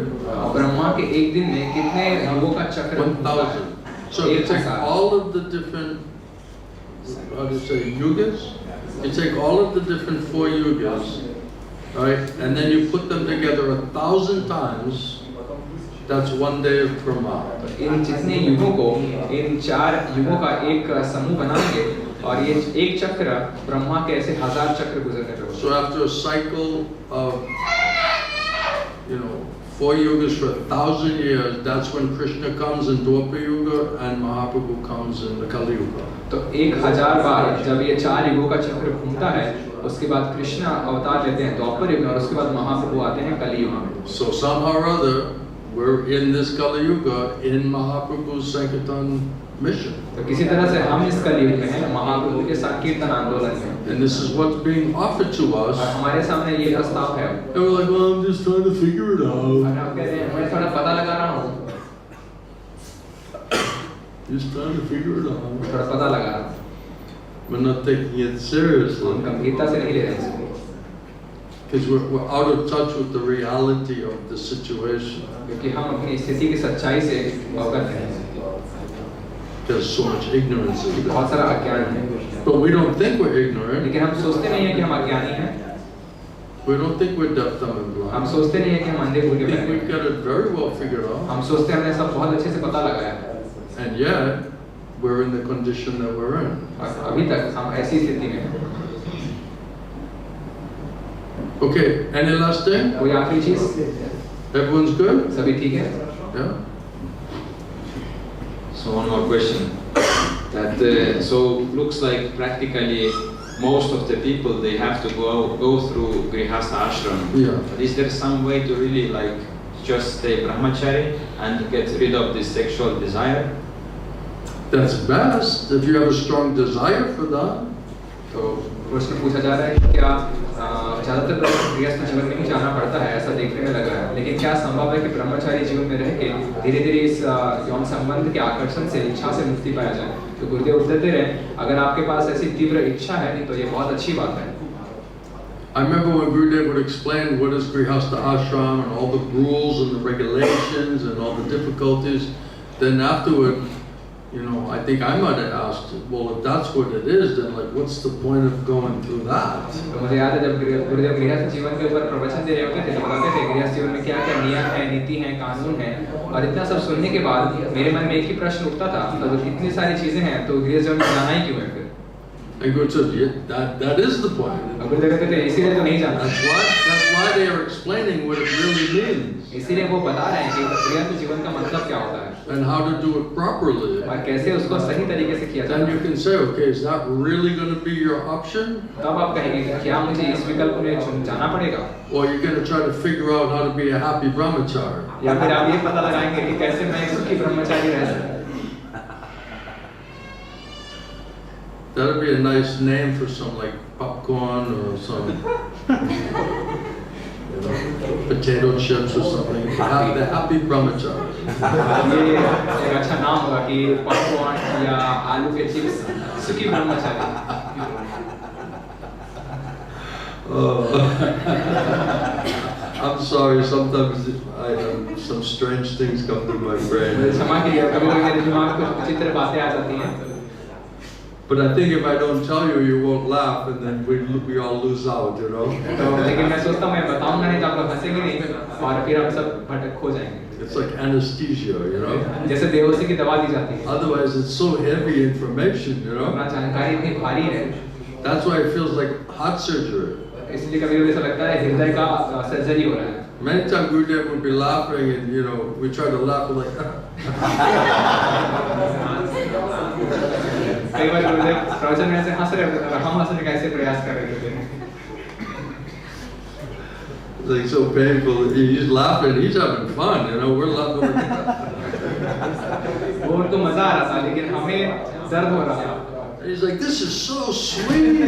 Brahma के एक दिन में कितने युगों का चक्र? 1,000. So you take all of the different, how do you say, yugas? You take all of the different 4 yugas, right? And then you put them together 1,000 times. That's one day of Brahma. इन जितने युगों को इन 4 युगों का एक समूह बनाएंगे और ये एक चक्र ब्रह्मा के ऐसे 1000 चक्र गुजरने पे होते हैं। So after a cycle of, 4 yugas for 1,000 years. That's when Krishna comes in Dwapara Yuga and Mahaprabhu comes in the Kali Yuga. तो 1000 बार जब ये 4 युगों का चक्र घूमता है, उसके बाद कृष्ण अवतार लेते हैं द्वापर युग में, और उसके बाद महाप्रभु आते हैं कली युग में. So somehow or other, we're in this Kali Yuga in Mahaprabhu's Sankirtan mission. तो किसी तरह से हम इस कली युग में हैं, महाप्रभु के संकीर्तन आंदोलन में. And this is what's being offered to us. और हमारे सामने ये प्रस्ताव है. And we're like, well, I'm just trying to figure it out. और हम कहते हैं मैं थोड़ा पता लगा रहा हूँ. Just trying to figure it out. थोड़ा पता लगा रहा हूँ. We're not taking it seriously. हम गंभीरता से नहीं ले रहे हैं. Because we're out of touch with the reality of the situation. क्योंकि हम अपनी स्थिति की सच्चाई से अवगत हैं. There's so much ignorance. बहुत सारा अज्ञान है. But we don't think we're ignorant. लेकिन हम सोचते नहीं हैं कि हम अज्ञानी हैं. We don't think we're deaf, dumb, and blind. हम सोचते नहीं हैं कि हम अंधे भूखे हैं. We've got it very well figured out. हम सोचते हैं हमने सब बहुत अच्छे से पता लगाया है. And yet, we're in the condition that we're in. अभी तक हम ऐसी स्थिति में हैं. Okay, any last thing? कोई आखिरी चीज? Everyone's good? सभी ठीक है? Yeah. So one more question. That so looks like practically most of the people they have to go through grihastha ashram. Yeah. But is there some way to really like just stay brahmachari and get rid of this sexual desire? That's best if you have a strong desire for that. तो प्रश्न पूछा जा रहा है कि क्या ज़्यादातर गृहस्थ जीवन में ही जाना पड़ता है, ऐसा देखने में लग रहा है. लेकिन क्या संभव है कि ब्रह्मचारी जीवन में रह के धीरे धीरे इस यौन संबंध के आकर्षण से, इच्छा से मुक्ति पाया जाए? तो गुरुदेव उत्तर दे रहे हैं, अगर आपके पास ऐसी तीव्र इच्छा है तो ये बहुत अच्छी बात है. I remember when Gurudev would explain what is grihastha ashram and all the rules and the regulations and all the difficulties. Then afterward, you know, I think I might have asked, well, if that's what it is, then like, what's the point of going through that? तो मुझे याद है जब गुरुदेव गृहस्थ जीवन के ऊपर प्रवचन दे रहे होते थे तो बताते थे गृहस्थ जीवन में क्या क्या नियम है, नीति है, कानून है. और इतना सब सुनने के बाद मेरे मन में एक ही प्रश्न उठता था, तो इतनी सारी चीजें हैं तो गृहस्थ जीवन में जाना ही क्यों है फिर? And Guru said, yeah, that is the point. गुरुदेव कहते थे इसीलिए तो नहीं जाना. That's why they are explaining what it really means. इसीलिए वो बता रहे हैं कि गृहस्थ जीवन का मतलब क्या होता है. And how to do it properly. और कैसे उसको सही तरीके से किया जाए. Then you can say, okay, is that really going to be your option? तब आप कहेंगे कि क्या मुझे इस विकल्प में जाना pड़ेगा? Or you're going to try to figure out how to be a happy brahmachari? या फिर आप ये पता लगाएंगे कि कैसे मैं सुखी ब्रह्मचारी रह सकूं? That'd be a nice name for some like popcorn or some potato chips or something. The happy brahmachari. ये एक अच्छा नाम होगा कि पॉपकॉर्न या आलू के चिप्स सुखी ब्रह्मचारी. I'm sorry, sometimes some strange things come to my brain. क्षमा कीजिए, कभी-कभी मेरे दिमाग में कुछ विचित्र बातें आ जाती हैं. But I think if I don't tell you, you won't laugh, and then we all lose out, you know. तो लेकिन मैं सोचता हूँ मैं बताऊँगा नहीं तो आप लोग हंसेंगे नहीं और फिर हम सब भटक खो जाएंगे. It's like anesthesia, you know. जैसे बेहोशी की दवा दी जाती है. Otherwise, it's so heavy information, you know. अपना जानकारी इतनी भारी है. That's why it feels like heart surgery. इसलिए कभी-कभी ऐसा लगता है हृदय का सर्जरी हो रहा है. Many times Gurudev would be laughing, and you know, we try to laugh like. कई बार गुरुदेव प्रवचन में ऐसे हंस रहे होते थे, हम हंसने का ऐसे प्रयास कर रहे थे. It's like so painful. He's laughing, he's having fun, you know. We're laughing. वो उनको मजा आ रहा था, लेकिन हमें दर्द हो रहा था. He's like, this is so sweet.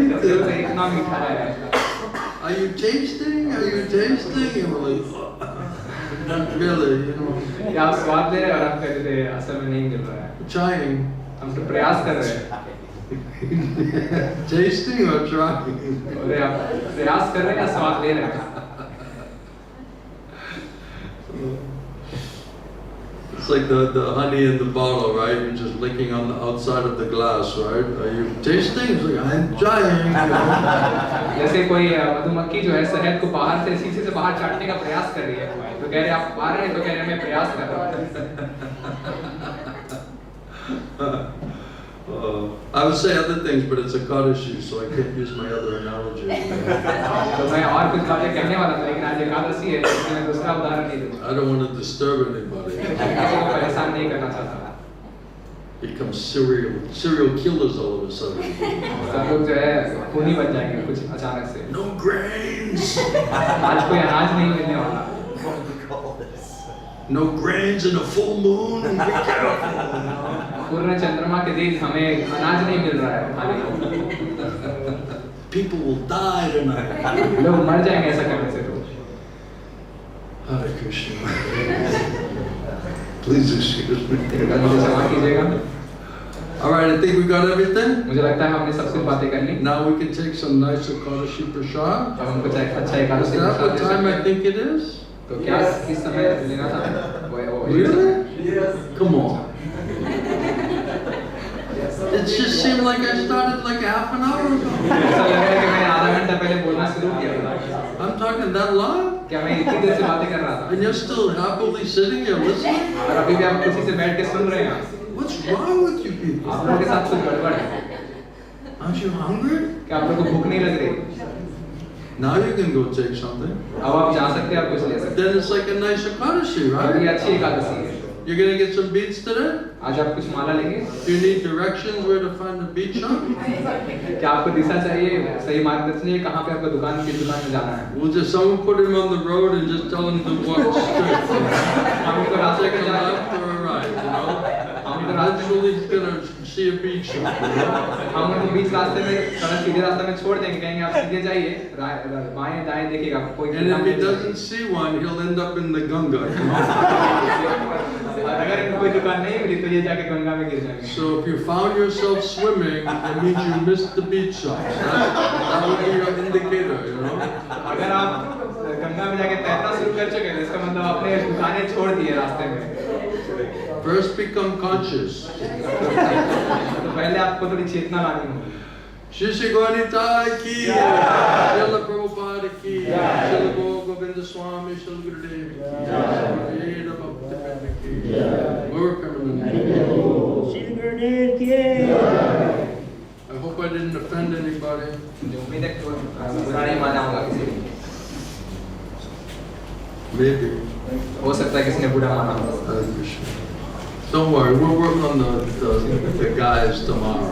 इतना मीठा है. Are you tasting? Are you tasting? And we're like, not really, you know. या आप स्वाद ले रहे हैं और आप कहते थे असल में नहीं मिल रहा है. Trying. हम तो प्रयास कर रहे हैं. Tasting or trying? अरे आप प्रयास कर रहे हैं या स्वाद ले रहे हैं? It's like the honey in the bottle, right? You're just licking on the outside of the glass, right? Are you tasting? It's like, I'm trying. जैसे कोई मधुमक्खी जो है शहद को बाहर से शीशे से बाहर चाटने का प्रयास कर रही है, तो कह रहे आप पा रहे हैं, तो कह रहे मैं प्रयास कर रहा हूँ. I would say other things, but it's a Kaddishi, so I can't use my other analogy. तो मैं और कुछ बातें कहने वाला था लेकिन आज एकादशी है इसलिए मैं दूसरा उदाहरण नहीं दूंगा। I don't want to disturb anybody. किसी को परेशान नहीं करना चाहता। Become serial killers all of a sudden. सब लोग जो है खूनी बन जाएंगे कुछ अचानक से। No grains. आज कोई अनाज नहीं मिलने वाला। No grains in a full moon. Be careful. पूर्ण चंद्रमा के दिन हमें अनाज नहीं मिल रहा है खाने को। People will die tonight. लोग मर जाएंगे ऐसा करने से तो। Hare Krishna. Please excuse me. मुझे क्षमा कीजिएगा। All right, I think we got everything. मुझे लगता है हमने सबसे बातें कर ली। Now we can take some nice Ekadashi prasad. अब हमको अच्छा Ekadashi Is that what time I think it is? तो क्या किस समय लेना था? Really? Yes. Come on. It just seemed like I started like half an hour ago. ऐसा लग रहा है कि मैंने आधा घंटा पहले बोलना शुरू किया था। I'm talking that long? क्या मैं इतनी देर से बातें कर रहा था? And you're still happily sitting here listening? और अभी भी आप कुर्सी से बैठ के सुन रहे हैं? What's wrong with you people? आप लोगों के साथ कुछ गड़बड़ है। Aren't you hungry? क्या आप लोगों को भूख नहीं लग रही? Now you can go take something. अब आप जा सकते हैं, आप कुछ ले सकते हैं। Then it's like a nice Ekadashi, right? ये अच्छी एकादशी है। You're gonna get some beads today? आज आप कुछ माला लेंगे? Do you need directions where to find the bead shop? क्या आपको दिशा चाहिए? सही मार्गदर्शन चाहिए कहाँ पे आपको दुकान में जाना है? We'll just someone put him on the road and just tell him to walk straight. हम तो रास्ते Take पे a जा रहे left or a right, you know? हम तो रास्ते Eventually he's gonna see a bead shop. You know? हम उनको बीच रास्ते में सड़क सीधे रास्ते में छोड़ देंगे, कहेंगे आप सीधे जाइए, बाएं दाएं देखिएगा कोई And if he doesn't see one, he'll end up in the Ganga. You know? अगर इनको कोई दुकान नहीं मिली तो ये जाके गंगा में गिर जाएंगे। So if you found yourself swimming, it means you missed the beach shops. That would be your indicator, you know. अगर आप गंगा में जाके तैरना शुरू कर चुके हैं, इसका मतलब आपने दुकानें छोड़ दी है रास्ते में। First become conscious. तो पहले आपको थोड़ी चेतना लानी होगी। Shri Gauranitai ki, Srila Prabhupada ki, Srila Govinda Swami, Srila Gurudev ki, Srila Bhakti ki, Gaur Premanand. Srila Gurudev ki. I hope I didn't offend anybody. उम्मीद है कि बुरा नहीं माना होगा किसी ने। Maybe. हो सकता है किसी ने बुरा माना होगा। Don't worry, we'll work on the guys tomorrow.